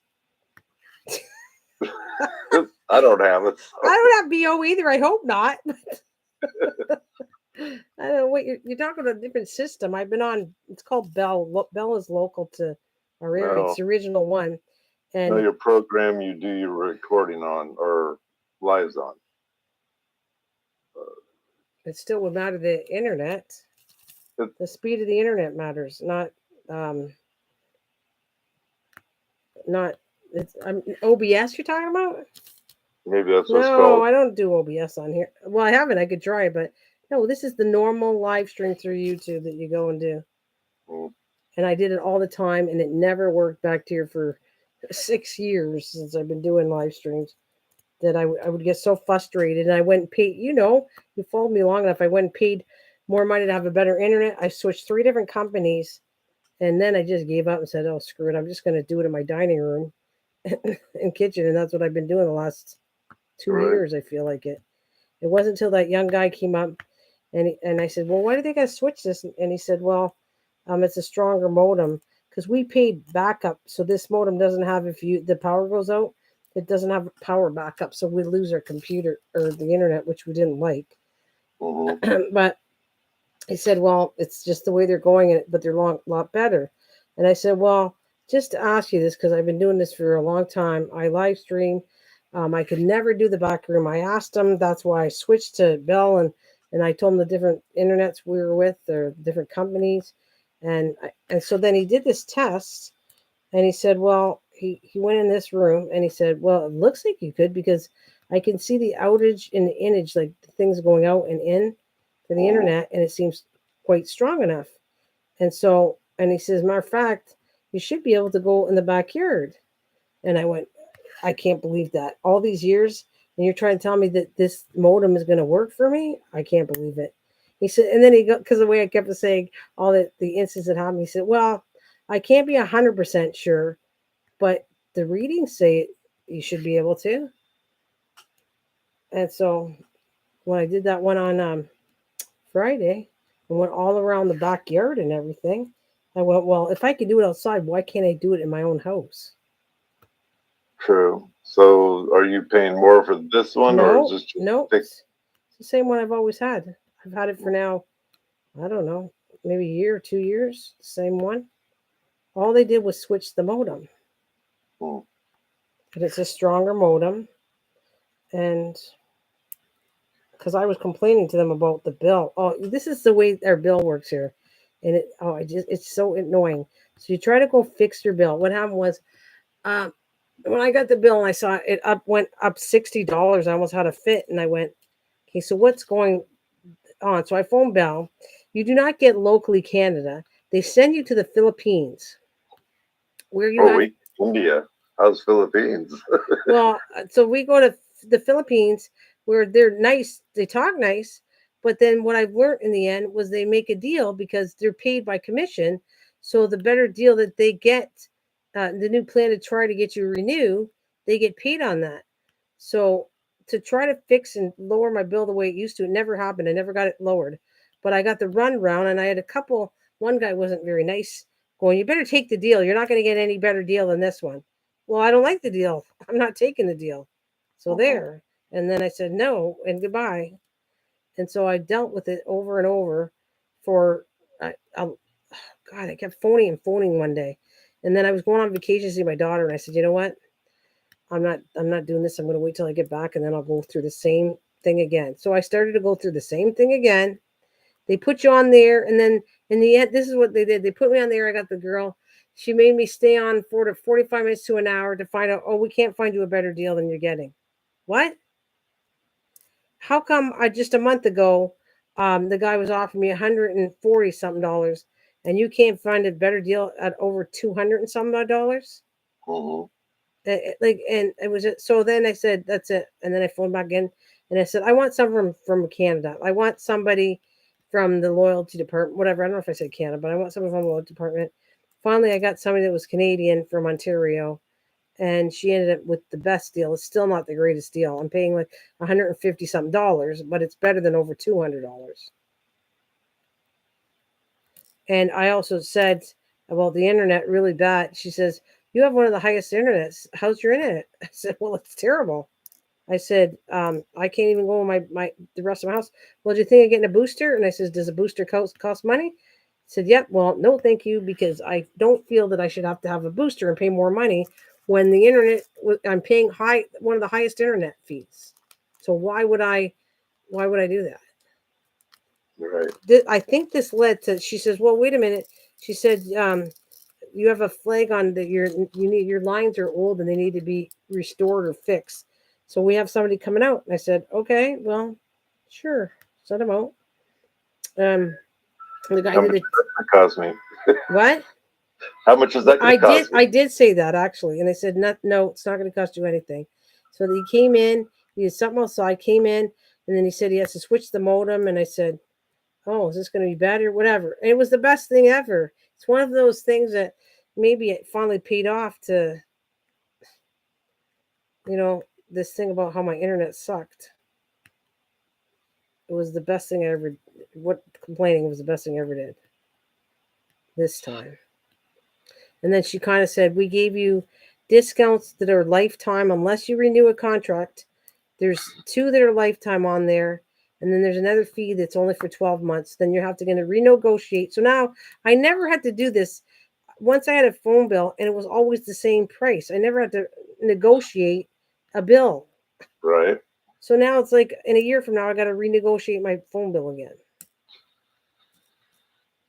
S3: I don't have it.
S1: I
S3: So.
S1: don't have BO either. I hope not. I don't know what you're talking about a different system. I've been on. It's called Bell. Bell is local to our area. It's
S3: No,
S1: the original one,
S3: no,
S1: and
S3: your program you do your recording on or lives on.
S1: it still would matter the internet.
S3: It,
S1: The speed of the internet matters, um, not. It's OBS. You're talking about?
S3: maybe that's what it's
S1: No,
S3: called.
S1: I don't do OBS on here. Well, I haven't. I could try, but no. This is the normal live stream through YouTube that you go and do.
S3: Mm.
S1: And I did it all the time, and it never worked back here for 6 years since I've been doing live streams. that I would get so frustrated. And I went and paid, you followed me long enough. I went and paid more money to have a better internet. I switched 3 different companies. And then I just gave up and said, oh, screw it. I'm just going to do it in my dining room and kitchen. And that's what I've been doing the last 2
S3: Right.
S1: years. I feel like it. It wasn't until that young guy came up and I said, well, why do they got to switch this? And he said, well, it's a stronger modem because we paid backup. So this modem doesn't have, if the power goes out, it doesn't have power backup. So we lose our computer or the internet, which we didn't like. But he said, well, it's just the way they're going, but they're a lot better. And I said, well, just to ask you this, because I've been doing this for a long time. I live stream. I could never do the back room. I asked him. That's why I switched to Bell, and I told him the different internets we were with, or different companies. And so then he did this test, and he said, well, he went in this room, and he said, well, it looks like you could, because I can see the outage in the image, like the things going out and in to the internet, and it seems quite strong enough. And so, and he says, matter of fact, you should be able to go in the backyard. And I went, I can't believe that. All these years, and you're trying to tell me that this modem is going to work for me? I can't believe it. He said, and then he got, because the way I kept saying all the incidents that happened, he said, well, I can't be 100% sure, but the readings say you should be able to. And so when I did that one on Friday and went all around the backyard and everything, I went, well, if I can do it outside, why can't I do it in my own house?
S3: True. So are you paying more for this one, or is this just
S1: No, it's the same one I've always had. I've had it for now, I don't know, maybe a year or 2 years, the same one. All they did was switch the modem.
S3: Hmm.
S1: And it's a stronger modem. And because I was complaining to them about the bill. Oh, this is the way our bill works here. And it's so annoying. So you try to go fix your bill. What happened was, when I got the bill and I saw it went up $60, I almost had a fit. And I went, okay, so what's going on? So I phoned Bell. You do not get locally Canada. They send you to the Philippines, where you have
S3: India. How's Philippines?
S1: well, so we go to the Philippines where they're nice, they talk nice, but then what I've learned in the end was they make a deal because they're paid by commission. So the better deal that they get, the new plan to try to get you renew, they get paid on that. So to try to fix and lower my bill the way it used to, it never happened. I never got it lowered, but I got the runaround, and I had a couple. One guy wasn't very nice, going, "You better take the deal. You're not going to get any better deal than this one." Well, I don't like the deal. I'm not taking the deal. So there. And then I said no and goodbye. And so I dealt with it over and over for, God, I kept phoning one day. And then I was going on vacation to see my daughter, and I said, you know what? I'm not doing this. I'm going to wait till I get back, and then I'll go through the same thing again. So I started to go through the same thing again. They put you on there, and then in the end, this is what they did. They put me on there. I got the girl. She made me stay on for 45 minutes to an hour to find out, oh, we can't find you a better deal than you're getting. What? How come just a month ago, the guy was offering me $140 something dollars, and you can't find a better deal at over 200 and some odd dollars? And it was so then I said that's it, and then I phoned back in and I said I want someone from Canada. I want somebody from the loyalty department, whatever. I don't know if I said Canada, but I want somebody from the loyalty department. Finally, I got somebody that was Canadian from Ontario, and she ended up with the best deal. It's still not the greatest deal. I'm paying like 150 something dollars, but it's better than over $200. And I also said about the internet really bad. She says, you have one of the highest internets. How's your internet? I said, well, it's terrible. I said, I can't even go in the rest of my house. Well, do you think of getting a booster? And I says, does a booster cost money? I said, yep. Well, no, thank you, because I don't feel that I should have to have a booster and pay more money when the internet, I'm paying one of the highest internet fees. So why would I do that?
S3: Right.
S1: I think this led to, she says, well, wait a minute. She said, you have a flag on that your lines are old and they need to be restored or fixed. So we have somebody coming out. And I said, okay, well, sure. Send them out. The guy
S3: How much
S1: did it.
S3: does that cost me?
S1: What?
S3: How much is that going to cost me?
S1: I did say that actually. And they said, no, it's not going to cost you anything. So he came in, he did something else. So I came in, and then he said he has to switch the modem, and I said, "Oh, is this going to be bad or whatever?" And it was the best thing ever. It's one of those things that maybe it finally paid off to, this thing about how my internet sucked. It was the best thing I ever. What complaining was the best thing I ever did this time. And then she kind of said, "We gave you discounts that are lifetime unless you renew a contract. There's 2 that are lifetime on there, and then there's another fee that's only for 12 months. Then you have to going to renegotiate." So now I never had to do this. Once I had a phone bill, and it was always the same price. I never had to negotiate a bill.
S3: Right.
S1: So now it's like in a year from now, I got to renegotiate my phone bill again.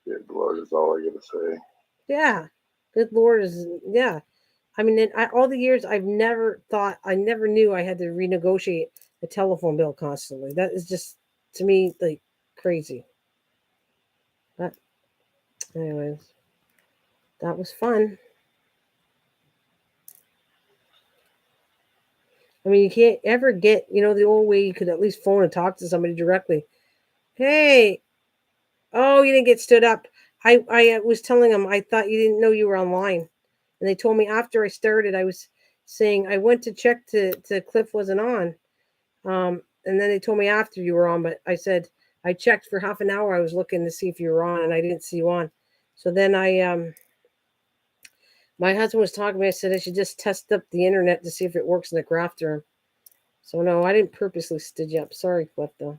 S3: Good Lord is all I gotta say.
S1: Yeah. Good Lord is, yeah. I mean, all the years I never knew I had to renegotiate a telephone bill constantly. That is just, to me, like crazy. But, anyways, that was fun. I mean, you can't ever get, the old way you could at least phone and talk to somebody directly. Hey, oh, you didn't get stood up. I was telling them I thought you didn't know you were online. And they told me after I started, I was saying I went to check to Cliff wasn't on. And then they told me after you were on, but I said I checked for half an hour. I was looking to see if you were on, and I didn't see you on. So then my husband was talking to me. I said I should just test up the internet to see if it works in the craft room. So no, I didn't purposely stitch you up. Sorry, Cliff. Though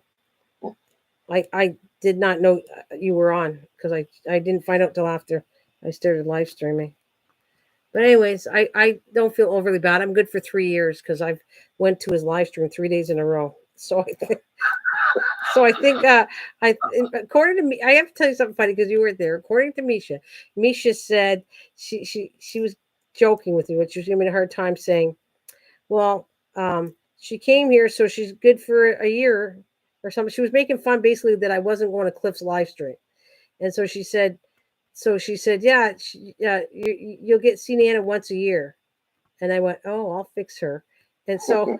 S1: I did not know you were on because I didn't find out till after I started live streaming. But anyways, I don't feel overly bad. I'm good for 3 years because I've went to his live stream 3 days in a row. So I think according to me, I have to tell you something funny because you weren't there. According to Misha said she was joking with me, but she was giving me a hard time saying, well, she came here, so she's good for a year or something. She was making fun basically that I wasn't going to Cliff's live stream, and so she said, yeah, you'll get see Nana once a year, and I went, oh, I'll fix her, and so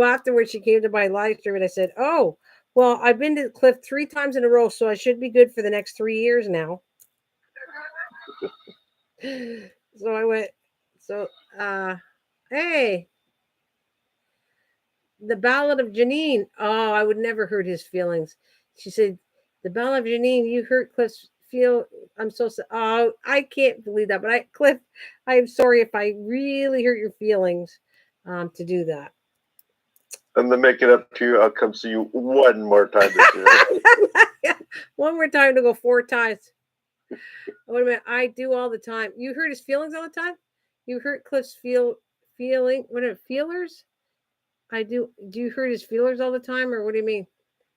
S1: afterwards she came to my live stream, and I said, oh, well, I've been to Cliff 3 times in a row, so I should be good for the next 3 years now. So I went, so hey, the Ballad of Janine. Oh, I would never hurt his feelings. She said, the Ballad of Janine, you hurt Cliff's feel. I'm so sad. Oh, I can't believe that. But Cliff, I am sorry if I really hurt your feelings to do that.
S3: And to make it up to you, I'll come see you one more time this year.
S1: One more time to go 4 times. Wait a minute. I do all the time. You hurt his feelings all the time? You hurt Cliff's feeling. What are feelers? I do. Do you hurt his feelers all the time, or what do you mean?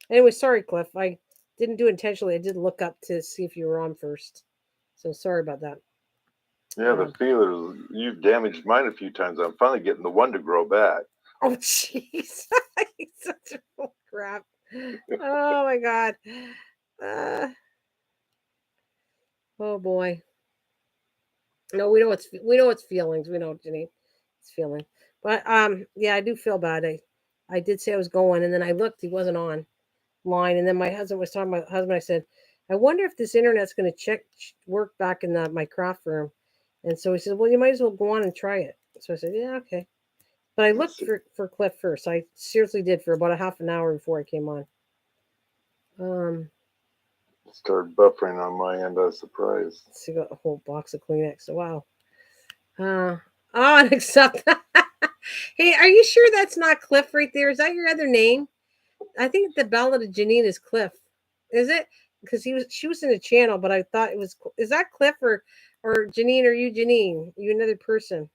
S1: Anyway, sorry, Cliff. I didn't do it intentionally. I did look up to see if you were on first. So sorry about that.
S3: Yeah, the feelers, you've damaged mine a few times. I'm finally getting the one to grow back.
S1: Oh, jeez. Such a full crap. Oh, my God. Oh, boy. No, we know it's feelings. We know, Janine. It's feeling. But, yeah, I do feel bad. I did say I was going, and then I looked. He wasn't on line. And then my husband was talking to my husband. I said, I wonder if this internet's going to work back in my craft room. And so he said, well, you might as well go on and try it. So I said, yeah, okay. But I looked for Cliff first. I seriously did for about a half an hour before I came on.
S3: Started buffering on my end. I was surprised.
S1: So you got a whole box of Kleenex. So wow. Unacceptable. Hey, are you sure that's not Cliff right there? Is that your other name? I think the Ballad of Janine is Cliff. Is it? Because she was in a channel, but I thought it was. Is that Cliff or Janine? Or you Janine? You another person?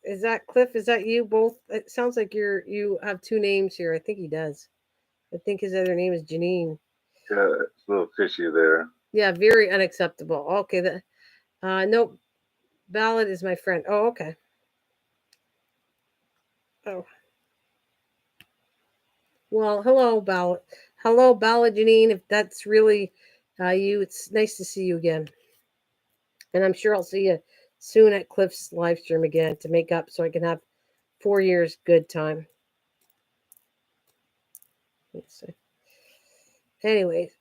S1: Is that Cliff? Is that you both? It sounds like you have 2 names here. I think he does. I think his other name is Janine.
S3: Yeah, it's a little fishy there.
S1: Yeah, very unacceptable. Okay, nope. Ballad is my friend. Oh, okay. Oh. Well, hello, Ballad. Hello, Ballad Janine. If that's really you, it's nice to see you again. And I'm sure I'll see you soon at Cliff's live stream again to make up so I can have 4 years good time. Let's see. Anyways,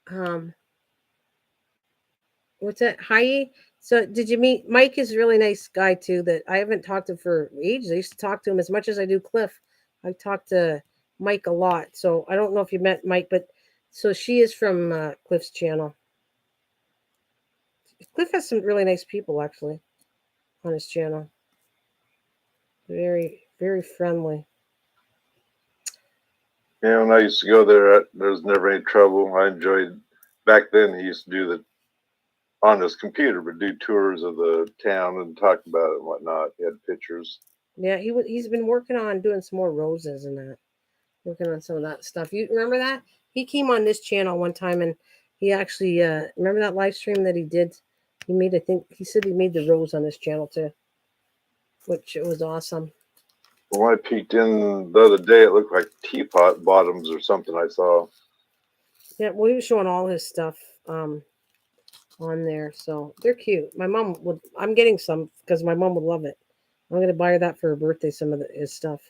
S1: um, what's that? Hi. So did you meet Mike? Is a really nice guy too. That I haven't talked to for ages. I used to talk to him as much as I do Cliff. I talked to Mike a lot. So I don't know if you met Mike, but so she is from Cliff's channel. Cliff has some really nice people actually on his channel. Very, very friendly.
S3: Yeah, when I used to go there, there was never any trouble. I enjoyed. Back then, he used to do the on his computer, but do tours of the town and talk about it and whatnot. He had pictures.
S1: Yeah, he's been working on doing some more roses and that. Working on some of that stuff. You remember that? He came on this channel one time and he actually remember that live stream that he did? He made, I think he said he made the rose on this channel too. Which it was awesome.
S3: When I peeked in the other day, it looked like teapot bottoms or something I saw.
S1: Yeah, well he was showing all his stuff on there. So they're cute. My mom would I'm getting some because my mom would love it. I'm gonna buy her that for her birthday, some of his stuff.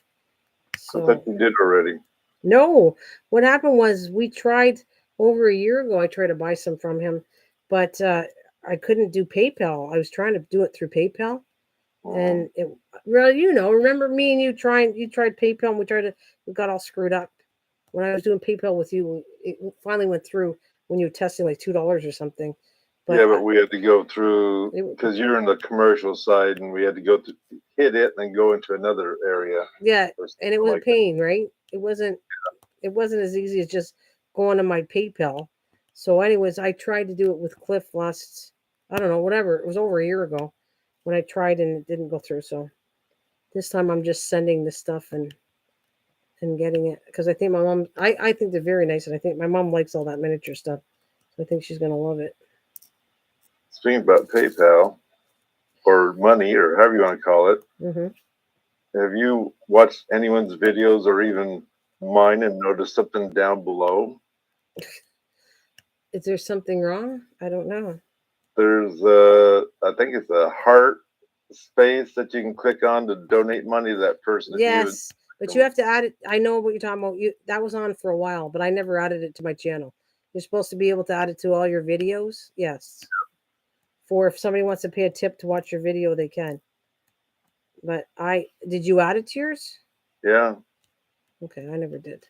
S3: I thought
S1: So
S3: you did already.
S1: no, what happened was we tried over a year ago. I tried to buy some from him, but I couldn't do PayPal. I was trying to do it through PayPal, and it well, remember me and you trying? You tried PayPal, and we got all screwed up. When I was doing PayPal with you, it finally went through when you were testing like $2 or something. But
S3: Yeah, but we had to go through
S1: it,
S3: because you're in the commercial side, and we had to go to hit it and then go into another area.
S1: yeah,
S3: Or
S1: and it
S3: something
S1: was a
S3: like that.
S1: pain, right? It wasn't as easy as just going to my PayPal. So, anyways, I tried to do it with Cliff last, I don't know, whatever. It was over a year ago when I tried and it didn't go through. So this time I'm just sending the stuff and getting it because I think my mom, I think they're very nice and I think my mom likes all that miniature stuff. So I think she's gonna love it.
S3: Speaking about PayPal or money or however you want to call it,
S1: hmm
S3: have you watched anyone's videos or even mine and noticed something down below?
S1: Is there something wrong? I don't know.
S3: There's I think it's a heart space that you can click on to donate money to that person if you.
S1: Yes, but you have to add it. I know what you're talking about. You that was on for a while, but I never added it to my channel. You're supposed to be able to add it to all your videos. Yes. For if somebody wants to pay a tip to watch your video, they can. But I did you add it to yours?
S3: Yeah,
S1: Okay, I never did.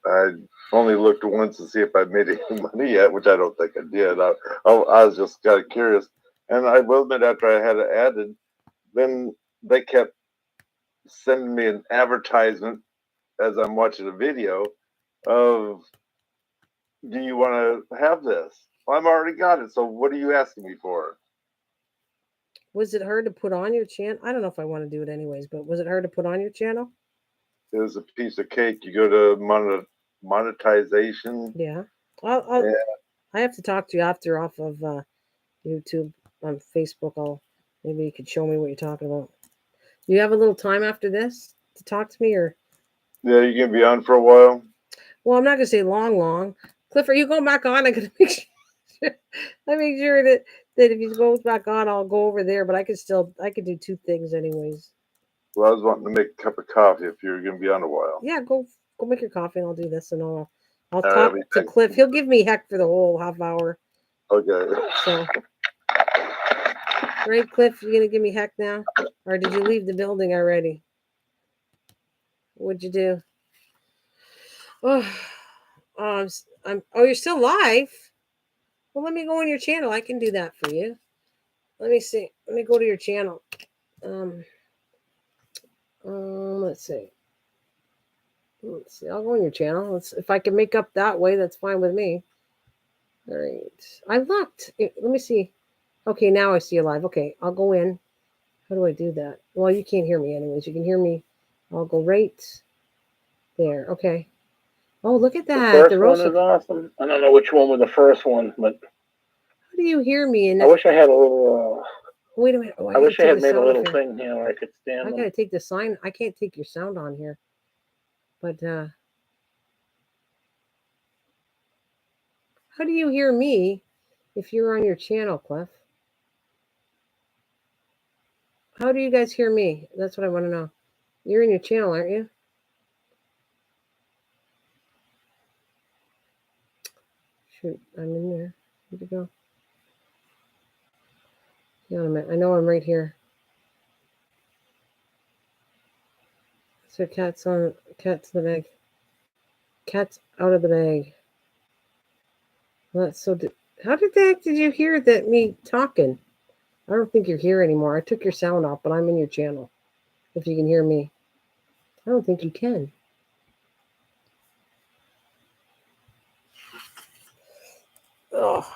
S3: I only looked once to see if I made any money yet, which I don't think I did. I was just kind of curious, and I will admit after I had it added, then they kept sending me an advertisement as I'm watching a video of, "Do you want to have this?" Well, I've already got it, so what are you asking me for?
S1: Was it hard to put on your channel? I don't know if I want to do it anyways, but was it hard to put on your channel?
S3: It was a piece of cake. You go to monetization.
S1: Yeah. I'll
S3: And
S1: I have to talk to you after off of YouTube on Facebook. Maybe you could show me what you're talking about. Do you have a little time after this to talk to me or
S3: yeah, you can be on for a while.
S1: well, I'm not gonna say long. Cliff, are you going back on? I gotta make sure I make sure that if he goes back on, I'll go over there. But I could do two things anyways.
S3: Well, I was wanting to make a cup of coffee if you're going to be on a while.
S1: Yeah, go make your coffee and I'll do this and I'll
S3: All right,
S1: talk to Cliff. He'll give me heck for the whole half hour.
S3: okay.
S1: So right, Cliff, you gonna give me heck now? Or did you leave the building already? What'd you do? Oh, you're still live. Well, let me go on your channel. I can do that for you. Let me see. Let me go to your channel. Um, let's see. Let's see. I'll go on your channel. If I can make up that way, that's fine with me. All right. I looked. Let me see. Okay, now I see you live. Okay, I'll go in. How do I do that? Well, you can't hear me anyways. You can hear me. I'll go right there. Okay. Oh, look at
S4: The
S1: that. The
S4: first one
S1: roast.
S4: is awesome. I don't know which one was the first one, but
S1: How do you hear me? And
S4: I wish I had a little.
S1: wait a minute. Oh, I
S4: I wish I
S1: gotta take
S4: had
S1: the
S4: made a
S1: sound off
S4: little
S1: here.
S4: thing here where I could stand
S1: I
S4: them.
S1: gotta take the sign. I can't take your sound on here. But how do you hear me if you're on your channel, Cliff? How do you guys hear me? That's what I want to know. You're in your channel, aren't you? Shoot, I'm in there. Where'd you go? Hang on a minute. I know I'm right here. So cat's in the bag. Cat's out of the bag. Well, that's so. How the heck did you hear that me talking? I don't think you're here anymore. I took your sound off, but I'm in your channel. If you can hear me, I don't think you can. Oh.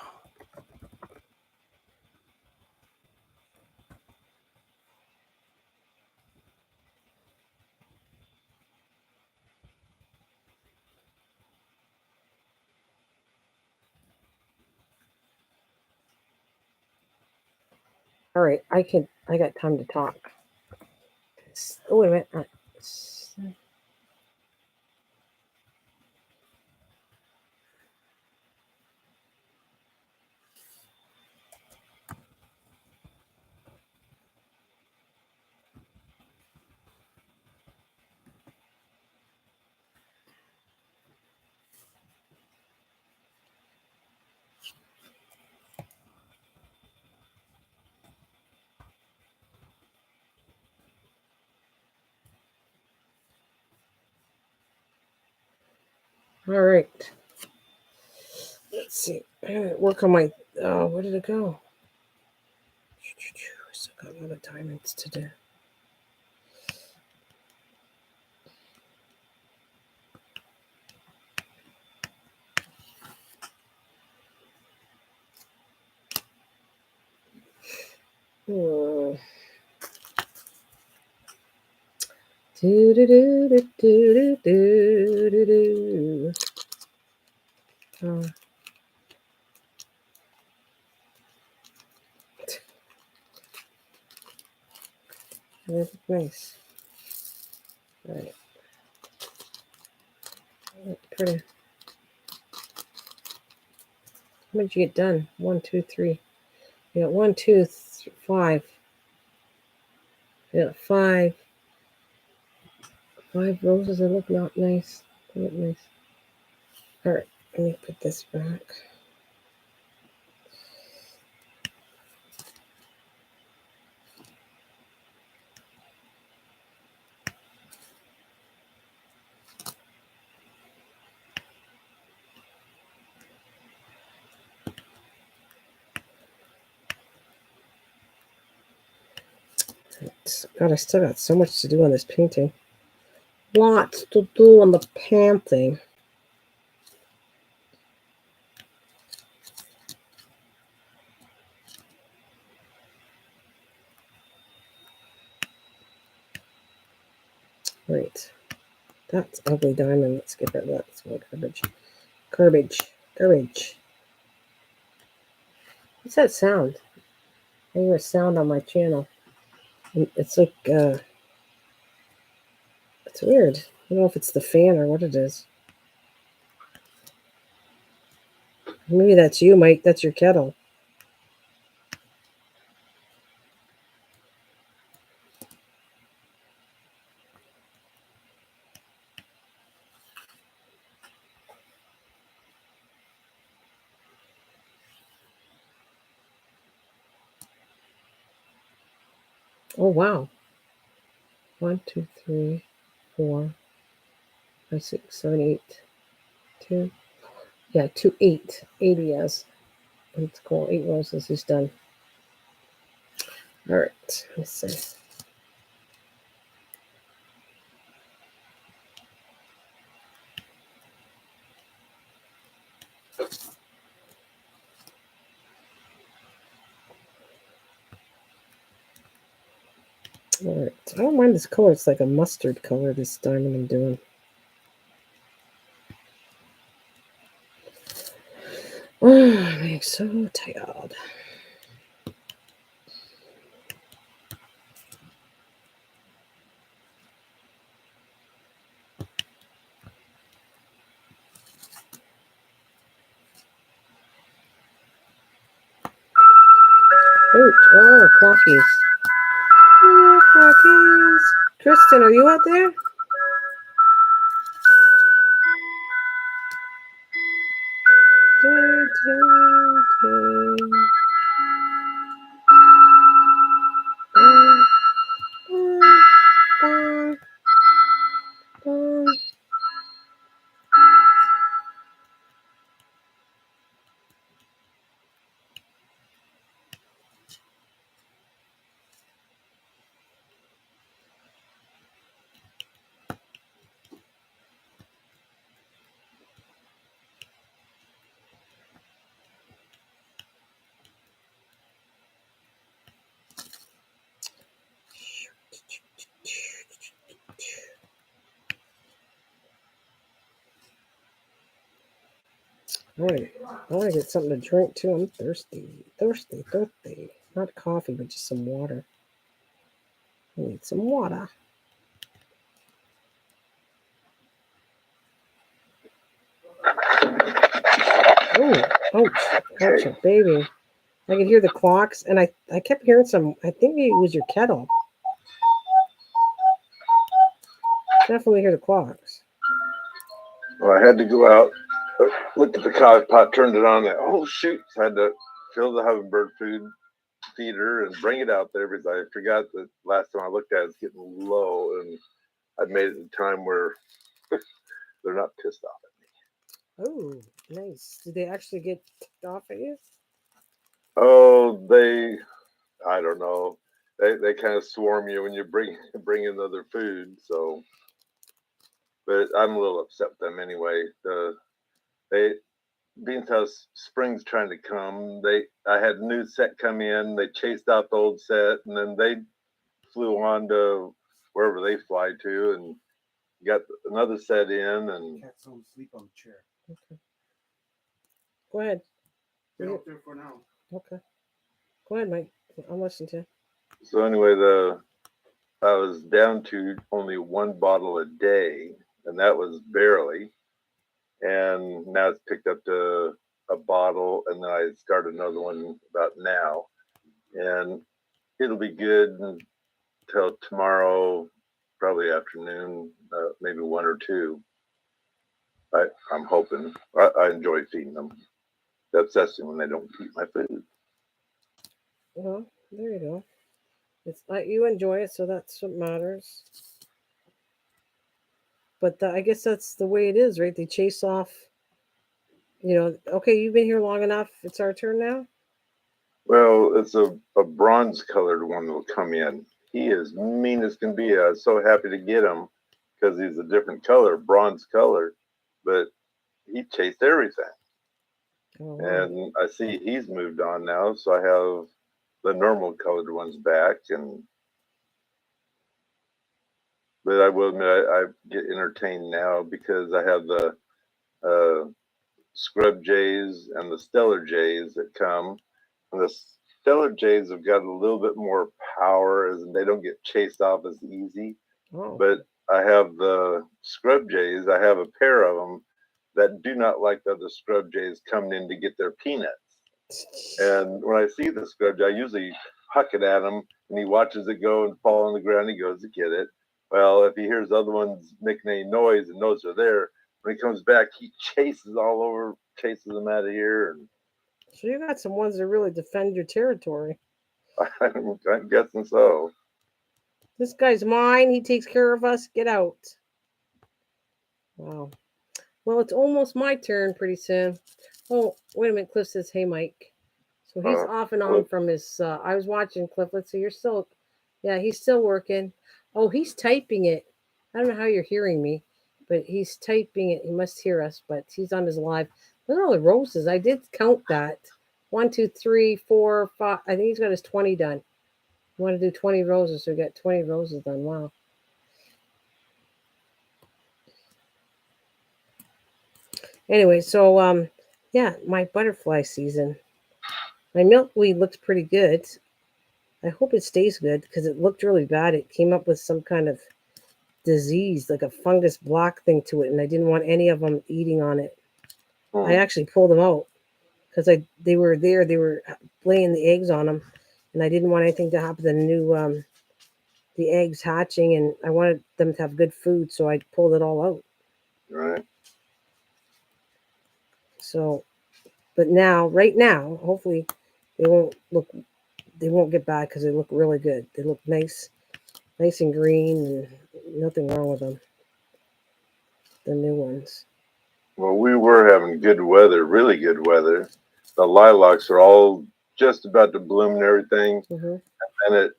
S1: All right, I got time to talk. Oh, wait a minute. All right. Let's see. I gotta work on my. Oh, where did it go? I still got a lot of diamonds to do. Do do do do do do do do. Oh. That's nice. All right. Pretty. How did you get done? 1, 2, 3. You got 1, 2, 5. You got 5. 5 roses. They look not nice. They look nice. All right. Let me put this back. God, I still got so much to do on this painting. Lots to do on the painting. Right. That's ugly diamond. Let's get rid of that. It's more garbage. Garbage. What's that sound? I hear a sound on my channel. It's like, it's weird. I don't know if it's the fan or what it is. Maybe that's you, Mike. That's your kettle. Oh, wow. 1, 2, 3, 4, 5, 6, 7, 8. 2. Yeah, 2, 8. 8 he has. That's cool. 8 roses. He's done. All right. Let's see. All right. I don't mind this color. It's like a mustard color, this diamond I'm doing. Oh, I'm so tired. Oh, clockies. Rockies. Kristen, are you out there? Dun, dun, dun. Dun, dun, dun, dun. I want to get something to drink too. I'm thirsty. Thirsty. Not coffee, but just some water. I need some water. Oh, ouch. Ouch, baby. I could hear the clocks, and I kept hearing some. I think maybe it was your kettle. Definitely hear the clocks.
S3: Well, I had to go out, looked at the cock pot, turned it on. Oh shoot! So I had to fill the hummingbird food feeder and bring it out there because I forgot that last time I looked at it, it's getting low, and I made it a time where they're not pissed off at me.
S1: Oh, nice. Did they actually get ticked off at you?
S3: Oh, I don't know. They kind of swarm you when you bring in other food. So, but I'm a little upset with them anyway. They being how spring's trying to come. I had a new set come in. They chased out the old set, and then they flew on to wherever they fly to, and got another set in. And
S2: Cat's home asleep on the chair.
S1: Okay. Go ahead.
S2: Get out there for now.
S1: Okay. Go ahead, Mike. I'm listening to you.
S3: so anyway, I was down to only one bottle a day, and that was barely. And now it's picked up to a bottle, and then I started another one about now, and it'll be good until tomorrow, probably afternoon, maybe one or two. I'm hoping. I enjoy feeding them. It's upsetting when they don't eat my food.
S1: Well, there you go. It's like you enjoy it, so that's what matters. But I guess that's the way it is, right? They chase off. Okay, you've been here long enough. It's our turn now.
S3: Well, it's a bronze colored one that'll come in. He is mean as can be. I was so happy to get him because he's a different color, bronze color, but he chased everything.
S1: Oh, wow.
S3: And I see he's moved on now, so I have the normal colored ones back. But I will admit I get entertained now because I have the scrub jays and the stellar jays that come. And the stellar jays have got a little bit more power, as they don't get chased off as easy.
S1: Oh.
S3: But I have the scrub jays. I have a pair of them that do not like the other scrub jays coming in to get their peanuts. And when I see the scrub jay, I usually huck it at him, and he watches it go and fall on the ground. He goes to get it. Well, if he hears other ones making any noise and knows they're there, when he comes back, he chases all over, chases them out of here. And
S1: So you got some ones that really defend your territory.
S3: I'm guessing so.
S1: This guy's mine. He takes care of us. Get out. Wow. Well, it's almost my turn pretty soon. Oh, wait a minute. Cliff says, "Hey, Mike." So he's off and on from his. I was watching Cliff. Let's see. You're still. Yeah, he's still working. Oh, he's typing it. I don't know how you're hearing me, but he's typing it. He must hear us, but he's on his live. Look at all the roses. I did count that. 1, 2, 3, 4, 5. I think he's got his 20 done. You want to do 20 roses, so we got 20 roses done. Wow. Anyway, so yeah, my butterfly season. My milkweed looks pretty good. I hope it stays good because it looked really bad. It came up with some kind of disease, like a fungus block thing to it, and I didn't want any of them eating on it. I actually pulled them out because they were there. They were laying the eggs on them, and I didn't want anything to happen to the the eggs hatching, and I wanted them to have good food, so I pulled it all out.
S3: Right.
S1: So, but now, right now, hopefully they won't get bad because they look really good. They look nice, nice and green, and nothing wrong with them. The new ones.
S3: Well, we were having good weather, really good weather. The lilacs are all just about to bloom and everything,
S1: Hmm.
S3: and it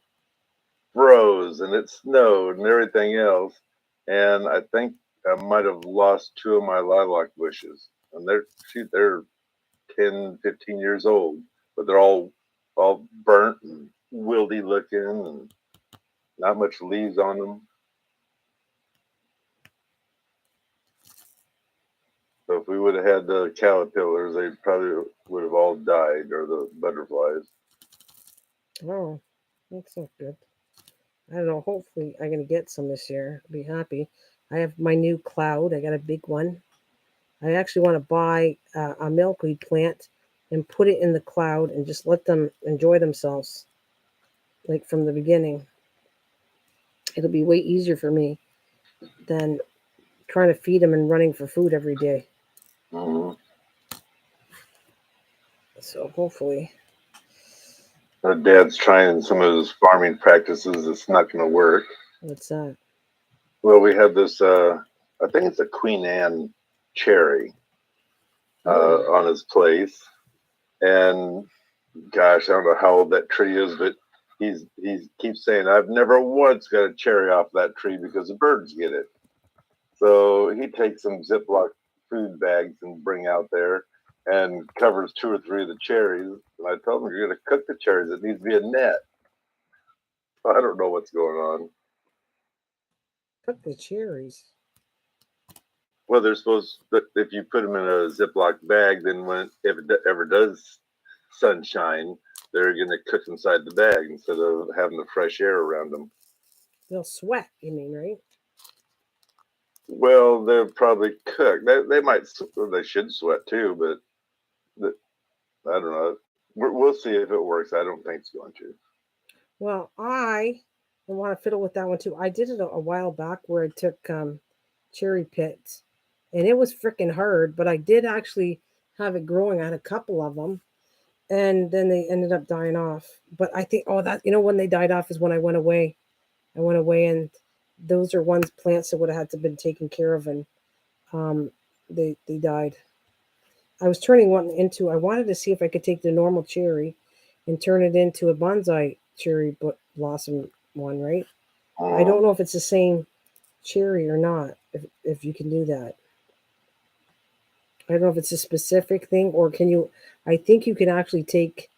S3: froze and it snowed and everything else. And I think I might have lost two of my lilac bushes, and they're 10, 15 years old, but they're all burnt and wilty looking and not much leaves on them. So if we would have had the caterpillars, they probably would have all died, or the butterflies.
S1: Oh, that's not good. I don't know. Hopefully, I'm gonna get some this year. I'll be happy. I have my new cloud. I got a big one. I actually want to buy a milkweed plant and put it in the cloud and just let them enjoy themselves, like from the beginning. It'll be way easier for me than trying to feed them and running for food every day.
S3: Mm-hmm.
S1: So hopefully,
S3: My dad's trying some of his farming practices. It's not going to work.
S1: what's that?
S3: Well, we have this. I think it's a Queen Anne cherry on his place, and gosh, I don't know how old that tree is, but he's keeps saying I've never once got a cherry off that tree because the birds get it. So he takes some Ziploc food bags and bring out there and covers two or three of the cherries. And I told him you're going to cook the cherries. It needs to be a net. I don't know what's going on.
S1: Cook the cherries.
S3: Well, they're supposed that if you put them in a Ziploc bag, then when if it ever does sunshine, they're going to cook inside the bag instead of having the fresh air around them.
S1: They'll sweat. You mean, right?
S3: Well, they're probably cooked. They might they should sweat too, but I don't know. We'll see if it works. I don't think it's going to.
S1: Well, I want to fiddle with that one too. I did it a while back where I took cherry pits, and it was freaking hard. But I did actually have it growing. I had a couple of them, and then they ended up dying off. But I think, oh, that when they died off is when I went away. I went away, and those are ones plants that would have had to been taken care of, and um, they died. I was turning one into. I wanted to see if I could take the normal cherry, and turn it into a bonsai cherry blossom one. Right? I don't know if it's the same cherry or not. If you can do that, I don't know if it's a specific thing or can you. I think you can actually take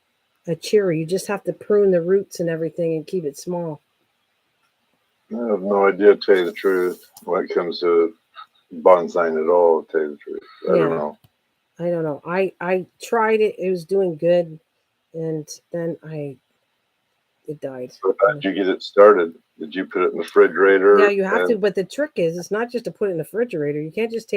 S1: a cherry. You just have to prune the roots and everything and keep it small.
S3: I have no idea, to tell you the truth, when it comes to bonsaiing at all, to tell you the truth. I don't
S1: Yeah,
S3: know.
S1: I don't know. I tried it. It was doing good, and then it died.
S3: So how did you get it started? Did you put it in the
S1: Yeah,
S3: refrigerator?
S1: you have to.
S3: And
S1: But the trick is, it's not just to put it in the refrigerator. You can't just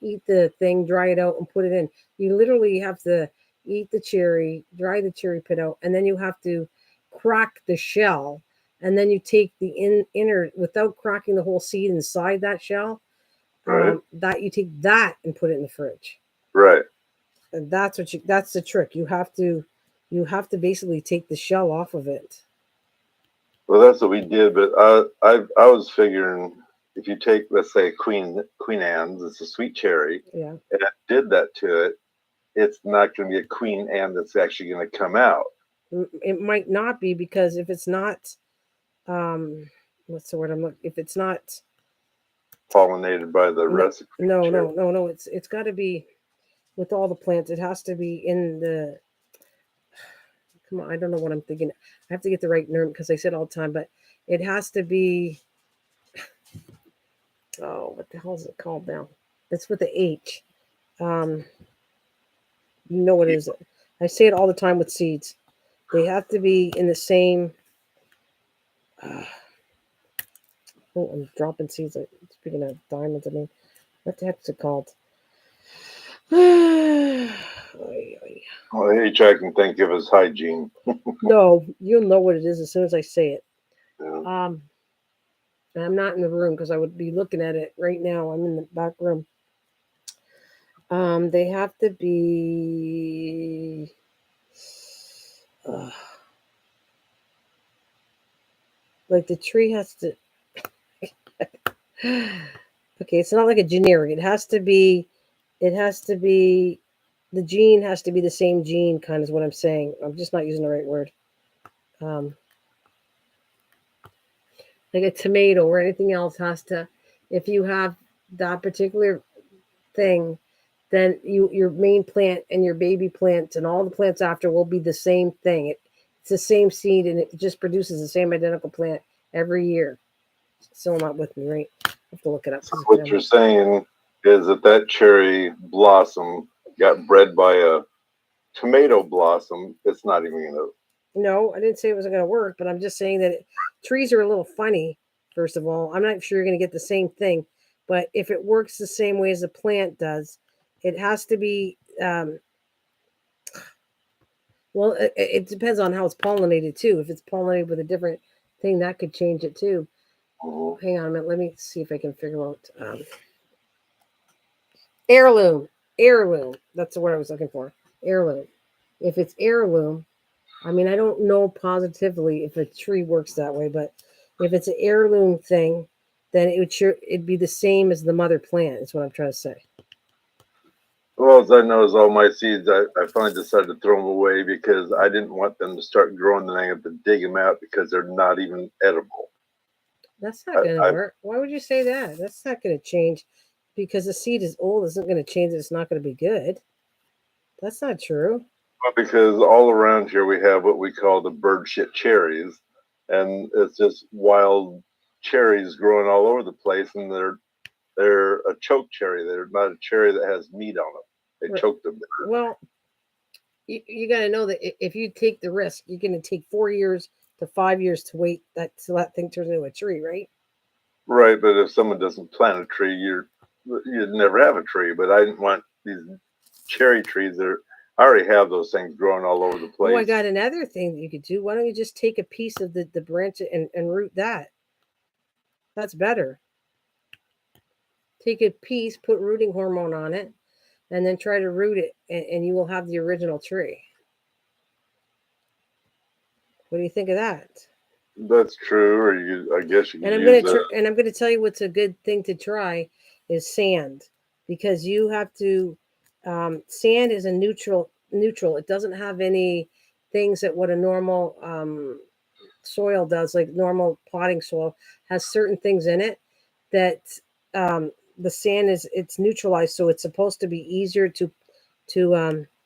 S1: eat the thing, dry it out, and put it in. You literally have to eat the cherry, dry the cherry pit out, and then you have to crack the shell, and then you take the inner without cracking the whole seed inside that shell.
S3: right,
S1: That you take that and put it in the fridge.
S3: right.
S1: And that's the trick. You have to basically take the shell off of it.
S3: Well, that's what we did. But I was figuring if you take, let's say, Queen Anne's, it's a sweet cherry,
S1: Yeah.
S3: and I did that to it. It's not going to be a Queen Anne that's actually going to come out.
S1: It might not be because if it's not what's the word I'm looking if it's not
S3: Pollinated by the
S1: no
S3: rest of Queen
S1: no
S3: cherry.
S1: no no no it's got to be with all the plants it has to be in the come on I don't know what I'm thinking I have to get the right term because I said all the time but it has to be oh what the hell is it called now it's with the H um you know what it is I say it all the time with seeds they have to be in the same uh, oh I'm dropping seeds speaking of diamonds I mean what the heck is it called Oy, oy.
S3: Well, H I can think of as hygiene.
S1: No, you'll know what it is as soon as I say it.
S3: Yeah.
S1: Um, And I'm not in the room because I would be looking at it right now. I'm in the back room. They have to be. Like the tree has to. Okay, it's not like a generic. It has to be. It has to be. The gene has to be the same gene, kind of is what I'm saying. I'm just not using the right word. Um, like a tomato or anything else has to. If you have that particular thing, then your main plant and your baby plant and all the plants after will be the same thing. It's the same seed and it just produces the same identical plant every year. Still not with me, right? I have to look it up.
S3: So what you're saying is that cherry blossom got bred by a tomato blossom. It's not even gonna.
S1: No, I didn't say it wasn't going to work, but I'm just saying that trees are a little funny. First of all, I'm not sure you're going to get the same thing, but if it works the same way as a plant does, it has to be. Well, it depends on how it's pollinated too. If it's pollinated with a different thing, that could change it too. Hang on a minute. Let me see if I can figure out heirloom. Heirloom. That's the word I was looking for. Heirloom. If it's heirloom, I mean, I don't know positively if a tree works that way, but if it's an heirloom thing, then it'd be the same as the mother plant. Is what I'm trying to say.
S3: Well, as I know is all my seeds, I finally decided to throw them away because I didn't want them to start growing, and I have to dig them out because they're not even edible.
S1: That's not going to work. Why would you say that? That's not going to change because the seed is old. Isn't going to change. It's not going to be good. That's not true.
S3: Well, because all around here we have what we call the bird shit cherries, and it's just wild cherries growing all over the place, and they're a choke cherry. They're not a cherry that has meat on them. They choke them.
S1: Well, you got to know that if you take the risk, you're going to take 4 years to 5 years to wait till that thing turns into a tree, right?
S3: Right, but if someone doesn't plant a tree, you'd never have a tree. But I didn't want these cherry trees. I already have those things growing all over the place.
S1: Oh, I got another thing that you could do. Why don't you just take a piece of the branch and root that? That's better. Take a piece, put rooting hormone on it, and then try to root it, and you will have the original tree. What do you think of that?
S3: That's true, or I guess you
S1: And I'm going to tell you what's a good thing to try is sand, because you have to. Sand is a neutral. It doesn't have any things that what a normal soil does, like normal potting soil has certain things in it that the sand it's neutralized, so it's supposed to be easier to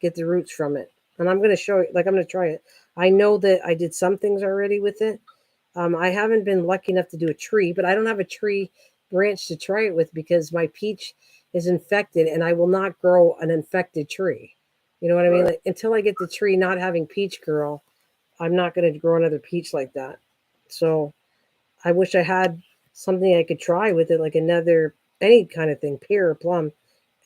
S1: get the roots from it. And I'm going to show you, like I'm going to try it. I know that I did some things already with it. I haven't been lucky enough to do a tree, but I don't have a tree branch to try it with because my peach is infected and I will not grow an infected tree. You know what I mean? Like, until I get the tree not having peach girl, I'm not going to grow another peach like that. So I wish I had something I could try with it, like any kind of thing, pear, plum,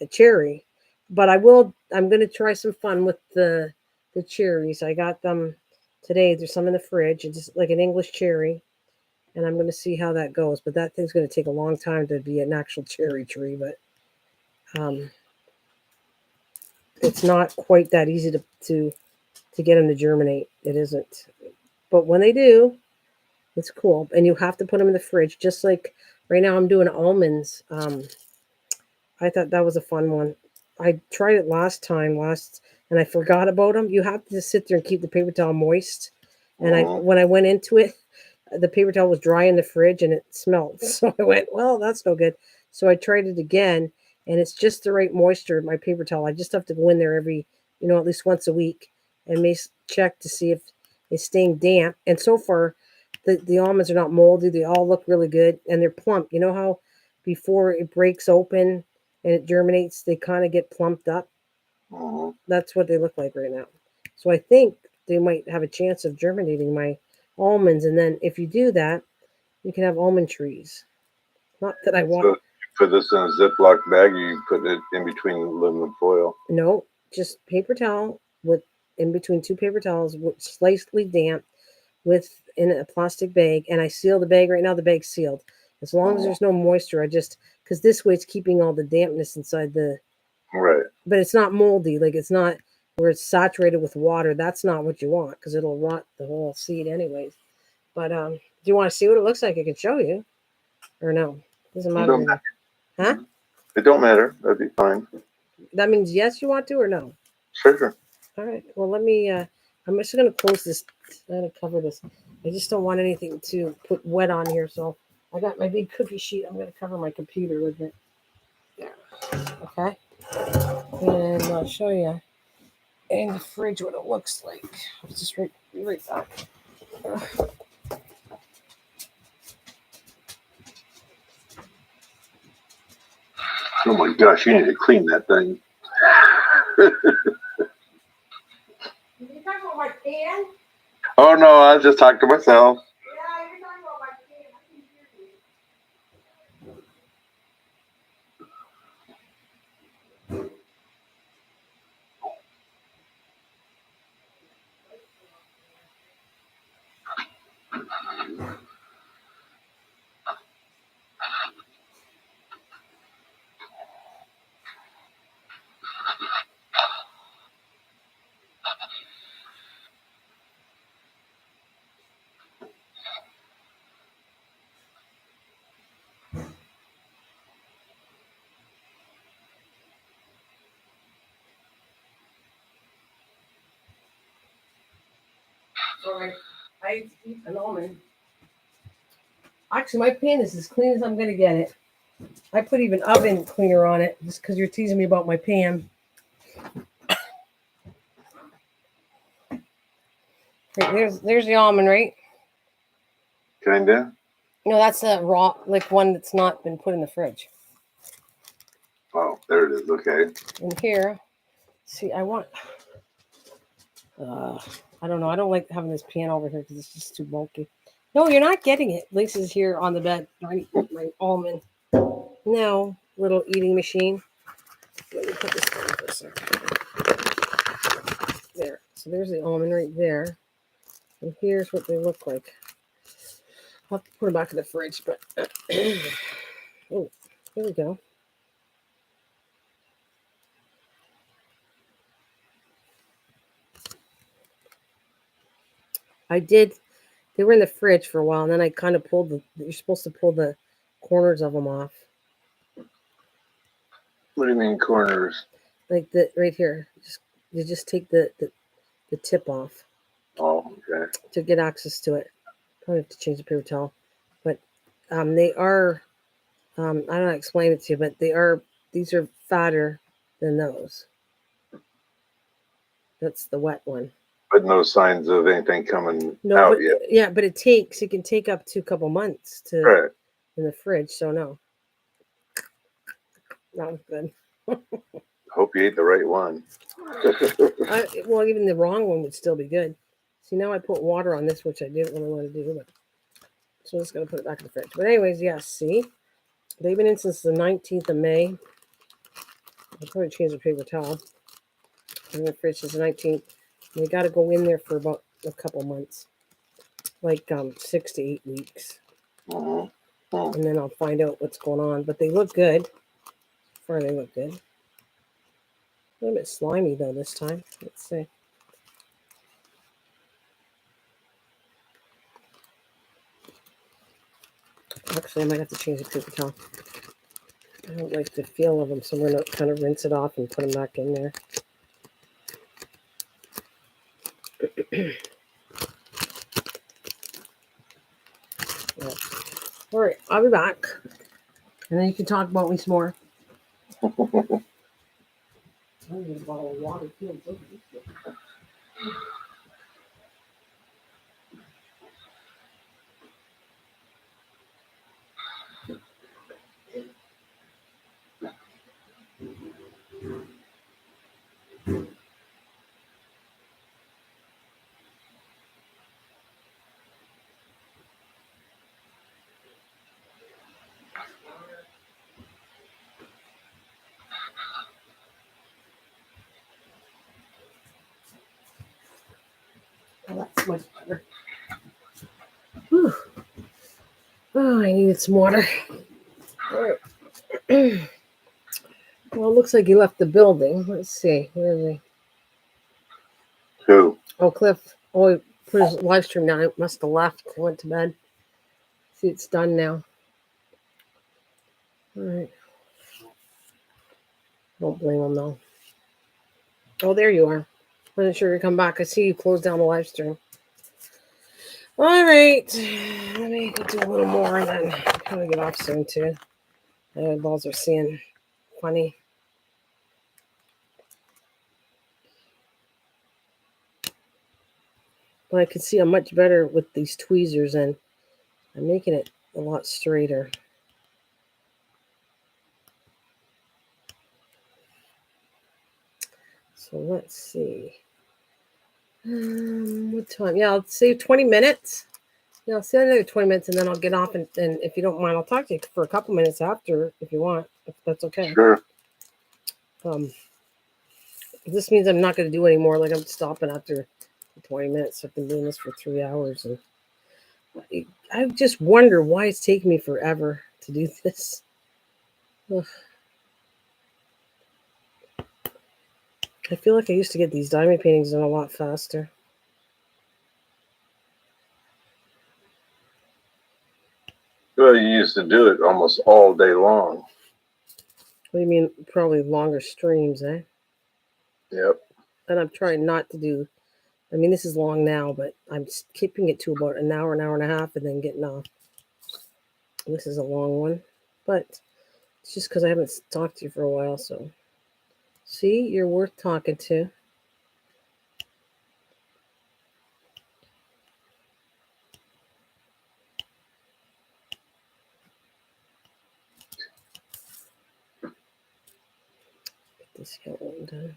S1: a cherry. But I'm going to try some fun with the cherries. I got them today. There's some in the fridge. It's just like an English cherry. And I'm going to see how that goes. But that thing's going to take a long time to be an actual cherry tree. But it's not quite that easy to get them to germinate. It isn't. But when they do, it's cool. And you have to put them in the fridge. Just like right now I'm doing almonds. I thought that was a fun one. I tried it and I forgot about them. You have to just sit there and keep the paper towel moist. And when I went into it, the paper towel was dry in the fridge and it smelled. So I went, well, that's no good. So I tried it again, and it's just the right moisture in my paper towel. I just have to go in there every, at least once a week and check to see if it's staying damp. And so far, the almonds are not moldy. They all look really good, and they're plump. You know how before it breaks open and it germinates, they kind of get plumped up? That's what they look like right now. So I think they might have a chance of germinating my almonds, and then if you do that, you can have almond trees. Not that I want.
S3: So you put this in a Ziploc bag, or you put it in between aluminum foil?
S1: No, just paper towel with in between two paper towels, slightly damp, in a plastic bag, and I seal the bag. Right now, the bag's sealed. As long as there's no moisture, because this way it's keeping all the dampness inside
S3: Right.
S1: but it's not moldy. Like it's not where it's saturated with water. That's not what you want because it'll rot the whole seed anyways. But do you want to see what it looks like? I can show you, or no? Doesn't matter.
S3: Don't
S1: Really. Huh?
S3: It don't matter. That'd be fine.
S1: That means yes, you want to, or no?
S3: Sure.
S1: All right. Well, let me. I'm just gonna close this. I'm gonna cover this. I just don't want anything to put wet on here, so I got my big cookie sheet. I'm gonna cover my computer with it. There. Okay. And I'll show you in the fridge what it looks like. I'll just right back.
S3: Oh my gosh, you need to clean that thing.
S1: You talking about my pan?
S3: Oh no, I just talked to myself.
S1: Yeah, you're talking about my pan. I can hear you. Sorry, I eat an almond. Actually, my pan is as clean as I'm gonna get it. I put even oven cleaner on it just because you're teasing me about my pan. Right, there's the almond, right?
S3: Kinda.
S1: No, that's a raw, like one that's not been put in the fridge.
S3: Oh, there it is. Okay.
S1: And here, see, I want. I don't know. I don't like having this pan over here because it's just too bulky. No, you're not getting it. Lisa's here on the bed. My almond. No, little eating machine. Let me put this down for a second. There. So there's the almond right there. And here's what they look like. I'll have to put them back in the fridge, but oh, here we go. They were in the fridge for a while, and then I kind of you're supposed to pull the corners of them off.
S3: What do you mean corners?
S1: Like right here. You just take the tip off.
S3: Oh, okay.
S1: To get access to it. Probably have to change the paper towel. But they are, I don't know how to explain it to you, but these are fatter than those. That's the wet one.
S3: But no signs of anything coming out yet.
S1: Yeah, but it can take up to a couple months in the fridge. So no, not good.
S3: Hope you ate the right one.
S1: Well, even the wrong one would still be good. See, now I put water on this, which I didn't really want to do, but so I'm just going to put it back in the fridge. But anyways, yes, see, they've been in since the 19th of May. I'll probably change the paper towel. In the fridge is the 19th. They got to go in there for about a couple months, like 6 to 8 weeks. And then I'll find out what's going on. But they look good. So far, they look good. A little bit slimy, though, this time. Let's see. Actually, I might have to change the paper towel. I don't like the feel of them, so I'm going to kind of rinse it off and put them back in there. Yeah. All right, I'll be back. And then you can talk about me some more. I need a bottle of water, too. Well, that's much better. Whew. Oh, I needed some water. All right. Well, it looks like he left the building. Let's see. Where is he?
S3: Who?
S1: Oh, Cliff. Oh, he put his live stream down. It must have left. Went to bed. See, it's done now. All right. Don't blame him, though. Oh, there you are. Wasn't sure you'd come back. I see you closed down the live stream. All right. Let me do a little more and then probably get off soon, too. The balls are seeing funny. But I can see I'm much better with these tweezers, and I'm making it a lot straighter. So let's see. What time? Yeah, I'll say 20 minutes. Yeah, I'll say another 20 minutes, and then I'll get off. And if you don't mind, I'll talk to you for a couple minutes after, if you want, if that's okay.
S3: Sure.
S1: This means I'm not going to do any more. Like, I'm stopping after 20 minutes. I've been doing this for 3 hours, and I just wonder why it's taking me forever to do this. Ugh. I feel like I used to get these diamond paintings done a lot faster.
S3: Well, you used to do it almost all day long.
S1: What do you mean? Probably longer streams, eh?
S3: Yep.
S1: And I'm trying not to do. I mean, this is long now, but I'm keeping it to about an hour and a half, and then getting off. This is a long one, but it's just because I haven't talked to you for a while. So, see, you're worth talking to. Get this yellow one done.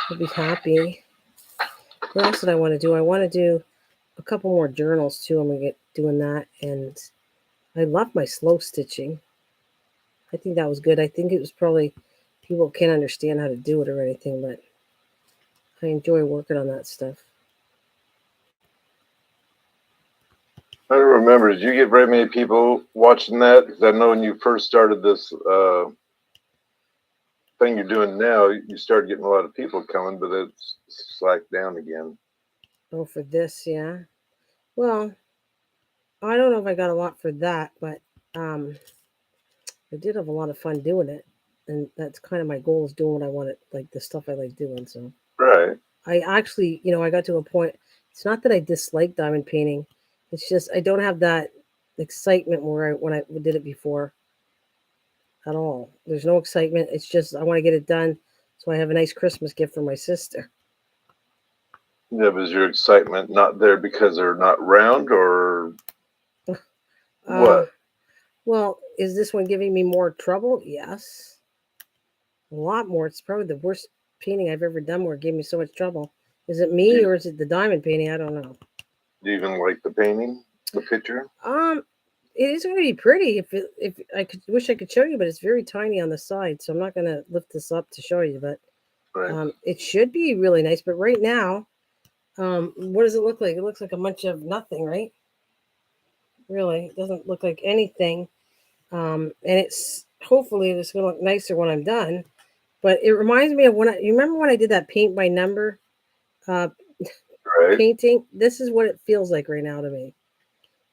S1: I'll be happy. What else did I want to do? I want to do a couple more journals too. I'm gonna get doing that, and I love my slow stitching. I think that was good. I think it was probably people can't understand how to do it or anything, but I enjoy working on that stuff.
S3: I don't remember. Did you get very many people watching that? Because I know when you first started this thing you're doing now, you started getting a lot of people coming, but it's slacked down again.
S1: Oh, for this, yeah. Well, I don't know if I got a lot for that, but I did have a lot of fun doing it, and that's kind of my goal is doing what I wanted, like the stuff I like doing. So
S3: Right.
S1: I actually, I got to a point. It's not that I dislike diamond painting; it's just I don't have that excitement when I did it before at all. There's no excitement. It's just I want to get it done, so I have a nice Christmas gift for my sister.
S3: Yeah, was your excitement not there because they're not round or what?
S1: Well, is this one giving me more trouble? Yes. A lot more. It's probably the worst painting I've ever done where it gave me so much trouble. Is it me or is it the diamond painting? I don't know.
S3: Do you even like the painting, the picture?
S1: It is going to be pretty. If I could wish I could show you, but it's very tiny on the side, so I'm not going to lift this up to show you. But
S3: Right.
S1: it should be really nice. But right now, what does it look like? It looks like a bunch of nothing, right? Really, it doesn't look like anything. And it's hopefully it's going to look nicer when I'm done. But it reminds me of you remember when I did that paint by number
S3: Right.
S1: painting? This is what it feels like right now to me.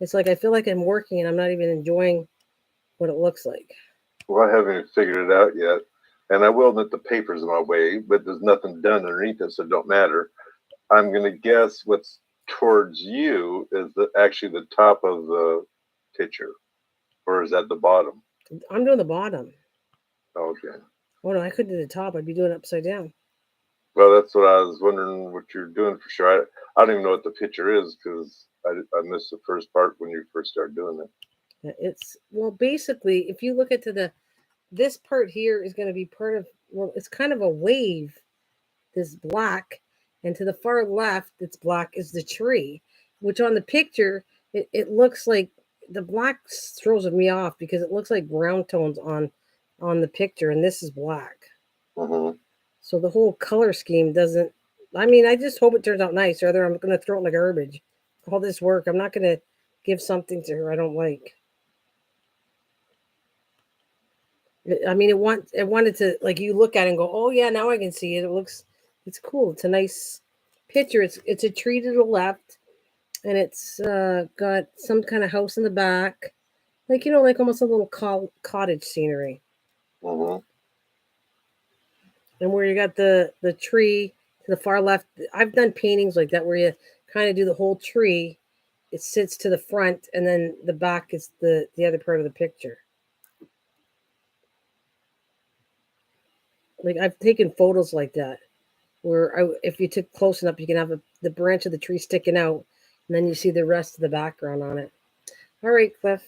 S1: It's like I feel like I'm working and I'm not even enjoying what it looks like.
S3: Well, I haven't figured it out yet. And I will admit the paper's in my way, but there's nothing done underneath it, so it don't matter. I'm going to guess what's towards you is actually the top of the picture, or is that the bottom?
S1: I'm doing the bottom.
S3: Okay.
S1: Oh no, I could do the top. I'd be doing it upside down.
S3: Well, that's what I was wondering what you're doing for sure. I don't even know what the picture is because I missed the first part when you first started doing it.
S1: It's basically if you look at this part here is going to be part of it's kind of a wave. This black, and to the far left, it's black is the tree, which on the picture it looks like the black throws me off because it looks like ground tones on the picture, and this is black.
S3: Mm-hmm.
S1: So the whole color scheme doesn't. I mean, I just hope it turns out nice, or either I'm going to throw it in the garbage. All this work, I'm not going to give something to her I don't like. I mean, it wanted to, like, you look at it and go, oh yeah, now I can see it. It's cool. It's a nice picture. It's a tree to the left, and it's got some kind of house in the back, like like almost a little cottage scenery.
S3: Mm-hmm.
S1: And where you got the tree to the far left, I've done paintings like that where you kind of do the whole tree. It sits to the front, and then the back is the other part of the picture. Like I've taken photos like that, where if you took close enough, you can have the branch of the tree sticking out, and then you see the rest of the background on it. All right, Cliff.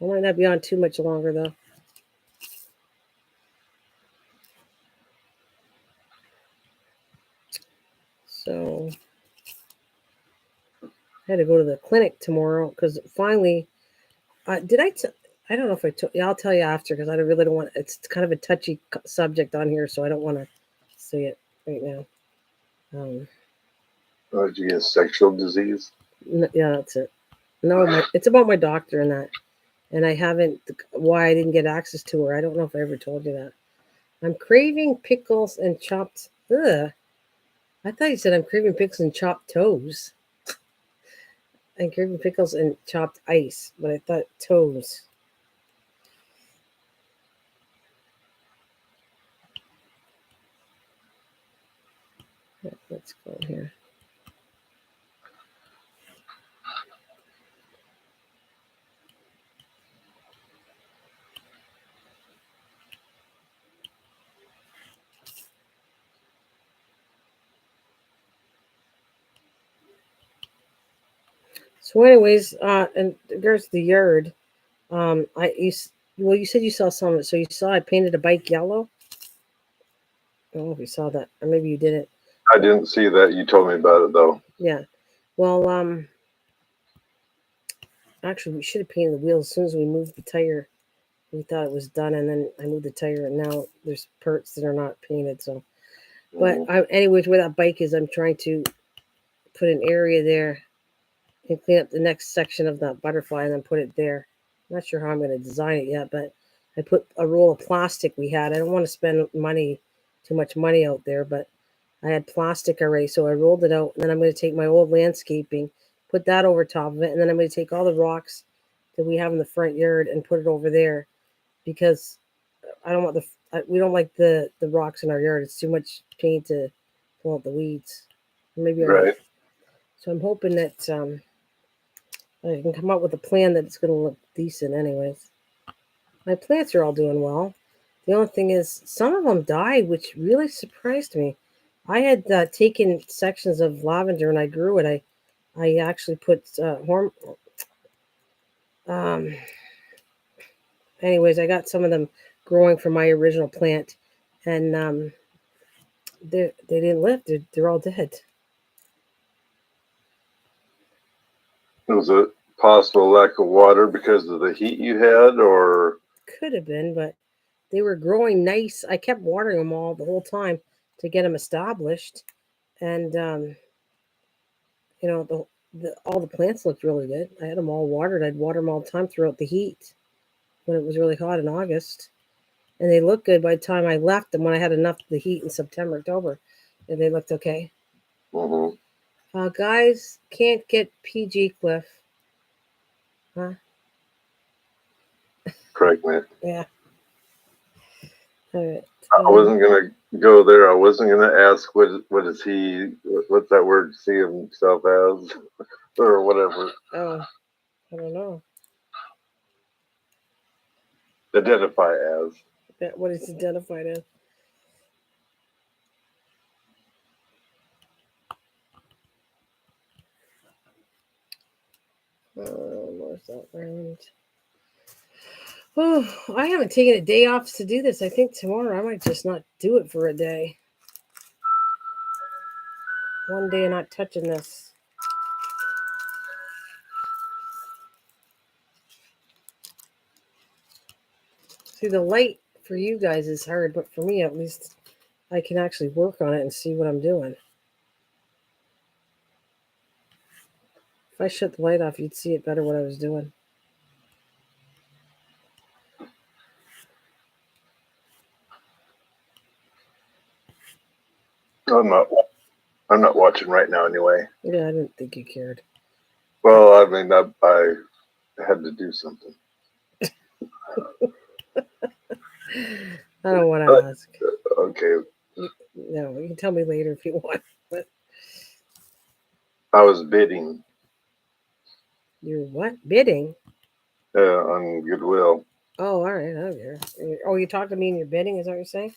S1: I might not be on too much longer though. So I had to go to the clinic tomorrow because finally, did I? I don't know if I told. Yeah, I'll tell you after because I really don't want. It's kind of a touchy subject on here, so I don't want to say it right now.
S3: Oh, did you get sexual disease?
S1: Yeah, that's it. No, it's about my doctor and that, and I haven't. Why I didn't get access to her? I don't know if I ever told you that. I'm craving pickles and chopped. Ugh. I thought you said I'm craving pickles and chopped toes. I'm craving pickles and chopped ice, but I thought toes. Let's go here. So, anyways, in regards to the yard, you said you saw some. So you saw I painted a bike yellow. I don't know if you saw that, or maybe you didn't.
S3: I didn't see that. You told me about it though.
S1: Yeah. Well, actually, we should have painted the wheels as soon as we moved the tire. We thought it was done, and then I moved the tire, and now there's parts that are not painted. So, but anyways, where that bike is, I'm trying to put an area there and clean up the next section of that butterfly, and then put it there. I'm not sure how I'm going to design it yet, but I put a roll of plastic we had. I don't want to spend too much money out there, but I had plastic already, so I rolled it out, and then I'm going to take my old landscaping, put that over top of it, and then I'm going to take all the rocks that we have in the front yard and put it over there, because I don't want we don't like the rocks in our yard. It's too much pain to pull out the weeds. Maybe
S3: Right.
S1: So I'm hoping that I can come up with a plan that's going to look decent. Anyways, my plants are all doing well. The only thing is, some of them died, which really surprised me. I had taken sections of lavender and I grew it. I actually put um. Anyways, I got some of them growing from my original plant, and they didn't live. They're all dead.
S3: Was it possible lack of water because of the heat you had, or?
S1: Could have been, but they were growing nice. I kept watering them all the whole time to get them established, and all the plants looked really good. I had them all watered. I'd water them all the time throughout the heat when it was really hot in August, and they looked good by the time I left them. When I had enough of the heat in September, October, and they looked okay.
S3: Mm-hmm.
S1: Guys, can't get PG, Cliff. Huh?
S3: Pregnant.
S1: Yeah. All right.
S3: I wasn't gonna go there. I wasn't gonna ask what's that word? See himself as, or whatever.
S1: Oh, I don't know.
S3: Identify as.
S1: What is identified as? Where's that round? Oh, I haven't taken a day off to do this. I think tomorrow I might just not do it for a day. One day not touching this. See, the light for you guys is hard, but for me at least, I can actually work on it and see what I'm doing. If I shut the light off, you'd see it better what I was doing.
S3: I'm not watching right now anyway.
S1: Yeah, I didn't think you cared.
S3: Well, I mean, I had to do something.
S1: I don't want to ask.
S3: Okay,
S1: No, you can tell me later if you want. But
S3: I was bidding
S1: you're what? Bidding?
S3: on Goodwill.
S1: Oh, all right. I don't care. Oh, you talked to me and you're bidding? Is that what you're saying?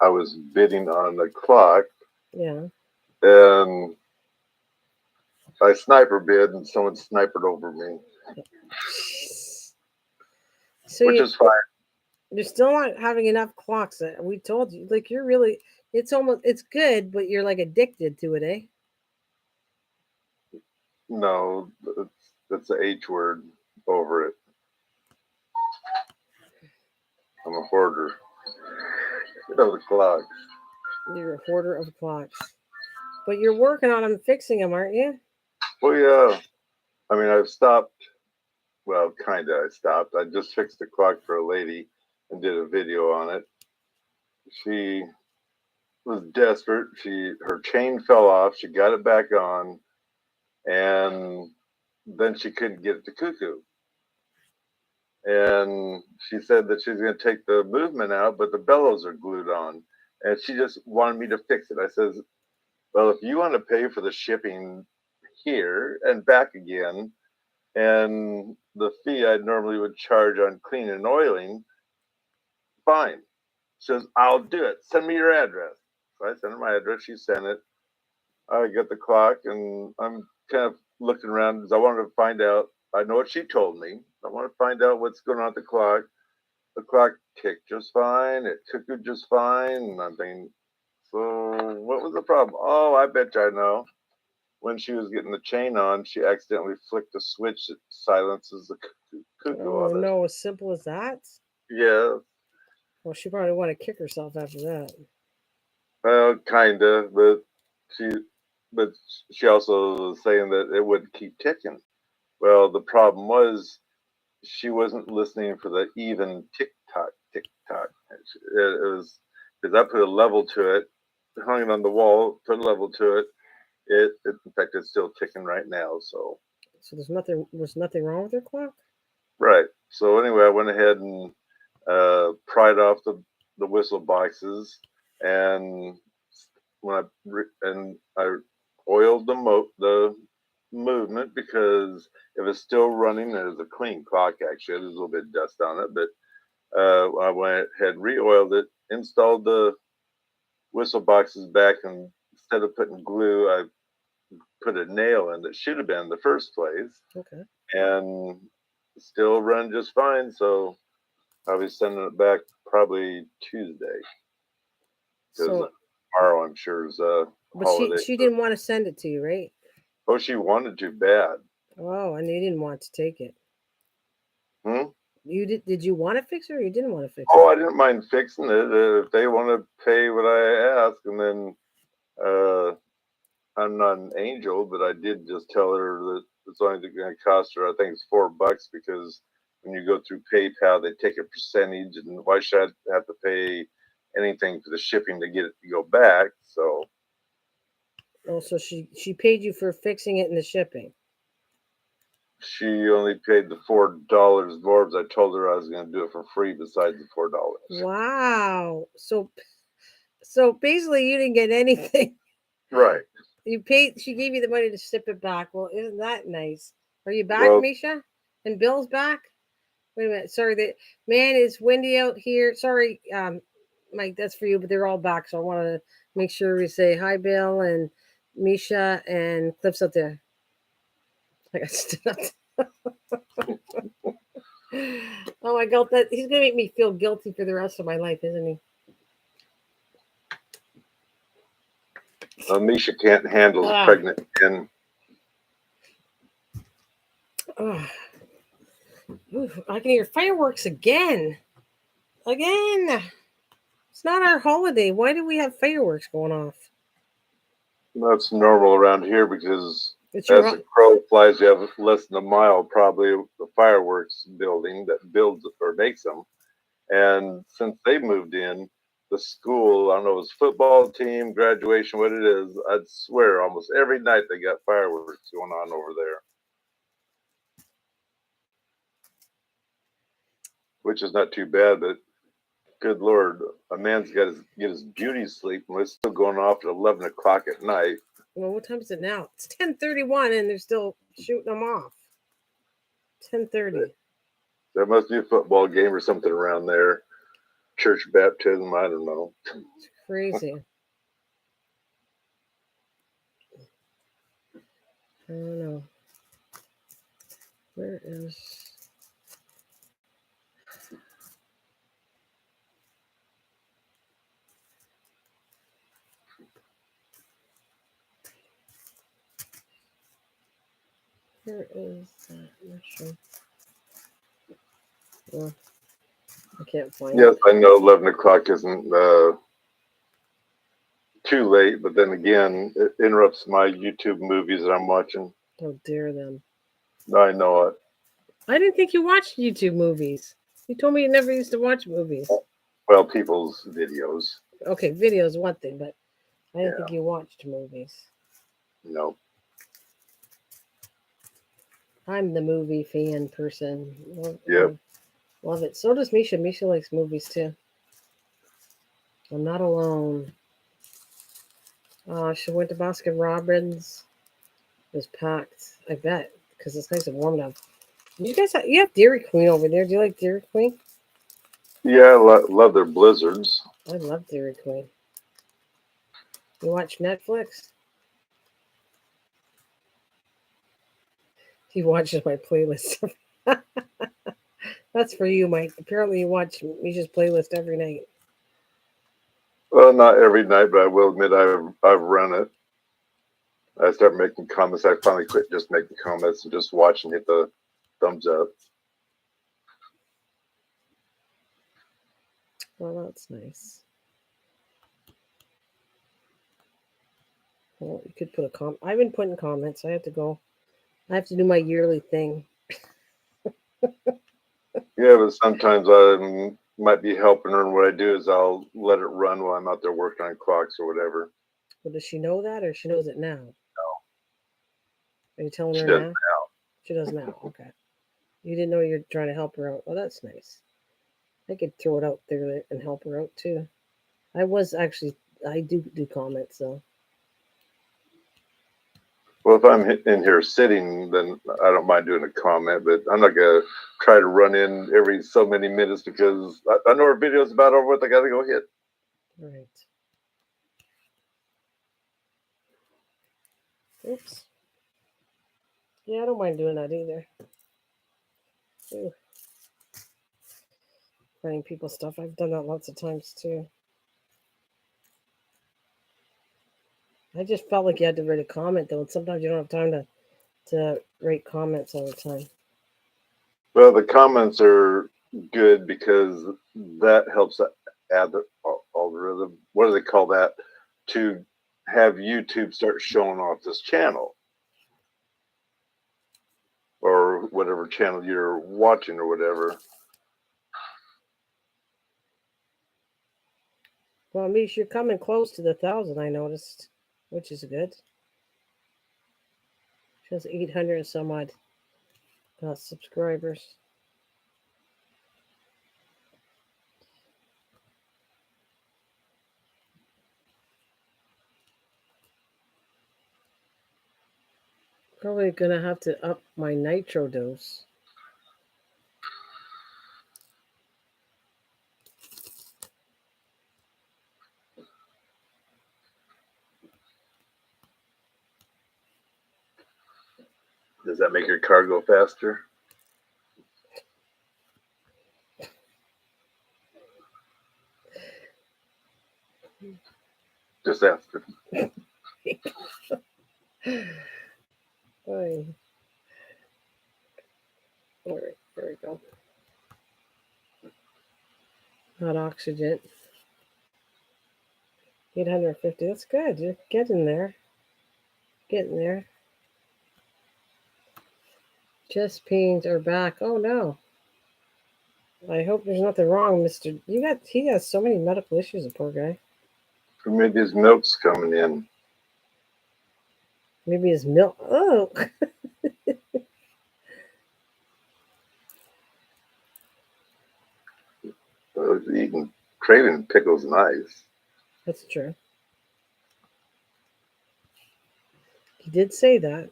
S3: I was bidding on the clock,
S1: Yeah.
S3: and I sniper bid, and someone sniped over me,
S1: So
S3: which is fine.
S1: you're still not having enough clocks. We told you, like you're really. It's good, but you're like addicted to it, eh?
S3: No, that's the H word over it. I'm a hoarder of the clocks.
S1: You're a hoarder of clocks, but you're working on them, fixing them, aren't you?
S3: Well, yeah. I mean, I've stopped. Well, kinda. I stopped. I just fixed a clock for a lady and did a video on it. She was desperate. Her chain fell off. She got it back on, and then she couldn't get it to cuckoo. And she said that she's going to take the movement out, but the bellows are glued on. And she just wanted me to fix it. I says, well, if you want to pay for the shipping here and back again, and the fee I normally would charge on cleaning and oiling, fine. She says, I'll do it. Send me your address. So I sent her my address. She sent it. I got the clock, and I'm kind of looking around because I wanted to find out. I know what she told me. I want to find out what's going on at the clock. The clock ticked just fine. It cuckooed just fine. And I'm thinking, so what was the problem? Oh, I bet you I know. When she was getting the chain on, she accidentally flicked a switch that silences the cuckoo
S1: Oh
S3: on it.
S1: no, as simple as that.
S3: Yeah,
S1: Well, she probably want to kick herself after that.
S3: well, kinda, she, but she also was saying that it would keep ticking. Well, the problem was she wasn't listening for the even tick tock. It was because I put a level to it, hung it on the wall, put a level to it. In fact, it's still ticking right now. So
S1: So was nothing wrong with her clock.
S3: right. So anyway, I went ahead and pried off the whistle boxes, and I oiled the movement because if it's still running, there's a clean clock actually. There's a little bit of dust on it, but I went ahead, re-oiled it, installed the whistle boxes back, and instead of putting glue, I put a nail in that should have been in the first place,
S1: Okay.
S3: and still run just fine. So I'll be sending it back probably Tuesday because
S1: So,
S3: tomorrow I'm sure is a
S1: but
S3: holiday.
S1: she didn't want to send it to you, right?
S3: Oh, she wanted to bad.
S1: Oh, and you didn't want to take it.
S3: Hmm?
S1: You did? Did you want to fix it, or you didn't want to fix
S3: Oh,
S1: it?
S3: I didn't mind fixing it if they want to pay what I ask, and then I'm not an angel, but I did just tell her that it's only going to cost her. I think it's $4 because when you go through PayPal, they take a percentage, and why should I have to pay anything for the shipping to get it to go back? So
S1: Oh, so she paid you for fixing it and the shipping.
S3: she only paid the $4 more because I told her I was going to do it for free besides the $4.
S1: Wow. So basically, you didn't get anything.
S3: Right.
S1: You paid. She gave you the money to ship it back. Well, isn't that nice? Are you back,
S3: Well,
S1: Misha? And Bill's back. Wait a minute. Sorry, the man is windy out here. Sorry, Mike. That's for you. But they're all back, so I want to make sure we say hi, Bill and Misha and Cliff's up there. I got stood up. Oh my God, that he's gonna make me feel guilty for the rest of my life, isn't he?
S3: Misha can't handle the
S1: Ah.
S3: pregnant and
S1: Oh. Oof, I can hear fireworks again. Again. It's not our holiday. Why do we have fireworks going off?
S3: that's normal around here because
S1: It's
S3: As
S1: your
S3: the crow flies, you have less than a mile probably of the fireworks building that builds or makes them. And since they moved in, the school, I don't know, it was football team, graduation, what it is, I'd swear almost every night they got fireworks going on over there. Which is not too bad, but good Lord, a man's got to get his beauty sleep and it's still going off at 11 o'clock at night.
S1: Well, what time is it now? It's 10:31 and they're still shooting them off. 10:30.
S3: There must be a football game or something around there. Church baptism, I don't know.
S1: It's crazy. I don't know. Where is... Where is that mushroom? Well, I can't find
S3: Yes,
S1: it.
S3: I know 11 o'clock isn't too late, but then again, it interrupts my YouTube movies that I'm watching.
S1: How dare them.
S3: I know it.
S1: I didn't think you watched YouTube movies. You told me you never used to watch movies.
S3: Well, people's videos.
S1: Okay, videos one thing, but I didn't
S3: Yeah.
S1: think you watched movies.
S3: No.
S1: I'm the movie fan person.
S3: Yep.
S1: Love it. So does Misha. Misha likes movies too. I'm not alone. She went to Baskin Robbins. It was packed. I bet because it's nice and warm now. You guys, you have Dairy Queen over there. Do you like Dairy Queen?
S3: Yeah, I love their blizzards.
S1: I love Dairy Queen. You watch Netflix? He watches my playlist. That's for you, Mike. Apparently, you watch Misha's playlist every night.
S3: Well, not every night, but I will admit I've run it. I start making comments. I finally quit just making comments and just watch and hit the thumbs up.
S1: Well, that's nice. Well, you could put a comment. I've been putting comments. I have to go. I have to do my yearly thing.
S3: Yeah, but sometimes I might be helping her, and what I do is I'll let it run while I'm out there working on clocks or whatever.
S1: Well, does she know that, or she knows it now? Are you telling
S3: She
S1: her
S3: does
S1: now? She does now. Okay. You didn't know you're trying to help her out. Well, that's nice. I could throw it out there and help her out too. I do comments though.
S3: Well, if I'm in here sitting, then I don't mind doing a comment, but I'm not gonna try to run in every so many minutes because I know our video's about over with. I gotta go hit.
S1: Right. Oops. Yeah, I don't mind doing that either. Ooh. Running people's stuff. I've done that lots of times too. I just felt like you had to write a comment though, and sometimes you don't have time to write comments all the time.
S3: Well, the comments are good because that helps add the algorithm. What do they call that? To have YouTube start showing off this channel or whatever channel you're watching or whatever.
S1: Well, Mish, you're coming close to the 1,000. I noticed, which is good. She has 800 and some odd subscribers. Probably gonna have to up my nitro dose.
S3: Does that make your car go faster? Just asking.
S1: All right, there we go. Not oxygen. 850. That's good. You're getting there. Getting there. Chest pains are back. Oh no. I hope there's nothing wrong, Mister. He has so many medical issues, the poor guy.
S3: Or maybe his milk's coming in.
S1: Maybe his milk. Oh,
S3: Eating, craving pickles and ice.
S1: that's true. He did say that.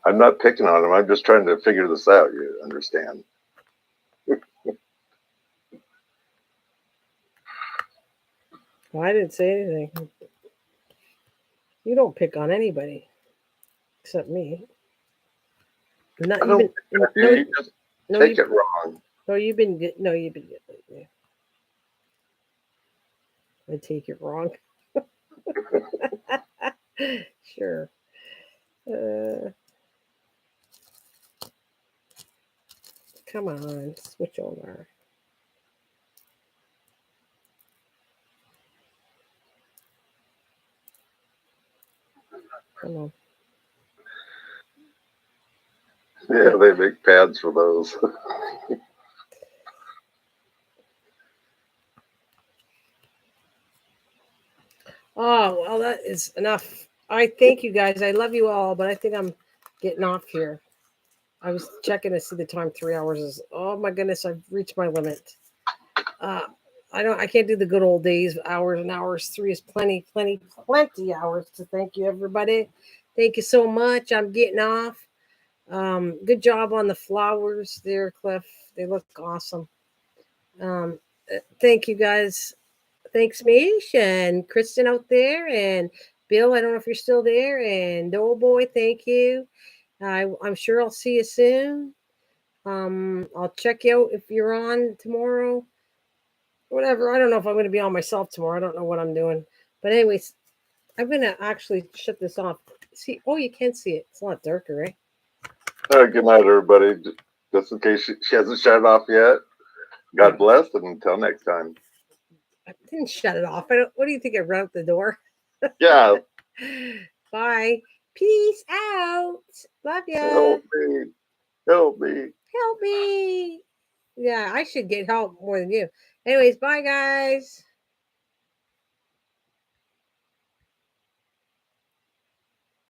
S3: I'm not picking on him. I'm just trying to figure this out. You understand?
S1: Well, I didn't say anything. You don't pick on anybody except me. Not
S3: I
S1: you've
S3: don't.
S1: been
S3: You just
S1: no
S3: take
S1: you
S3: it wrong.
S1: no you've been good. No, you've been good lately. I take it wrong. Sure. Come on, switch over. Come on.
S3: Yeah, they make pads for those.
S1: Oh, well, that is enough. I thank you guys. I love you all, but I think I'm getting off here. I was checking to see the time. 3 hours is. Oh my goodness, I've reached my limit. Uh, I can't do the good old days, hours and hours. 3 is plenty hours. So thank you, everybody. Thank you so much. I'm getting off. Good job on the flowers there, Cliff. They look awesome. Thank you guys. Thanks, Mish and Kristen out there, and Bill. I don't know if you're still there, and Doughboy. Thank you. I'm sure I'll see you soon. I'll check you out if you're on tomorrow. Whatever. I don't know if I'm going to be on myself tomorrow. I don't know what I'm doing. But anyways, I'm going to actually shut this off. See, oh, you can see it. It's a lot darker, right?
S3: Good night, everybody. Just in case she hasn't shut it off yet. God bless, and until next time.
S1: I didn't shut it off. What do you think? I ran out the door.
S3: Yeah.
S1: Bye. Peace out. Love ya.
S3: Help me. Help me.
S1: Help me. Yeah, I should get help more than you. Anyways, bye, guys.